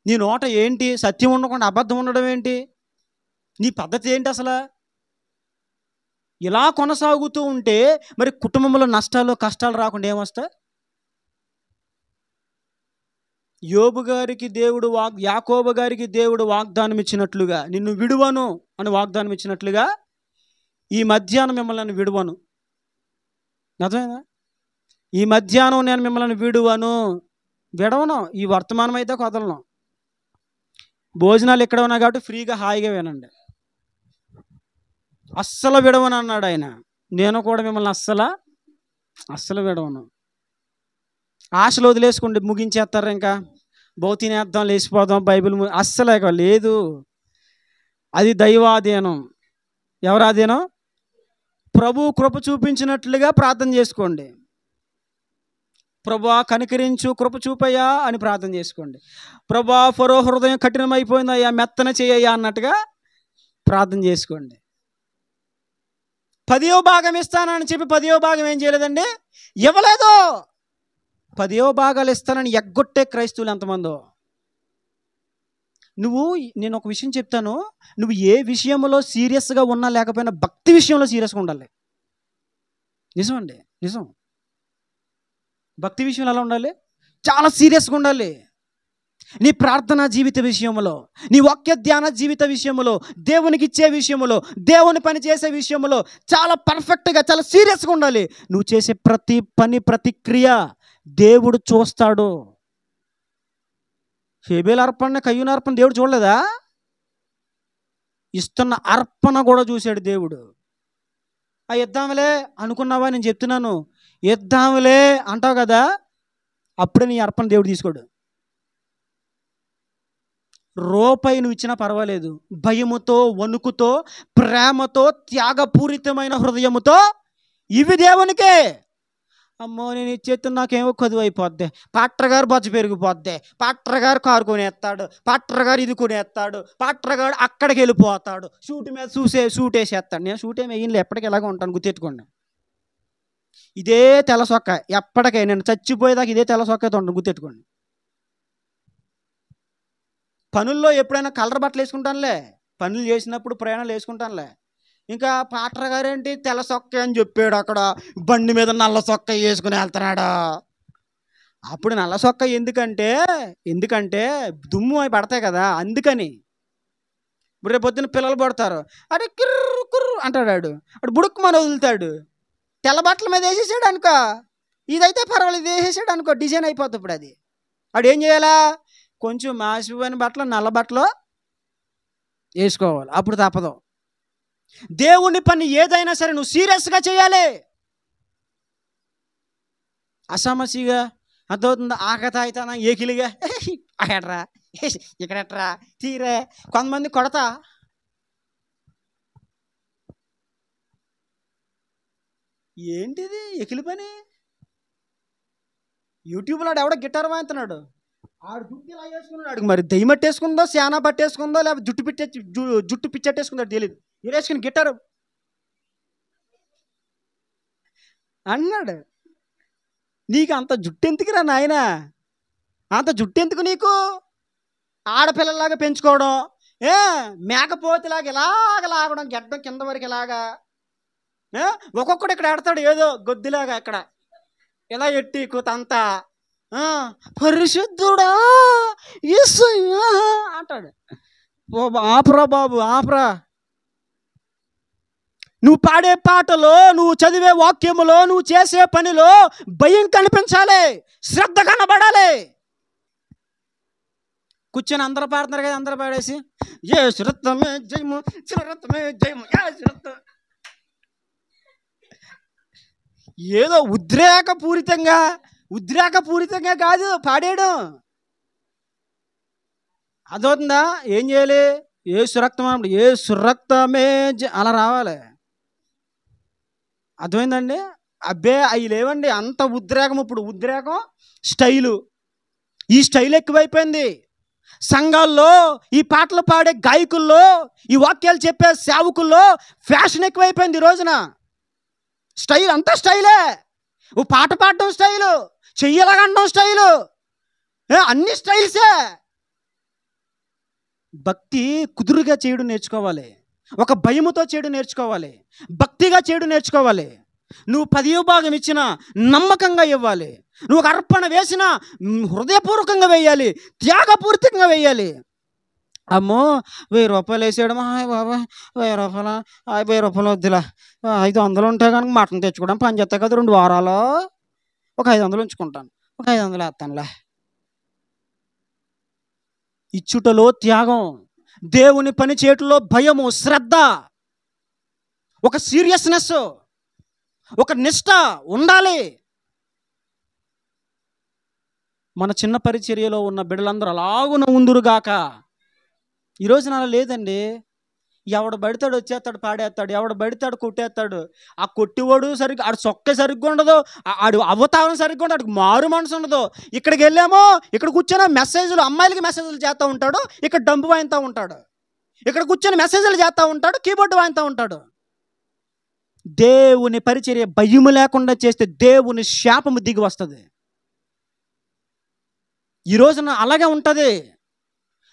నీ నోట ఏంటి? సత్యం ఉండకుండా అబద్ధం ఉండడం ఏంటి? నీ పద్ధతి ఏంటి అసలు? ఇలా కొనసాగుతూ ఉంటే మరి కుటుంబంలో నష్టాలు కష్టాలు రాకుండా ఏమొస్తాయి? యాకోబు గారికి దేవుడు వాగ్దానం ఇచ్చినట్లుగా, నిన్ను విడువను అని వాగ్దానం ఇచ్చినట్లుగా, ఈ మధ్యాహ్నం మిమ్మల్ని విడువను. అర్థమైందా? ఈ మధ్యాహ్నం నేను మిమ్మల్ని విడవను. ఈ వర్తమానం అయితే కదలను. భోజనాలు ఎక్కడ ఉన్నాయి కాబట్టి ఫ్రీగా హాయిగా వినండి. అస్సలు విడవను అన్నాడు ఆయన. నేను కూడా మిమ్మల్ని అస్సలు విడవను. ఆశలు వదిలేసుకోండి, ముగించేస్తారు. ఇంకా భౌతినేద్దాం, లేచిపోదాం, బైబిల్ అస్సలే లేదు. అది దైవాధీనం. ఎవరాధీనం? ప్రభు కృప చూపించినట్లుగా ప్రార్థన చేసుకోండి. ప్రభువా కనికరించు, కృప చూపయ్యా అని ప్రార్థన చేసుకోండి. ప్రభువా ఫరో హృదయం కఠినమైపోయిందయ్యా, మెత్తన చేయయ్యా అన్నట్టుగా ప్రార్థన చేసుకోండి. 10వ భాగం ఇస్తానని చెప్పి 10వ భాగం ఏం చేయలేదండి? ఇవ్వలేదు. 10వ భాగాలు ఇస్తానని ఎగ్గొట్టే క్రైస్తవులు ఎంతమందో. నేను ఒక విషయం చెప్తాను, నువ్వు ఏ విషయంలో సీరియస్గా ఉన్నా లేకపోయినా భక్తి విషయంలో సీరియస్గా ఉండాలి. నిజమండి, నిజం. భక్తి విషయంలో ఎలా ఉండాలి? చాలా సీరియస్గా ఉండాలి. నీ ప్రార్థనా జీవిత విషయంలో, నీ వాక్య ధ్యాన జీవిత విషయంలో, దేవునికి ఇచ్చే విషయంలో, దేవుని పని చేసే విషయంలో చాలా పర్ఫెక్ట్గా, చాలా సీరియస్గా ఉండాలి. నువ్వు చేసే ప్రతి పని, ప్రతి క్రియ దేవుడు చూస్తాడు. హేబేలు అర్పణ, కయ్యూను అర్పణ దేవుడు చూడలేదా? ఇస్తున్న అర్పణ కూడా చూశాడు దేవుడు. ఇద్దాంలే అనుకున్నావా? నేను చెప్తున్నాను, ఇద్దాంలే అంటావు కదా, అప్పుడే నీ అర్పణ దేవుడు తీసుకోడు. రూపాయి నువ్వు ఇచ్చినా పర్వాలేదు, భయముతో, వణుకుతో, ప్రేమతో, త్యాగపూరితమైన హృదయముతో ఇవి దేవునికే. అమ్మో నేను ఇచ్చేస్తే నాకేమో కొదువు అయిపోద్ది, పాట్టర్ గారు బొజ్జ పెరిగిపోద్ది, పాట్టర్ గారు కారు కొనేస్తాడు, పాట్టర్ గారు ఇది కొనేస్తాడు, పాట్టర్ గారు అక్కడికి వెళ్ళిపోతాడు, షూట్ మీద షూట్ వేసేస్తాడు. నేను షూట్ ఏమి వేయలే, ఎప్పటికీ ఎలాగ ఉంటాను, గుర్తెట్టుకోండి. ఇదే తెల్ల సొక్క ఎప్పటికీ, నేను చచ్చిపోయేదాకా ఇదే తెల్ల సొక్క ఉంటాను, గుర్తెట్టుకోండి. పనుల్లో ఎప్పుడైనా కలర్ బట్టలు వేసుకుంటానులే, పనులు చేసినప్పుడు ప్రయాణాలు వేసుకుంటానులే. ఇంకా పాట్ర గారేంటి తెల్ల సొక్క అని చెప్పాడు, అక్కడ బండి మీద నల్ల సొక్క వేసుకుని వెళ్తున్నాడు. అప్పుడు నల్ల సొక్క ఎందుకంటే దుమ్ము అవి పడతాయి కదా, అందుకని. ఇప్పుడు రేపు పొద్దున్న పిల్లలు పడతారు, అరే కిర్రు కుర్రు అంటాడు, అటు బుడుక్కుమని వదులుతాడు. తెల్ల బట్టల మీద వేసేసాడు అనుకో, ఇదైతే పర్వాలేదు, వేసేసాడు అనుకో, డిజైన్ అయిపోతుంది. ఇప్పుడు అది అడు ఏం చేయాలా? కొంచెం మాసిపోయిన బట్టలు నల్ల బట్టలు వేసుకోవాలి, అప్పుడు తప్పదు. దేవుని పని ఏదైనా సరే నువ్వు సీరియస్గా చేయాలి. అసమసిగా అర్థమవుతుందా? ఆకతాయితనం ఏకిలిగా అక్కడరా ఇక్కడెట్రా తీరే. కొంతమంది కొడతా ఏంటిది ఎకిలి పని. యూట్యూబ్లో ఎవడో గిటార్ వాయించున్నాడు, ఆడు జుట్టు ఇలా వేసుకున్నాడు, మరి దెయ్యం పట్టేసుకుందో శానా పట్టేసుకుందో లేకపోతే జుట్టు పిచ్చెట్టేసుకుందో తెలియదు, వేసుకుని గిటారు అన్నాడు. నీకు అంత జుట్టు ఎందుకురా నాయన, అంత జుట్టు ఎందుకు నీకు? ఆడపిల్లలాగా పెంచుకోవడం, మేకపోతలాగా ఇలాగ లాగడం, గెడ్డం కింద వరకు ఇలాగా. ఒక్కొక్కడు ఇక్కడ ఆడతాడు ఏదో గొద్దిలాగా, ఇక్కడ ఇలా ఎట్టి కూతంతా పరిశుద్ధుడా యేసయ్యా అంటాడు. ఆపురా బాబు ఆపురా. నువ్వు పాడే పాటలో, నువ్వు చదివే వాక్యములో, నువ్వు చేసే పనిలో భయం కనిపించాలి, శ్రద్ధ కనబడాలి. కూర్చొని అందరూ పాడుతున్నారు కదా, అందరూ పాడేసి ఏ శ్రద్ధమే జయము శ్రద్ధమే జయము ఏ శ్రద్ధ, ఏదో ఉద్రేకపూరితంగా కాదు పాడేయడం. అదవుతుందా? ఏం చేయాలి? ఏ సురక్తం ఏ సురక్తమే అలా రావాలి. అర్థమైందండి? అబ్బే అవి లేవండి అంత ఉద్రేకం. ఇప్పుడు ఉద్రేకం స్టైలు, ఈ స్టైల్ ఎక్కువైపోయింది సంఘాల్లో. ఈ పాటలు పాడే గాయకుల్లో, ఈ వాక్యాలు చెప్పే సేవకుల్లో ఫ్యాషన్ ఎక్కువైపోయింది ఈ రోజున. స్టైల్ అంతా స్టైలే. ఓ పాట పాడడం స్టైలు, చెయ్యలాగండం స్టైలు, అన్ని స్టైల్సే. భక్తి కుదురుగా చేయడం నేర్చుకోవాలి, ఒక భయముతో చేయడం నేర్చుకోవాలి, భక్తిగా చేయడం నేర్చుకోవాలి. నువ్వు 10వ భాగం ఇచ్చినా నమ్మకంగా ఇవ్వాలి, నువ్వు ఒక అర్పణ వేసినా హృదయపూర్వకంగా వేయాలి, త్యాగపూరితంగా వేయాలి. అమ్మో 1000 రూపాయలు వేసేయడమా బాబా, 1000 రూపాయలు వద్దులా, 500 ఉంటే కనుక మటన్ తెచ్చుకోవడం పని చేస్తాయి కదా, 2 వారాలు ఒక 500 ఉంచుకుంటాను, ఒక 500 వేస్తానులే. ఇచ్చుటలో త్యాగం, దేవుని పని చేయటంలో భయము, శ్రద్ధ, ఒక సీరియస్నెస్, ఒక నిష్ఠ ఉండాలి. మన చిన్న పరిచర్యలో ఉన్న బిడ్డలందరూ అలాగున ఉందురుగాక. ఈరోజు అలా లేదండి. ఎవడు పడితాడు వచ్చేస్తాడు, పాడేస్తాడు, ఎవడు పడితాడు కొట్టేస్తాడు. ఆ కొట్టివాడు సరిగ్గా, ఆడు చొక్కే సరిగ్గా ఉండదు, ఆడు అవతారం సరిగ్గా ఉండదు, ఆడికి మారు మనసు ఉండదు. ఇక్కడికి వెళ్ళామో ఇక్కడ కూర్చొని మెసేజ్లు, అమ్మాయిలకి మెసేజ్లు చేస్తూ ఉంటాడు, ఇక్కడ డంపు వాయిస్తూ ఉంటాడు. ఇక్కడ కూర్చొని మెసేజ్లు చేస్తూ ఉంటాడు, కీబోర్డు వాయిస్తూ ఉంటాడు. దేవుని పరిచర్య భయము లేకుండా చేస్తే దేవుని శాపము దిగి వస్తుంది. ఈ రోజున అలాగే ఉంటుంది.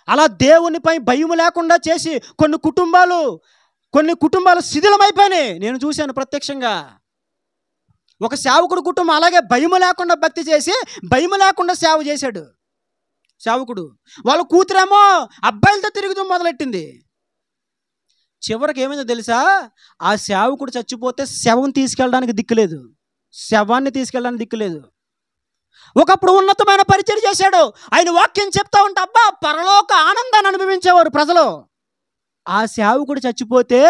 అలా దేవునిపై భయము లేకుండా చేసి కొన్ని కుటుంబాలు శిథిలమైపోయినాయి. నేను చూశాను ప్రత్యక్షంగా. ఒక సేవకుడు కుటుంబం అలాగే భయము లేకుండా భక్తి చేసి భయము లేకుండా సేవ చేశాడు సేవకుడు. వాళ్ళ కూతురేమో అబ్బాయిలతో తిరుగుతూ మొదలెట్టింది. చివరికి ఏమైందో తెలుసా? ఆ సేవకుడు చచ్చిపోతే శవం తీసుకెళ్ళడానికి దిక్కులేదు, శవాన్ని తీసుకెళ్ళడానికి దిక్కులేదు. ఒకప్పుడు ఉన్నతమైన పరిచయం చేశాడు, ఆయన వాక్యం చెప్తా ఉంటే అబ్బా పరలోక ఆనందాన్ని అనుభవించేవారు ప్రజలు. ఆ సేవకుడు చచ్చిపోతే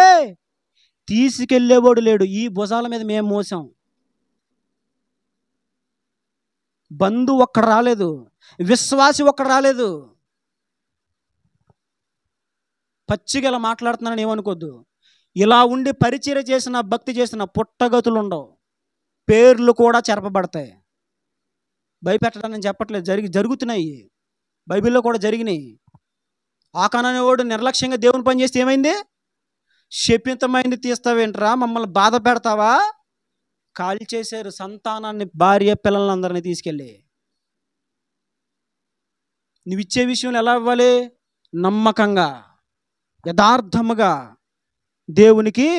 తీసుకెళ్ళేవాడు లేడు. ఈ భుజాల మీద మేము మోసాం. బంధు ఒక్కడు రాలేదు, విశ్వాసి ఒక్కడు రాలేదు. పచ్చిగా ఇలా మాట్లాడుతున్నానని ఏమనుకోద్దు. ఇలా ఉండి పరిచర్య చేసిన, భక్తి చేసిన పుట్టగతులు ఉండవు, పేర్లు కూడా చెరపబడతాయి. భయపెట్టడానికి చెప్పట్లేదు, జరుగుతున్నాయి. బైబిల్లో కూడా జరిగినాయి. ఆకాన్ అనేవాడు నిర్లక్ష్యంగా దేవుని పని చేస్తే ఏమైంది? శపితమైంది తీస్తావేంట్రా, మమ్మల్ని బాధ పెడతావా? కాల్ చేశారు సంతానాన్ని, భార్య పిల్లలందరినీ తీసుకెళ్ళి. నువ్వు ఇచ్చే విషయంలో ఎలా ఇవ్వాలి? నమ్మకంగా, యథార్థముగా దేవునికి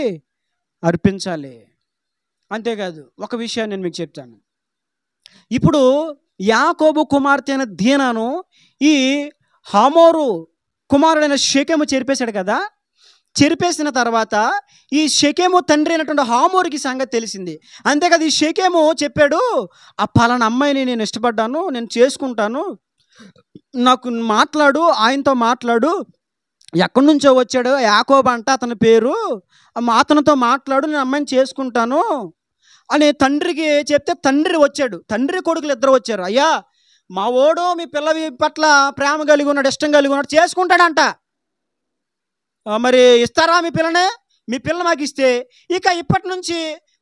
అర్పించాలి. అంతేకాదు, ఒక విషయాన్ని నేను మీకు చెప్తాను. ఇప్పుడు యాకోబు కుమార్తె అయిన దీనాను ఈ హమోరు కుమారుడైన షెకెము చెరిపేశాడు కదా. చెరిపేసిన తర్వాత ఈ షెకెము తండ్రి అయినటువంటి హమోరుకి సంగతి తెలిసింది. అంతేకాదు ఈ షెకెము చెప్పాడు, ఆ పలానా అమ్మాయిని నేను ఇష్టపడ్డాను, నేను చేసుకుంటాను, నాకు మాట్లాడు, ఆయనతో మాట్లాడు, ఎక్కడి నుంచో వచ్చాడు, యాకోబు అంట అతని పేరు, అతనితో మాట్లాడు, నేను అమ్మాయిని చేసుకుంటాను అని తండ్రికి చెప్తే తండ్రి వచ్చాడు. తండ్రి కొడుకులు ఇద్దరు వచ్చారు. అయ్యా, మా ఓడు మీ పిల్ల పట్ల ప్రేమ కలిగి ఉన్నాడు, ఇష్టం కలిగి ఉన్నాడు, చేసుకుంటాడంట. మరి ఇస్తారా మీ పిల్లని? మీ పిల్ల మాకు ఇస్తే ఇక ఇప్పటి నుంచి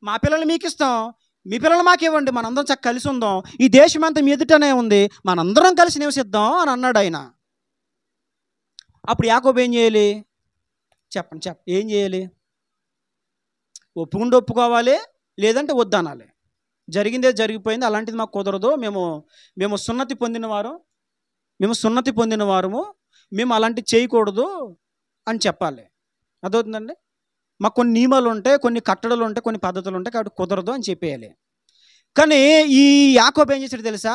మా పిల్లల్ని మీకు ఇస్తాం, మీ పిల్లలు మాకు ఇవ్వండి, మనందరం చక్కగా కలిసి ఉందాం, ఈ దేశం అంతా మీ ఎదుటనే ఉంది, మనందరం కలిసి నివసిద్దాం అని అన్నాడు ఆయన. అప్పుడు యాకోబు ఏం చేయాలి చెప్పండి, ఏం చేయాలి? ఒప్పుకోవాలి, లేదంటే వద్దనాలి. జరిగిందే జరిగిపోయింది, అలాంటిది మాకు కుదరదు, మేము సున్నతి పొందిన వారము, మేము అలాంటివి చేయకూడదు అని చెప్పాలి. అదవుతుందండి. మాకు కొన్ని నియమాలు ఉంటాయి, కొన్ని కట్టడలు ఉంటాయి, కొన్ని పద్ధతులు ఉంటాయి, కాబట్టి కుదరదు అని చెప్పేయాలి. కానీ ఈ యాకోబు ఏం చేశాడు తెలుసా?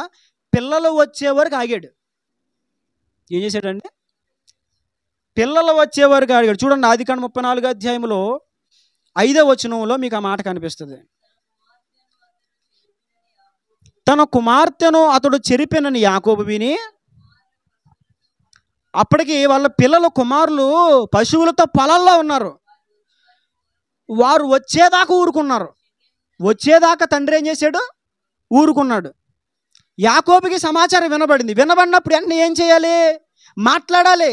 పిల్లలు వచ్చే వరకు ఆగాడు. ఏం చేశాడండి? పిల్లలు వచ్చే వరకు ఆగాడు. చూడండి, ఆదికాండం 34వ అధ్యాయంలో 5వ వచనంలో మీకు ఆ మాట కనిపిస్తుంది. తన కుమార్తెను అతడు చెరిపెనని యాకోబు విని, అప్పటికి వాళ్ళ పిల్లల కుమారులు పశువులతో పొలాల్లో ఉన్నారు. వారు వచ్చేదాకా ఊరుకున్నారు. వచ్చేదాకా తండ్రి ఏం చేశాడు? ఊరుకున్నాడు. యాకోబుకి సమాచారం వినబడినప్పుడు వెంటనే ఏం చేయాలి? మాట్లాడాలి.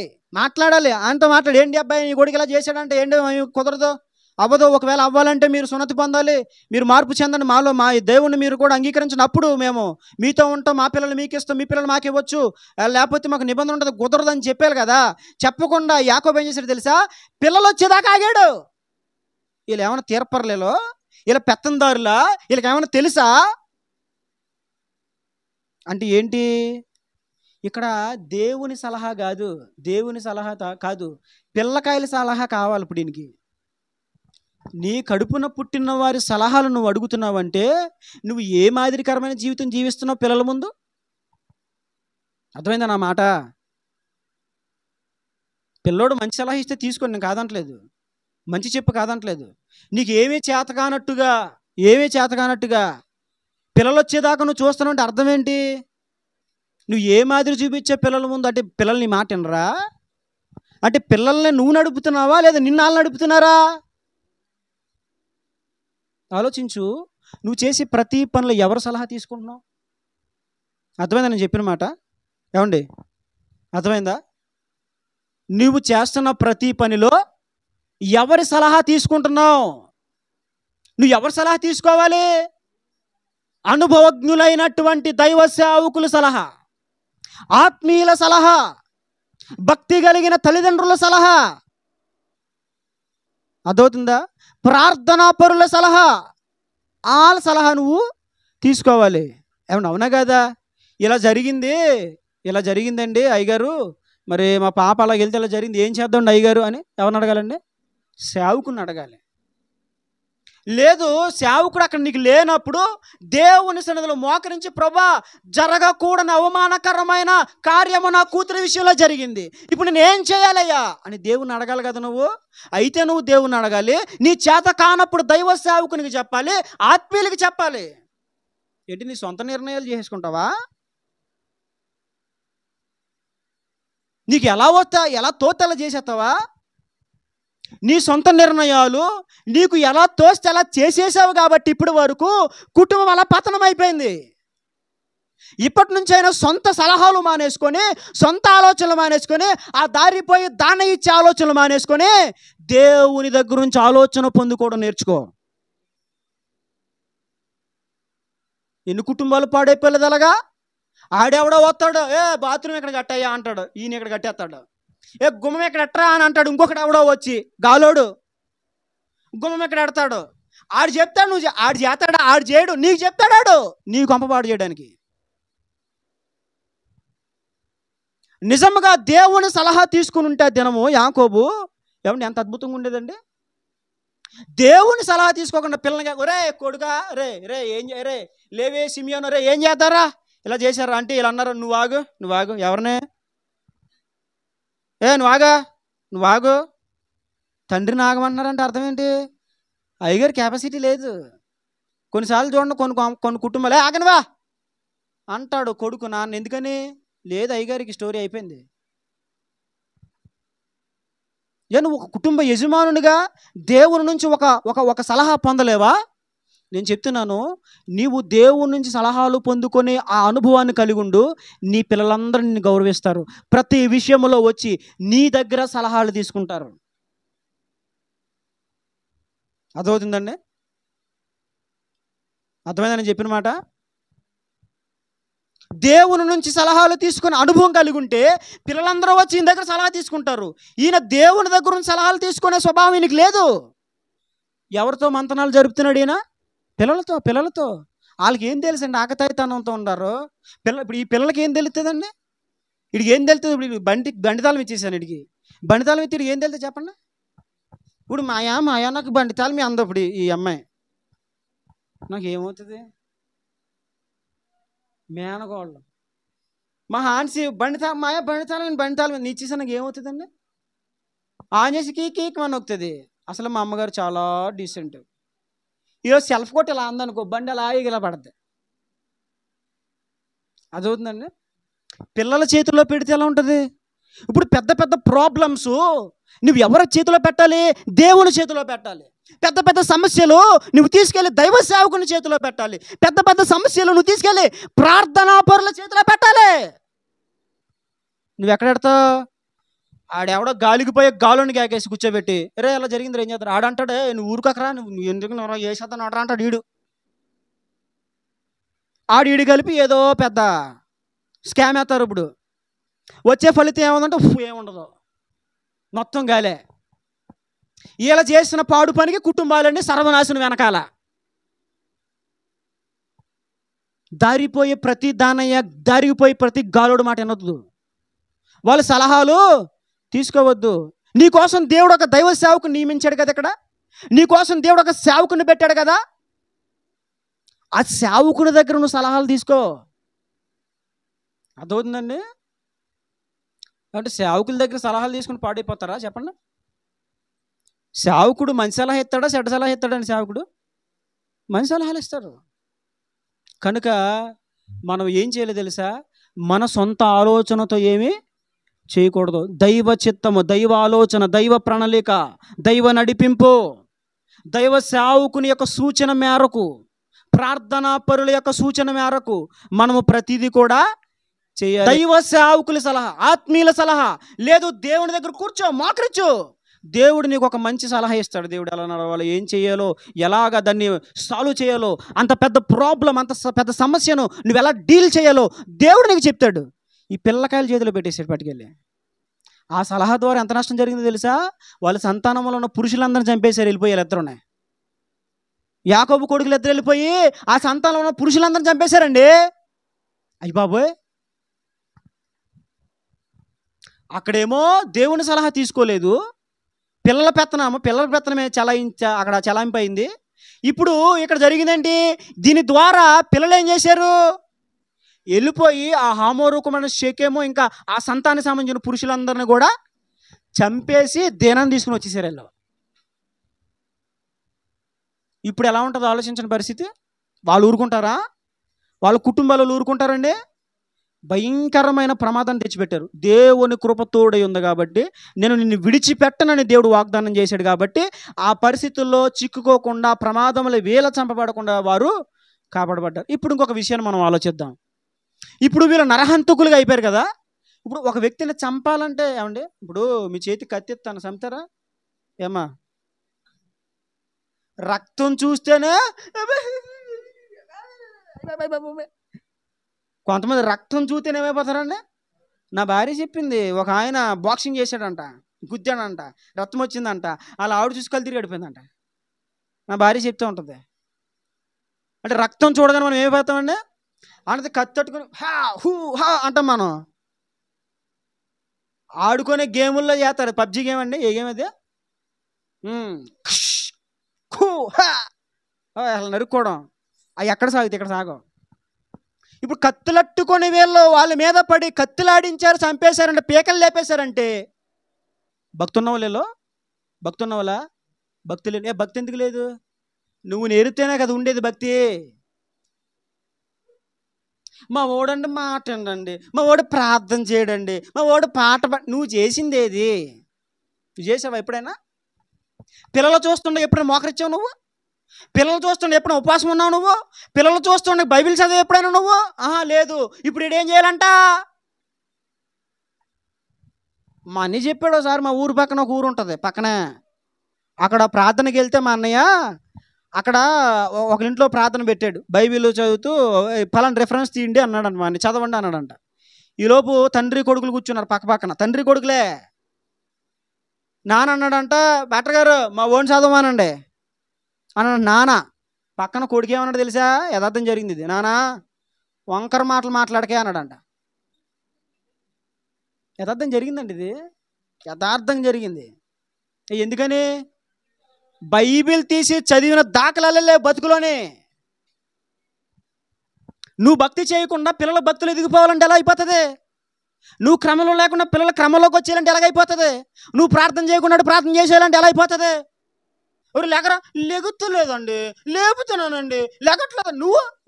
ఆయనతో మాట్లాడి, ఏంటి అబ్బాయి నీ కొడుకు ఇలా చేశాడంటే, ఏంటి కుదరదు, అవ్వదు, ఒకవేళ అవ్వాలంటే మీరు సున్నతి పొందాలి, మీరు మార్పు చెందండి, మాలో మా దేవుణ్ణి మీరు కూడా అంగీకరించినప్పుడు మేము మీతో ఉంటాం, మా పిల్లలు మీకు ఇస్తాం, మీ పిల్లలు మాకు ఇవ్వచ్చు, లేకపోతే మాకు నిబంధన ఉంటుంది, కుదరదు అని చెప్పారు కదా. చెప్పకుండా యాకోబు ఏం చేశాడు తెలుసా? పిల్లలు వచ్చేదాకా ఆగాడు. వీళ్ళు ఏమైనా తీర్పర్లేలో, వీళ్ళ పెత్తందారులా, వీళ్ళకి ఏమైనా తెలుసా అంటే ఏంటి? ఇక్కడ దేవుని సలహా కాదు, పిల్లకాయల సలహా కావాలి. ఇప్పుడు దీనికి నీ కడుపున పుట్టిన వారి సలహాలు నువ్వు అడుగుతున్నావంటే నువ్వు ఏ మాదిరికరమైన జీవితం జీవిస్తున్నావు పిల్లల ముందు? అర్థమైందా నా మాట? పిల్లోడు మంచి సలహా ఇస్తే తీసుకోండి, నేను కాదంటలేదు, మంచి చెప్పు కాదంటలేదు. నీకు ఏమీ చేతకానట్టుగా పిల్లలు వచ్చేదాకా నువ్వు చూస్తున్నావు అంటే అర్థం ఏంటి? నువ్వు ఏ మాదిరి చూపించే పిల్లల ముందు? అంటే పిల్లల్ని మాట వినరా? అంటే పిల్లల్ని నువ్వు నడుపుతున్నావా లేదా నిన్ను వాళ్ళు నడుపుతున్నారా? ఆలోచించు. నువ్వు చేసే ప్రతి పనిలో ఎవరు సలహా తీసుకుంటున్నావు? అర్థమైందా నేను చెప్పిన మాట? ఏమండి, అర్థమైందా? నువ్వు చేస్తున్న ప్రతి పనిలో ఎవరి సలహా తీసుకుంటున్నావు? నువ్వు ఎవరి సలహా తీసుకోవాలి? అనుభవజ్ఞులైనటువంటి దైవ సేవకుల సలహా, ఆత్మీయుల సలహా, భక్తి కలిగిన తల్లిదండ్రుల సలహా, అదవుతుందా? ప్రార్థనా పరుల సలహా, వాళ్ళ సలహా నువ్వు తీసుకోవాలి. ఏమన్నా అవునా కదా? ఇలా జరిగిందండి అయ్యగారు, మరి మా పాప అలా వెళ్తే ఇలా జరిగింది, ఏం చేద్దాండి అయ్యగారు అని ఎవరిని అడగాలండి? సేవకుని అడగాలి. లేదు, సేవకుడు అక్కడ నీకు లేనప్పుడు దేవుని సన్నిధిలో మోకరించి, ప్రభా, జరగకూడని అవమానకరమైన కార్యము నా కూతురి విషయంలో జరిగింది, ఇప్పుడు నేను ఏం చేయాలయ్యా అని దేవుని అడగాలి కదా నువ్వు. అయితే నువ్వు దేవుని అడగాలి. నీ చేత కానప్పుడు దైవ సేవకునికి చెప్పాలి, ఆత్మీయులకి చెప్పాలి. ఏంటి, నీ సొంత నిర్ణయాలు చేసుకుంటావా? నీకు ఎలా తోస్తే అలా చేసేస్తావా? నీ సొంత నిర్ణయాలు నీకు ఎలా తోస్తే అలా చేసేసావు కాబట్టి ఇప్పటి వరకు కుటుంబం అలా పతనం అయిపోయింది. ఇప్పటి నుంచి అయినా సొంత సలహాలు మానేసుకొని, సొంత ఆలోచనలు మానేసుకొని, ఆ దారిపోయి దాన్ని ఇచ్చే ఆలోచనలు మానేసుకొని దేవుని దగ్గర నుంచి ఆలోచన పొందుకోవడం నేర్చుకో. ఎన్ని కుటుంబాలు పాడైపోలేదు అలాగా? ఆడెవడో వస్తాడు, బాత్రూమ్ ఇక్కడ కట్టయ్యా అంటాడు, ఈయన ఇక్కడ కట్టేస్తాడు. గుమ్మం ఎక్కడ ఎట్టరా అని అంటాడు, ఇంకొకటి ఎవడో వచ్చి గాలోడు గుమ్మం ఎక్కడ ఎడతాడు. ఆడు చెప్తాడు, ఆడు చేస్తాడు, ఆడు చేయడు, నీకు చెప్తాడాడు నీ కొంపపాడు చేయడానికి. నిజంగా దేవుని సలహా తీసుకుని ఉంటే దినము యాకోబు ఏమండి ఎంత అద్భుతంగా ఉండేదండి. దేవుని సలహా తీసుకోకుండా పిల్లలకి, ఒరే కొడుకా, రే లేవే సిమియోను, ఏం చేస్తారా, ఇలా చేశారా అంటే ఇలా అన్నారు, నువ్వు ఆగు. ఎవరినే? నువ్వు ఆగు. తండ్రిని ఆగమంటున్నారంటే అర్థం ఏంటి? అయ్యగారి కెపాసిటీ లేదు. కొన్నిసార్లు చూడండి, కొన్ని కుటుంబాలే ఆగనివా అంటాడు కొడుకు. నాన్న ఎందుకని? లేదు అయ్యగారికి స్టోరీ అయిపోయింది. నువ్వు ఒక కుటుంబ యజమానునిగా దేవుని నుంచి ఒక ఒక ఒక సలహా పొందలేవా? నేను చెప్తున్నాను, నీవు దేవుని నుంచి సలహాలు పొందుకొని ఆ అనుభవాన్ని కలిగి ఉండు. నీ పిల్లలందరూ నిన్ను గౌరవిస్తారు. ప్రతి విషయంలో వచ్చి నీ దగ్గర సలహాలు తీసుకుంటారు. అర్థమవుతుందండి? అర్థమైందని చెప్పిన మాట. దేవుని నుంచి సలహాలు తీసుకుని అనుభవం కలిగి ఉంటే పిల్లలందరూ వచ్చి ఈయన దగ్గర సలహా తీసుకుంటారు. ఈయన దేవుని దగ్గర నుంచి సలహాలు తీసుకునే స్వభావం ఈయనకి లేదు. ఎవరితో మంతనాలు జరుపుతున్నాడు ఈయన? పిల్లలతో. వాళ్ళకి ఏం తెలుసండి? ఆకతాయితనంతో ఉన్నారు ఇప్పుడు ఈ పిల్లలకి ఏం తెలుస్తుందండి? వీడికి ఏం తెలుస్తుంది? ఇప్పుడు బండితాళం ఇచ్చేసాను. వీడికి బండితాళం ఇచ్చి వీడికి ఏం తెలుస్తుంది చెప్పండి? ఇప్పుడు మాయా నాకు బండితాళం అందో ఇప్పుడు ఈ అమ్మాయి నాకు ఏమవుతుంది? మేనగోళ్ళు మా హాన్సి బండితాళం నీ ఇచ్చేసా నాకు ఏమవుతుందండి? ఆన్ చేసి కీక్ అని వస్తుంది. అసలు మా అమ్మగారు చాలా డీసెంట్. ఈరోజు సెల్ఫ్ కొట్టి ఇలా అందనుకో, బండి అలా ఇలా పడద్ది. అదవుతుందండి. పిల్లల చేతిలో పెడితే ఎలా ఉంటుంది? ఇప్పుడు పెద్ద పెద్ద ప్రాబ్లమ్స్ నువ్వు ఎవరి చేతిలో పెట్టాలి? దేవుని చేతిలో పెట్టాలి. పెద్ద పెద్ద సమస్యలు నువ్వు తీసుకెళ్ళి దైవ సేవకుని చేతిలో పెట్టాలి. పెద్ద పెద్ద సమస్యలు నువ్వు తీసుకెళ్ళి ప్రార్థనాపరుల చేతిలో పెట్టాలి. నువ్వు ఎక్కడ పెడతావు? ఆడెవడో గాలికి పోయే గాలోని కేకేసి కూర్చోబెట్టి రే అలా జరిగింది ఏం చేస్తారు? ఆడంటాడే నువ్వు ఊరుకోకరా, నువ్వు ఎందుకు ఏ శాతం ఆడరా అంటాడు. ఈడు కలిపి ఏదో పెద్ద స్కామ్ వేస్తారు. ఇప్పుడు వచ్చే ఫలితం ఏముందంటే ఏముండదు, మొత్తం గాలే. ఇలా చేసిన పాడు పనికి కుటుంబాలన్నీ సర్వనాశనం వెనకాల. దారిపోయే ప్రతి గాలోడు మాట వినొద్దు. వాళ్ళ సలహాలు తీసుకోవద్దు. నీకోసం దేవుడు ఒక దైవ సేవకుని నియమించాడు కదా. ఇక్కడ నీకోసం దేవుడు ఒక సేవకుని పెట్టాడు కదా. ఆ సేవకుని దగ్గర నువ్వు సలహాలు తీసుకో. అదవుతుందండి. అంటే సేవకుల దగ్గర సలహాలు తీసుకుని పాడైపోతారా చెప్పండి? సేవకుడు మంచి సలహా ఇస్తాడా చెడ్డ సలహా ఇస్తాడండి? సేవకుడు మంచి సలహాలు ఇస్తారు. కనుక మనం ఏం చేయాలో తెలుసా? మన సొంత ఆలోచనతో ఏమీ చేయకూడదు. దైవ చిత్తము, దైవ ఆలోచన, దైవ ప్రణాళిక, దైవ నడిపింపు, దైవ సేవకుని యొక్క సూచన మేరకు, ప్రార్థనా పరుల యొక్క సూచన మేరకు మనము ప్రతిదీ కూడా చేయాలి. దైవ సేవకుల సలహా, ఆత్మీయుల సలహా లేదు. దేవుని దగ్గర కూర్చో, మోకరించు. దేవుడు నీకు ఒక మంచి సలహా ఇస్తాడు. దేవుడు ఎలా నడవాలో, ఏం చేయాలో, ఎలాగ దాన్ని సాల్వ్ చేయాలో, అంత పెద్ద ప్రాబ్లం, అంత పెద్ద సమస్యను నువ్వు ఎలా డీల్ చేయాలో దేవుడు నీకు చెప్తాడు. ఈ పిల్లకాయల చేతిలో పెట్టేసాడు పట్టుకెళ్ళి. ఆ సలహా ద్వారా ఎంత నష్టం జరిగిందో తెలుసా? వాళ్ళ సంతానంలో ఉన్న పురుషులందరినీ చంపేశారు. వెళ్ళిపోయారు. ఇద్దరునే యాకోబు కొడుకులు ఇద్దరు వెళ్ళిపోయి ఆ సంతానంలో ఉన్న పురుషులందరినీ చంపేశారండి. అయ్య బాబోయ్. అక్కడేమో దేవుని సలహా తీసుకోలేదు. పిల్లల పెత్తనమే అక్కడ చలాయింపైంది. ఇప్పుడు ఇక్కడ జరిగిందేంటి? దీని ద్వారా పిల్లలు ఏం చేశారు? వెళ్ళిపోయి ఆ హామోరూకమైన షేకేమో ఇంకా ఆ సంతానికి సంబంధించిన పురుషులందరినీ కూడా చంపేసి దేనాన్ని తీసుకుని వచ్చేసారు వీళ్ళు. ఇప్పుడు ఎలా ఉంటుందో ఆలోచించిన పరిస్థితి. వాళ్ళు ఊరుకుంటారా? వాళ్ళ కుటుంబాలలో ఊరుకుంటారండి? భయంకరమైన ప్రమాదాన్ని తెచ్చిపెట్టారు. దేవుని కృప తోడై ఉంది కాబట్టి, నేను నిన్ను విడిచిపెట్టనని దేవుడు వాగ్దానం చేశాడు కాబట్టి ఆ పరిస్థితుల్లో చిక్కుకోకుండా, ప్రమాదంలో వీళ్ళ చంపబడకుండా వారు కాపాడబడ్డారు. ఇప్పుడు ఇంకొక విషయాన్ని మనం ఆలోచిద్దాం. ఇప్పుడు వీళ్ళు నరహంతకులుగా అయిపోయారు కదా. ఇప్పుడు ఒక వ్యక్తిని చంపాలంటే ఏమండి? ఇప్పుడు మీ చేతి కత్తిస్తాను, చంపుతారా? ఏమా? రక్తం చూస్తేనే కొంతమంది రక్తం చూస్తేనే ఏమైపోతారండి. నా భార్య చెప్పింది, ఒక ఆయన బాక్సింగ్ చేశాడంట, గుద్దాడంట, రక్తం వచ్చిందంట, అలా ఆవిడ చూసి కళ్ళు తిరిగి గడిపోయిందంట. నా భార్య చెప్తూ ఉంటుంది. అంటే రక్తం చూడగానే మనం ఏమైపోతామండి? అంటే కత్తి తట్టుకుని హా హూ హా అంటాం. మనం ఆడుకునే గేముల్లో చేస్తారు. పబ్జి గేమ్ అండి. ఏ గేమ్ అది? అసలు నరుక్కోవడం అవి ఎక్కడ సాగుతాయి? ఇక్కడ సాగవు. ఇప్పుడు కత్తులట్టుకొని వీళ్ళు వాళ్ళ మీద పడి కత్తులాడించారు, చంపేశారంటే, పీకలు లేపేశారంటే భక్తి ఉన్న వాళ్ళలో భక్తి ఉన్న వాళ్ళ భక్తి లేదు. భక్తి ఎందుకు లేదు? నువ్వు నేరితేనే కదా ఉండేది భక్తి. మా ఓడండి మాట అండి, మా ఓడు ప్రార్థన చేయడండి, మా ఓడు నువ్వు చేసింది ఏది? నువ్వు చేసావా ఎప్పుడైనా? పిల్లలు చూస్తుండే ఎప్పుడైనా మోకరిచ్చావు నువ్వు? పిల్లలు చూస్తుండే ఎప్పుడైనా ఉపవాసం ఉన్నావు నువ్వు? పిల్లలు చూస్తుండే బైబిల్ చదివి ఎప్పుడైనా నువ్వు? లేదు. ఇప్పుడు ఇడేం చేయాలంట? మా అన్నయ్య చెప్పాడు ఒకసారి, మా ఊరు పక్కన ఒక ఊరు ఉంటుంది పక్కనే, అక్కడ ప్రార్థనకి వెళ్తే మా అన్నయ్య అక్కడ ఒక ఇంట్లో ప్రార్థన పెట్టాడు, బైబిల్ చదువుతూ ఫలానా రెఫరెన్స్ తీయండి అన్నాడు మా అన్నయ్య, చదవండి అన్నాడంట. ఈలోపు తండ్రి కొడుకులు కూర్చున్నారు పక్క పక్కన, తండ్రి కొడుకులే. నాన్న అన్నాడంట, డాక్టర్ గారు మా ఓన్ చదవమానండి అన్నాడు నాన్న. పక్కన కొడుకు ఏమన్నాడు తెలుసా? యథార్థం జరిగింది ఇది. నాన్న వంకర మాటలు మాట్లాడకే అన్నాడంట. యథార్థం జరిగిందండి, ఇది యథార్థం జరిగింది. ఎందుకని? బైబిల్ తీసి చదివిన దాఖలాలే బతుకులోనే. నువ్వు భక్తి చేయకుండా పిల్లల భక్తులు ఎదిగిపోవాలంటే ఎలా అయిపోతుంది? నువ్వు క్రమంలో లేకుండా పిల్లల క్రమంలోకి వచ్చేయాలంటే ఎలాగైపోతుంది? నువ్వు ప్రార్థన చేయకుండా ప్రార్థన చేసేయాలంటే ఎలా అయిపోతుంది? ఎవరు లేకరా? లెగుతలేదండి, లేపుతున్నానండి, లెగట్లేదు.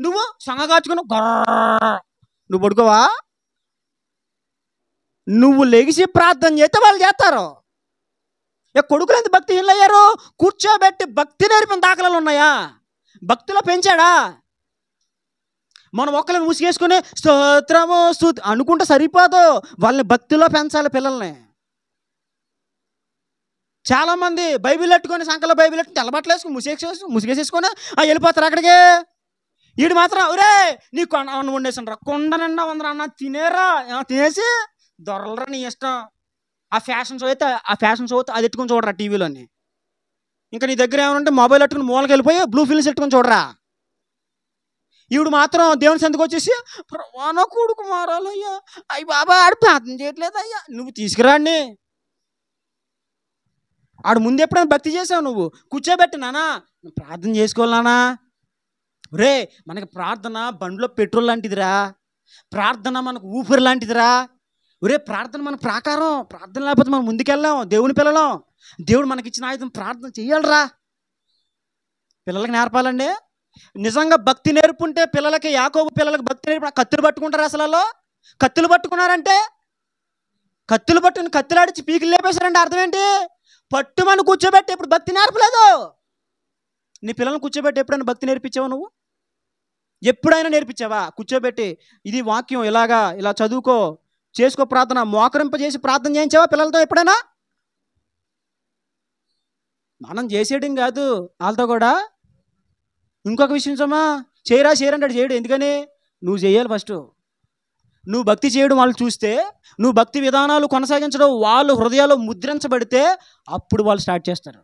నువ్వు సంగ కాచుకుని నువ్వు పడుకోవా? నువ్వు లెగిసి ప్రార్థన చేస్తే వాళ్ళు చేస్తారు. కొడుకులు ఎంత భక్తిహీనులు అయ్యారు? కూర్చోబెట్టి భక్తి నేర్పిన దాఖలాలు ఉన్నాయా? భక్తిలో పెంచాడా? మనం ఒక్కరిని ముసిగేసుకుని స్తోత్రము స్తుతి అనుకుంటే సరిపోదు, వాళ్ళని భక్తిలో పెంచాలి పిల్లల్ని. చాలామంది బైబిల్ పెట్టుకొని సంకలో బైబిల్ పెట్టుకుని తెల్లబట్టలు వేసుకుని ముసిగేసేసుకొని వెళ్ళిపోతారు అక్కడికి. వీడు మాత్రం ఒరే నీ కొండ వండేసండ్రా, కొండ నిండా ఉందరా అన్న, తినేరా, తినేసి దొరలరా నీ ఇష్టం. ఆ ఫ్యాషన్ షో అయితే అది ఎట్టుకుని చూడరా టీవీలోని. ఇంకా నీ దగ్గర ఏమనంటే మొబైల్ పెట్టుకుని మూలకి వెళ్ళిపోయి బ్లూ ఫిల్మ్స్ పెట్టుకుని చూడరా. ఈవిడు మాత్రం దేవుని సందుకు వచ్చేసి ప్రవాణ కొడుకు మారాలయ్యా, అయ్యి బాబా ఆడు ప్రార్థన చేయట్లేదయ్యా. నువ్వు తీసుకురాండి. ఆడు ముందు ఎప్పుడైనా భక్తి చేసావు? నువ్వు కూర్చోబెట్టి నానా ప్రార్థన చేసుకోవాలనా? రే మనకి ప్రార్థన బండిలో పెట్రోల్ లాంటిదిరా, ప్రార్థన మనకు ఊపిరి లాంటిదిరా. ఒరే ప్రార్థన మన ప్రాకారం, ప్రార్థన లేకపోతే మనం ముందుకెళ్ళాం, దేవుని పిల్లలం. దేవుడు మనకిచ్చిన ఆయుధం ప్రార్థన చెయ్యాలరా. పిల్లలకి నేర్పాలండి. నిజంగా భక్తి నేర్పుంటే పిల్లలకి, యాకోబు పిల్లలకి భక్తి నేర్పు. కత్తులు పట్టుకుంటారు అసలు? కత్తులు పట్టుకున్నారంటే కత్తులు పట్టుకుని కత్తులాడిచి పీకులు లేపేశారంటే అర్థం ఏంటి? పట్టుమని కూర్చోబెట్టి ఇప్పుడు భక్తి నేర్పలేదు. నీ పిల్లల్ని కూర్చోబెట్టి ఎప్పుడైనా భక్తి నేర్పించావా నువ్వు? ఎప్పుడైనా నేర్పించావా? కూర్చోబెట్టి ఇది వాక్యం ఇలాగా, ఇలా చదువుకో, చేసుకో, ప్రార్థన మోకరింపజేసి ప్రార్థన చేయించావా పిల్లలతో ఎప్పుడైనా? మనం చేసేయడం కాదు, వాళ్ళతో కూడా ఇంకొక విషయం సమా, చేయరంటాడు, చేయడు. ఎందుకని? నువ్వు చేయాలి ఫస్ట్. నువ్వు భక్తి చేయడం వాళ్ళు చూస్తే, నువ్వు భక్తి విధానాలు కొనసాగించడం వాళ్ళు హృదయాల్లో ముద్రించబడితే అప్పుడు వాళ్ళు స్టార్ట్ చేస్తారు.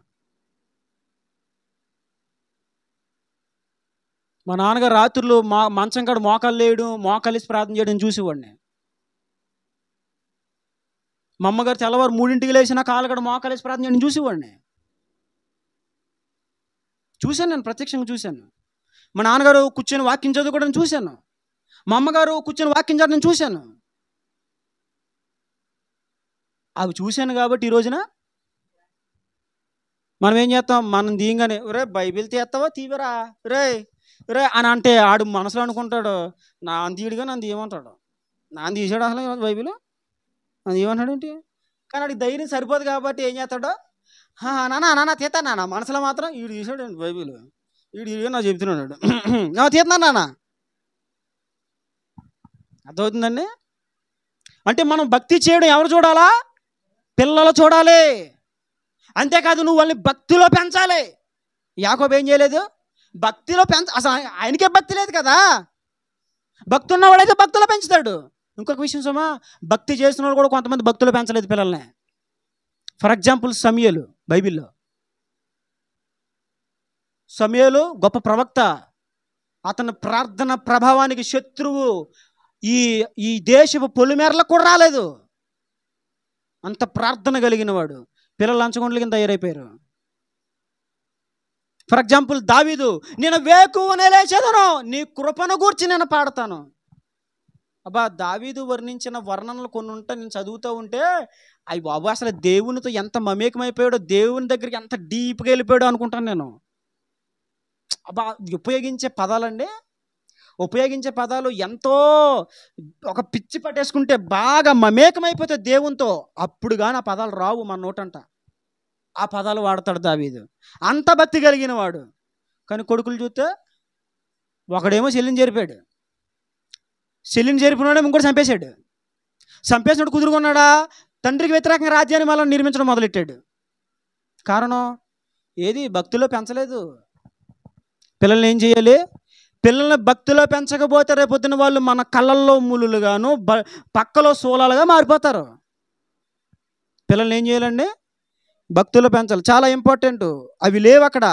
మా నాన్నగారు రాత్రులు మంచం కాడ మోకాలు లేయడం, మోకాలేసి ప్రార్థన చేయడం చూసేవాడిని. మా అమ్మగారు తెల్లవారు 3ంటికి లేచిన కాళ్ళగడ మోకాలేసి ప్రార్థన చేయడం చూసేవాడిని. చూశాను, నేను ప్రత్యక్షంగా చూశాను. మా నాన్నగారు కూర్చొని వాక్యం చదువుకోవడం చూశాను. మా అమ్మగారు కూర్చొని వాక్యం చదవడం చూశాను. అవి చూశాను కాబట్టి ఈ రోజున మనం ఏం చేస్తాం? మనం దీయంగానే రే బైబిల్ తీస్తావా తీవరా రే రే అని అంటే ఆడు మనసులో అనుకుంటాడు, నా తీయడుగా నన్ను తీయమంటాడు. నాన్న తీసాడు అసలు బైబిల్, నన్ను తీయమంటాడు ఏంటి? కానీ ఆడికి ధైర్యం సరిపోదు కాబట్టి ఏం చేస్తాడు? నాన్న తీస్తా నాన్న. మనసులో మాత్రం వీడు తీసాడు అండి బైబిల్, వీడు నాకు చెబుతున్నాడు తీస్తున్నాను నాన్న. అర్థమవుతుందండి? అంటే మనం భక్తి చేయడం ఎవరు చూడాలా? పిల్లలు చూడాలి. అంతేకాదు నువ్వు వాళ్ళని భక్తిలో పెంచాలి. యాకోబు ఏం చేయలేదు? భక్తిలో అసలు ఆయనకే భక్తి లేదు కదా. భక్తి ఉన్నవాడైతే భక్తిలో పెంచుతాడు. ఇంకొక విషయం సుమా, భక్తి చేసిన వాళ్ళు కూడా కొంతమంది భక్తిలో పెంచలేదు పిల్లల్ని. ఫర్ ఎగ్జాంపుల్ సమూయేలు, బైబిల్లో సమూయేలు గొప్ప ప్రవక్త. అతని ప్రార్థన ప్రభావానికి శత్రువు ఈ దేశపు పొలిమేరలకు కూడా రాలేదు. అంత ప్రార్థన కలిగిన వాడు. పిల్లలు లంచగొండల కింద తయారైపోయారు. ఫర్ ఎగ్జాంపుల్ దావీదు, నేను వేకువనే లేచేదను, నీ కృపను గూర్చి నేను పాడతాను. అబ్బా, దావీదు వర్ణించిన వర్ణనలు కొన్ని ఉంటాయి, నేను చదువుతూ ఉంటే అవి బాబు అసలు దేవునితో ఎంత మమేకమైపోయాడో, దేవుని దగ్గరికి ఎంత డీప్గా వెళ్ళిపోయాడో అనుకుంటాను నేను. అబ్బా, ఉపయోగించే పదాలండి ఉపయోగించే పదాలు ఎంతో ఒక పిచ్చి పట్టేసుకుంటే బాగా మమేకమైపోతే దేవునితో, అప్పుడు కానీ ఆ పదాలు రావు మన నోటంట. ఆ పదాలు వాడతాడు దావీదు. అంత భక్తి కలిగిన వాడు. కానీ కొడుకులు చూస్తే ఒకడేమో చెల్లిని జరిపాడు, చెల్లిని జరిపినాడేమో ఇంకోటి చంపేశాడు. చంపేసినట్టు కుదురుకున్నాడా, తండ్రికి వ్యతిరేకంగా రాజ్యాన్ని మళ్ళీ నిర్మించడం మొదలెట్టాడు. కారణం ఏది? భక్తిలో పెంచలేదు. పిల్లల్ని ఏం చేయాలి? పిల్లల్ని భక్తిలో పెంచకపోతే రేపొద్దున వాళ్ళు మన కళ్ళల్లో ములులుగాను పక్కలో శూలాలుగా మారిపోతారు. పిల్లల్ని ఏం చేయాలండి? భక్తిలో పెంచాలి, చాలా ఇంపార్టెంట్. అవి లేవు అక్కడ.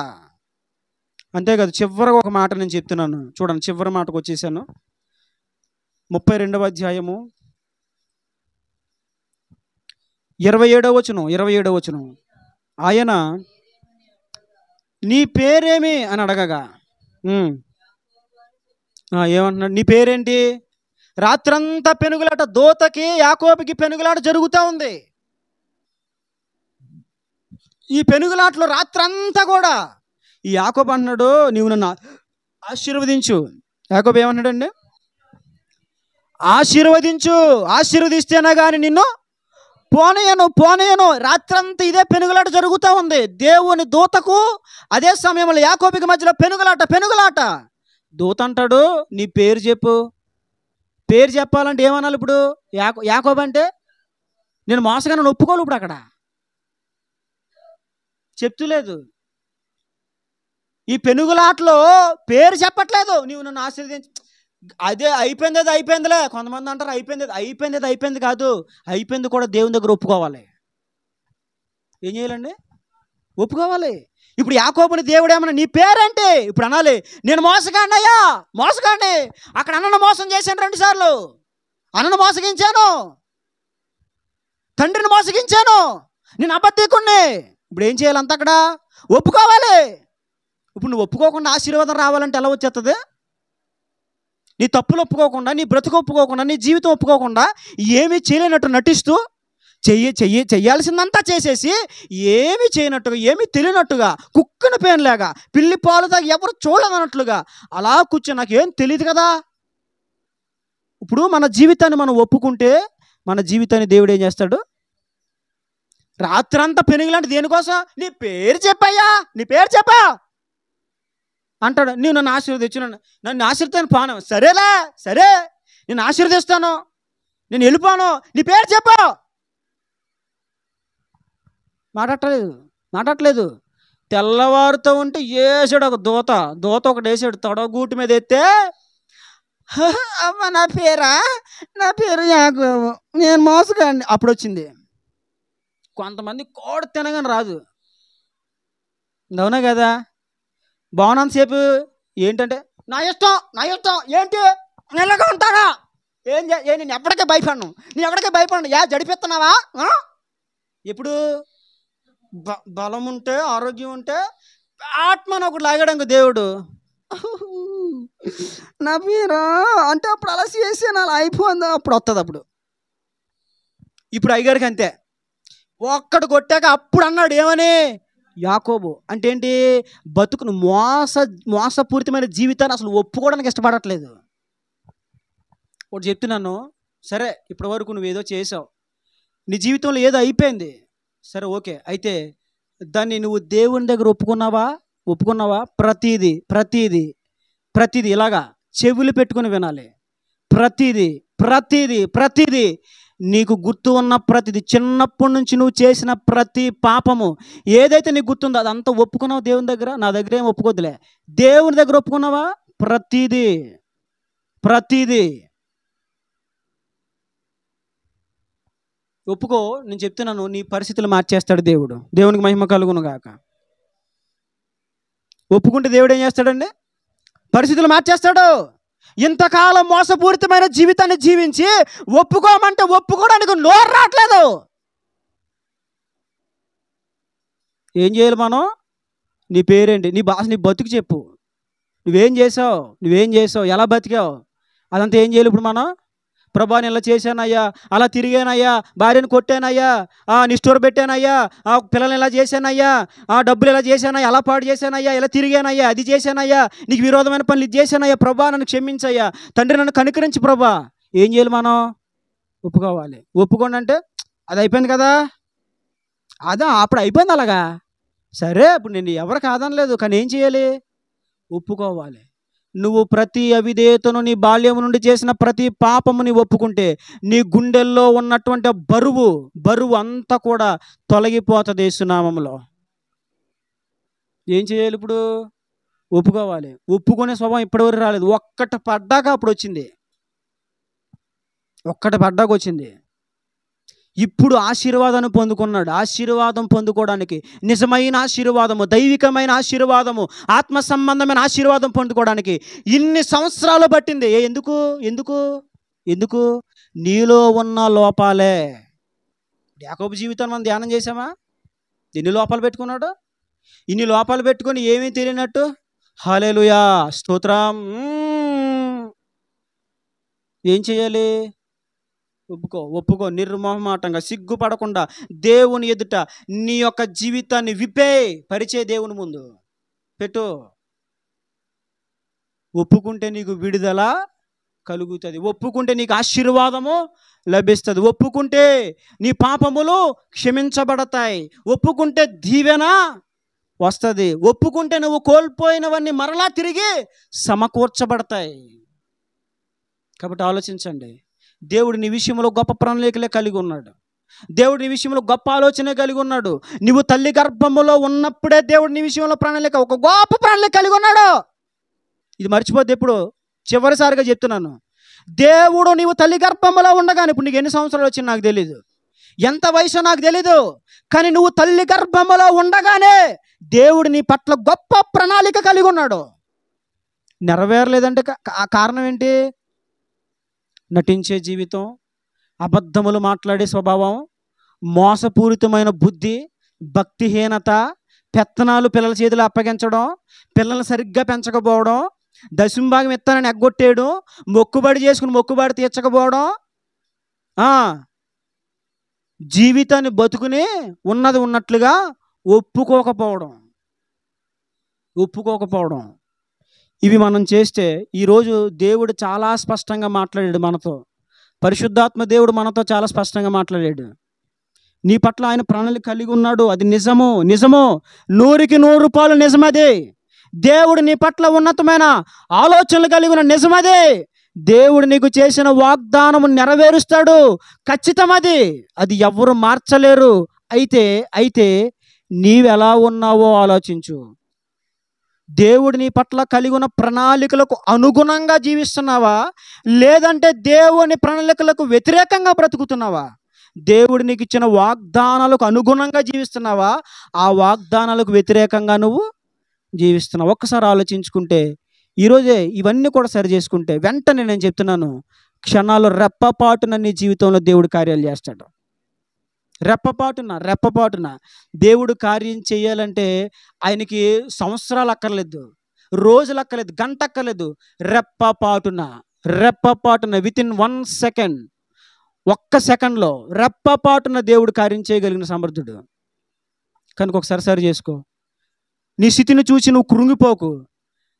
అంతేకాదు, చివరిగా ఒక మాట నేను చెప్తున్నాను చూడండి. చివరి మాటకు వచ్చేసాను. 32వ అధ్యాయము 27వ వచనం. ఆయన నీ పేరేమి అని అడగగా ఏమంటున్నాడు? నీ పేరేంటి? రాత్రంతా పెనుగులాట, దోతకి యాకోబుకి పెనుగులాట జరుగుతూ ఉంది. ఈ పెనుగులాటలో రాత్రంతా కూడా ఈ యాకోబు అంటున్నాడు, నీవు నన్ను ఆశీర్వదించు. యాకోబు ఏమన్నాడండి? ఆశీర్వదించు, ఆశీర్వదిస్తేనే కానీ నిన్ను పోనీయను. రాత్రంతా ఇదే పెనుగులాట జరుగుతూ ఉంది. దేవుని దూతకు అదే సమయంలో యాకోబుకి మధ్యలో పెనుగులాట. దూత అంటాడు, నీ పేరు చెప్పు. పేరు చెప్పాలంటే ఏమనాలి ఇప్పుడు? యాకోబు అంటే నేను మోసగానే ఒప్పుకోలు. ఇప్పుడు అక్కడ చెప్తులేదు. ఈ పెనుగులాటలో పేరు చెప్పట్లేదు. నీవు నన్ను ఆశీర్వదించు. అదే అయిపోయిందిలే. కొంతమంది అంటారు అయిపోయింది కాదు, అయిపోయింది కూడా దేవుని దగ్గర ఒప్పుకోవాలి. ఏం చేయాలండి? ఒప్పుకోవాలి. ఇప్పుడు యాకోబుని దేవుడు ఏమన్నా నీ పేరేంటి? ఇప్పుడు అనాలి, నేను మోసగాడిని. అక్కడ అన్నను మోసం చేశాను 2 సార్లు. అన్నను మోసగించాను, తండ్రిని మోసగించాను, నేను అబద్ధికుణ్ణి. ఇప్పుడు ఏం చేయాలి? అంత అక్కడ ఒప్పుకోవాలి. ఇప్పుడు నువ్వు ఒప్పుకోకుండా ఆశీర్వాదం రావాలంటే ఎలా వచ్చేస్తుంది? నీ తప్పులు ఒప్పుకోకుండా, నీ బ్రతుకు ఒప్పుకోకుండా, నీ జీవితం ఒప్పుకోకుండా, ఏమీ చేయలేనట్టు నటిస్తూ చెయ్యాల్సిందంతా చేసేసి ఏమీ చేయనట్టుగా, ఏమీ తెలియనట్టుగా, కుక్కను పేనులాగా, పిల్లి పాలు తాగి ఎవరు చూడదన్నట్లుగా అలా కూర్చొని నాకేం తెలియదు కదా. ఇప్పుడు మన జీవితాన్ని మనం ఒప్పుకుంటే మన జీవితాన్ని దేవుడు ఏం చేస్తాడు? రాత్రంతా పెనుగులాంటి దేనికోసం? నీ పేరు చెప్పా అంటాడు. నీవు నన్ను ఆశీర్వదించు, నన్ను ఆశీర్వదించాను పాను. సరే నేను ఆశీర్వదిస్తాను, నేను వెళ్ళిపోను, నీ పేరు చెప్పు. మాట్లాడట్లేదు. తెల్లవారుతో ఉంటే వేసాడు ఒక దూత ఒకటి వేసాడు. తొడగూటి మీద ఎత్తే, అమ్మ నా పేరు యాకోబు, నేను మోసగాడిని. అప్పుడు వచ్చింది. కొంతమంది కోడి తినగానే రాదు. అవునా కదా? బాగున్నంతసేపు ఏంటంటే నా ఇష్టం ఏంటి నెలగా ఉంటానా? నేను ఎప్పటికే భయపడను. జడిపిస్తున్నావా? ఎప్పుడు బలం ఉంటే, ఆరోగ్యం ఉంటే ఆత్మను ఒకటి లాగడానికి దేవుడు నా పేరు అంటే అప్పుడు అలా చేసాను, అలా అయిపోయింది. అప్పుడు వస్తుంది. ఇప్పుడు అయ్యగారికి అంతే. ఒక్కడు కొట్టాక అప్పుడు అన్నాడు ఏమని? యాకోబు. అంటే ఏంటి? బతుకును మోసపూరితమైన జీవితాన్ని అసలు ఒప్పుకోవడానికి ఇష్టపడట్లేదు. ఒకటి చెప్తున్నాను, సరే ఇప్పటి వరకు నువ్వేదో చేసావు, నీ జీవితంలో ఏదో అయిపోయింది, సరే ఓకే. అయితే దాన్ని నువ్వు దేవుని దగ్గర ఒప్పుకున్నావా? ప్రతిదీ ఇలాగా చెవులు పెట్టుకుని వినాలి. ప్రతిదీ నీకు గుర్తు ఉన్న ప్రతిదీ, చిన్నప్పటి నుంచి నువ్వు చేసిన ప్రతి పాపము ఏదైతే నీకు గుర్తుందో అదంతా ఒప్పుకున్నావు దేవుని దగ్గర. నా దగ్గర ఏం ఒప్పుకోద్దులే, దేవుని దగ్గర ఒప్పుకున్నావా? ప్రతిదీ ఒప్పుకో. నేను చెప్తున్నాను, నీ పరిస్థితులు మార్చేస్తాడు దేవుడు. దేవునికి మహిమ కలుగును గాక. ఒప్పుకుంటే దేవుడు ఏం చేస్తాడండి? పరిస్థితులు మార్చేస్తాడు. ఇంతకాలం మోసపూరితమైన జీవితాన్ని జీవించి ఒప్పుకోమంటే ఒప్పుకోవడానికి నోరు రావట్లేదు. ఏం చేయాలి మనం? నీ పేరేంటి? నీ బతుకు చెప్పు. నువ్వేం చేసావు, ఎలా బతికావు, అదంతా ఏం చేయాలి ఇప్పుడు మనం? ప్రభా నేను ఇలా చేశానయ్యా, అలా తిరిగానయ్యా, భార్యను కొట్టానయ్యా, నిష్ఠూర పెట్టానయ్యా, పిల్లల్ని ఇలా చేశానయ్యా, డబ్బులు ఇలా చేశానయ్యా, అలా పాడు చేశానయ్యా, ఇలా తిరిగానయ్యా, అది చేశానయ్యా, నీకు విరోధమైన పనులు ఇది చేశానయ్యా, ప్రభా నన్ను క్షమించయ్యా, తండ్రి నన్ను కనికరించి ప్రభా. ఏం చేయాలి మనం? ఒప్పుకోవాలి. ఒప్పుకోండి అంటే అది అయిపోయింది కదా, అప్పుడు అయిపోయింది అలాగా. సరే ఇప్పుడు నేను ఎవరు కాదనలేదు, కానీ ఏం చేయాలి? ఒప్పుకోవాలి. నువ్వు ప్రతి అవిధేయతను, నీ బాల్యం నుండి చేసిన ప్రతి పాపముని ఒప్పుకుంటే నీ గుండెల్లో ఉన్నటువంటి బరువు అంతా కూడా తొలగిపోతుంది యేసునామములో. ఏం చేయాలి ఇప్పుడు? ఒప్పుకోవాలి. ఒప్పుకునే స్వభావం ఇప్పటివరకు రాలేదు. ఒక్కటి పడ్డాక అప్పుడు వచ్చింది. ఇప్పుడు ఆశీర్వాదాన్ని పొందుకున్నాడు. ఆశీర్వాదం పొందుకోవడానికి, నిజమైన ఆశీర్వాదము, దైవికమైన ఆశీర్వాదము, ఆత్మ సంబంధమైన ఆశీర్వాదం పొందుకోవడానికి ఇన్ని సంవత్సరాలు పట్టింది. ఎందుకు? నీలో ఉన్న లోపాలే. యాకోబు జీవితం మనం ధ్యానం చేసామా? ఎన్ని లోపాలు పెట్టుకున్నాడు? ఇన్ని లోపాలు పెట్టుకొని ఏమీ తెలియనట్టు హల్లెలూయా స్తోత్రం. ఏం చేయాలి? ఒప్పుకో నిర్మోహమాటంగా, సిగ్గుపడకుండా దేవుని ఎదుట నీ యొక్క జీవితాన్ని పరిచే దేవుని ముందు పెట్టు. ఒప్పుకుంటే నీకు విడుదల కలుగుతుంది. ఒప్పుకుంటే నీకు ఆశీర్వాదము లభిస్తుంది. ఒప్పుకుంటే నీ పాపములు క్షమించబడతాయి. ఒప్పుకుంటే దీవెన వస్తుంది. ఒప్పుకుంటే నువ్వు కోల్పోయినవన్నీ మరలా తిరిగి సమకూర్చబడతాయి. కాబట్టి ఆలోచించండి. దేవుడు నీ విషయంలో గొప్ప ప్రణాళికలే కలిగి ఉన్నాడు. దేవుడు నీ విషయంలో గొప్ప ఆలోచనే కలిగి ఉన్నాడు. నువ్వు తల్లి గర్భములో ఉన్నప్పుడే దేవుడు నీ విషయంలో ఒక గొప్ప ప్రణాళిక కలిగి ఉన్నాడు. ఇది మర్చిపోద్ది. ఎప్పుడు చివరిసారిగా చెప్తున్నాను, దేవుడు నీవు తల్లి గర్భములో ఉండగానే, ఇప్పుడు నీకు ఎన్ని సంవత్సరాలు వచ్చింది నాకు తెలీదు, ఎంత వయసు నాకు తెలీదు, కానీ నువ్వు తల్లి గర్భములో ఉండగానే దేవుడు నీ పట్ల గొప్ప ప్రణాళిక కలిగి ఉన్నాడు. నెరవేరలేదంటే కారణం ఏంటి? నటించే జీవితం, అబద్ధములు మాట్లాడే స్వభావం, మోసపూరితమైన బుద్ధి, భక్తిహీనత, పెత్తనాలు పిల్లల చేతులు అప్పగించడం, పిల్లల్ని సరిగ్గా పెంచకపోవడం, దశంభాగం ఇస్తానని ఎగ్గొట్టేయడం, మొక్కుబడి చేసుకుని మొక్కుబడి తీర్చకపోవడం, జీవితాన్ని బతుకుని ఉన్నది ఉన్నట్లుగా ఒప్పుకోకపోవడం. ఇవి మనం చేస్తే ఈరోజు దేవుడు చాలా స్పష్టంగా మాట్లాడాడు మనతో. పరిశుద్ధాత్మ దేవుడు మనతో చాలా స్పష్టంగా మాట్లాడాడు. నీ పట్ల ఆయన ప్రణాళిక కలిగి ఉన్నాడు. అది నిజము. 100% నిజమదే. దేవుడు నీ పట్ల ఉన్నతమైన ఆలోచనలు కలిగి ఉన్న నిజమదే. దేవుడు నీకు చేసిన వాగ్దానము నెరవేరుస్తాడు. ఖచ్చితమది. అది ఎవరు మార్చలేరు. అయితే నీవెలా ఉన్నావో ఆలోచించు. దేవుడు నీ పట్ల కలిగి ఉన్న ప్రణాళికలకు అనుగుణంగా జీవిస్తున్నావా, లేదంటే దేవుని ప్రణాళికలకు వ్యతిరేకంగా బ్రతుకుతున్నావా? దేవుడు నీకు ఇచ్చిన వాగ్దానాలకు అనుగుణంగా జీవిస్తున్నావా, ఆ వాగ్దానాలకు వ్యతిరేకంగా నువ్వు జీవిస్తున్నావు? ఒక్కసారి ఆలోచించుకుంటే, ఈరోజే ఇవన్నీ కూడా సరి చేసుకుంటే, వెంటనే నేను చెప్తున్నాను, క్షణాలు రెప్పపాటున నీ జీవితంలో దేవుడు కార్యాలు చేస్తాడు. రెప్పపాటున దేవుడు కార్యం చేయాలంటే ఆయనకి సంవత్సరాలు అక్కర్లేదు, రోజులు అక్కర్లేదు, గంట అక్కర్లేదు. రెప్పపాటున వితిన్ 1 సెకండ్, ఒక్క సెకండ్లో రెప్పపాటున దేవుడు కార్యం చేయగలిగిన సమర్థుడు. కనుక ఒకసారి సరి చేసుకో. నీ స్థితిని చూసి నువ్వు కృంగిపోకు.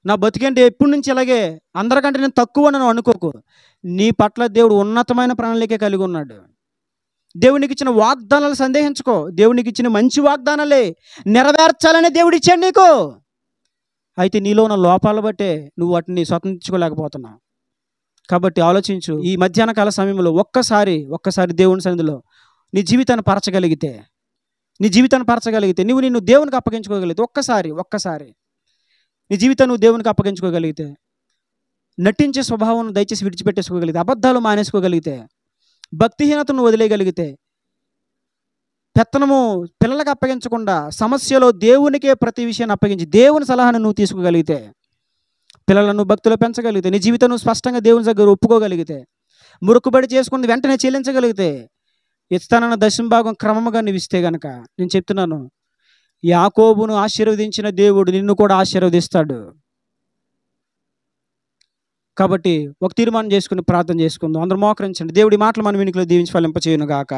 నా బతికంటే ఎప్పటి నుంచి ఇలాగే, అందరికంటే నేను తక్కువ నన్ను అనుకోకు. నీ పట్ల దేవుడు ఉన్నతమైన ప్రణాళిక కలిగి ఉన్నాడు. దేవునికి ఇచ్చిన వాగ్దానాలు సందేహించుకో. దేవునికి ఇచ్చిన మంచి వాగ్దానాలే నెరవేర్చాలని దేవుడు ఇచ్చాడు నీకు. అయితే నీలో ఉన్న లోపాలు బట్టే నువ్వు వాటిని స్వతంత్రించుకోలేకపోతున్నావు. కాబట్టి ఆలోచించు. ఈ మధ్యాహ్న కాల సమయంలో ఒక్కసారి దేవుని సన్నిధిలో నీ జీవితాన్ని పరచగలిగితే, నువ్వు నిన్ను దేవునికి అప్పగించుకోగలిగితే, ఒక్కసారి నీ జీవితాన్ని నువ్వు దేవునికి అప్పగించుకోగలిగితే, నటించే స్వభావం దయచేసి విడిచిపెట్టేసుకోగలిగితే, అబద్ధాలు మానేసుకోగలిగితే, భక్తిహీనతను వదిలేయగలిగితే, పెత్తనము పిల్లలకు అప్పగించకుండా సమస్యలో దేవునికే ప్రతి విషయాన్ని అప్పగించి దేవుని సలహాను నువ్వు తీసుకోగలిగితే, పిల్లలను భక్తిలో పెంచగలిగితే, నీ జీవితం నువ్వు స్పష్టంగా దేవుని దగ్గర ఒప్పుకోగలిగితే, మురుకుబడి చేసుకుని వెంటనే చెల్లించగలిగితే, ఇస్తానన్న దశంభాగం క్రమముగా నువ్వు ఇస్తే గనక, నేను చెప్తున్నాను, యాకోబును ఆశీర్వదించిన దేవుడు నిన్ను కూడా ఆశీర్వదిస్తాడు. కాబట్టి ఒక తీర్మానం చేసుకుని ప్రార్థన చేసుకుందాం. అందరూ మోకరించండి. దేవుడి మాటలు మన వెనుకలో దీవించి ఫలింపచేయును గాక.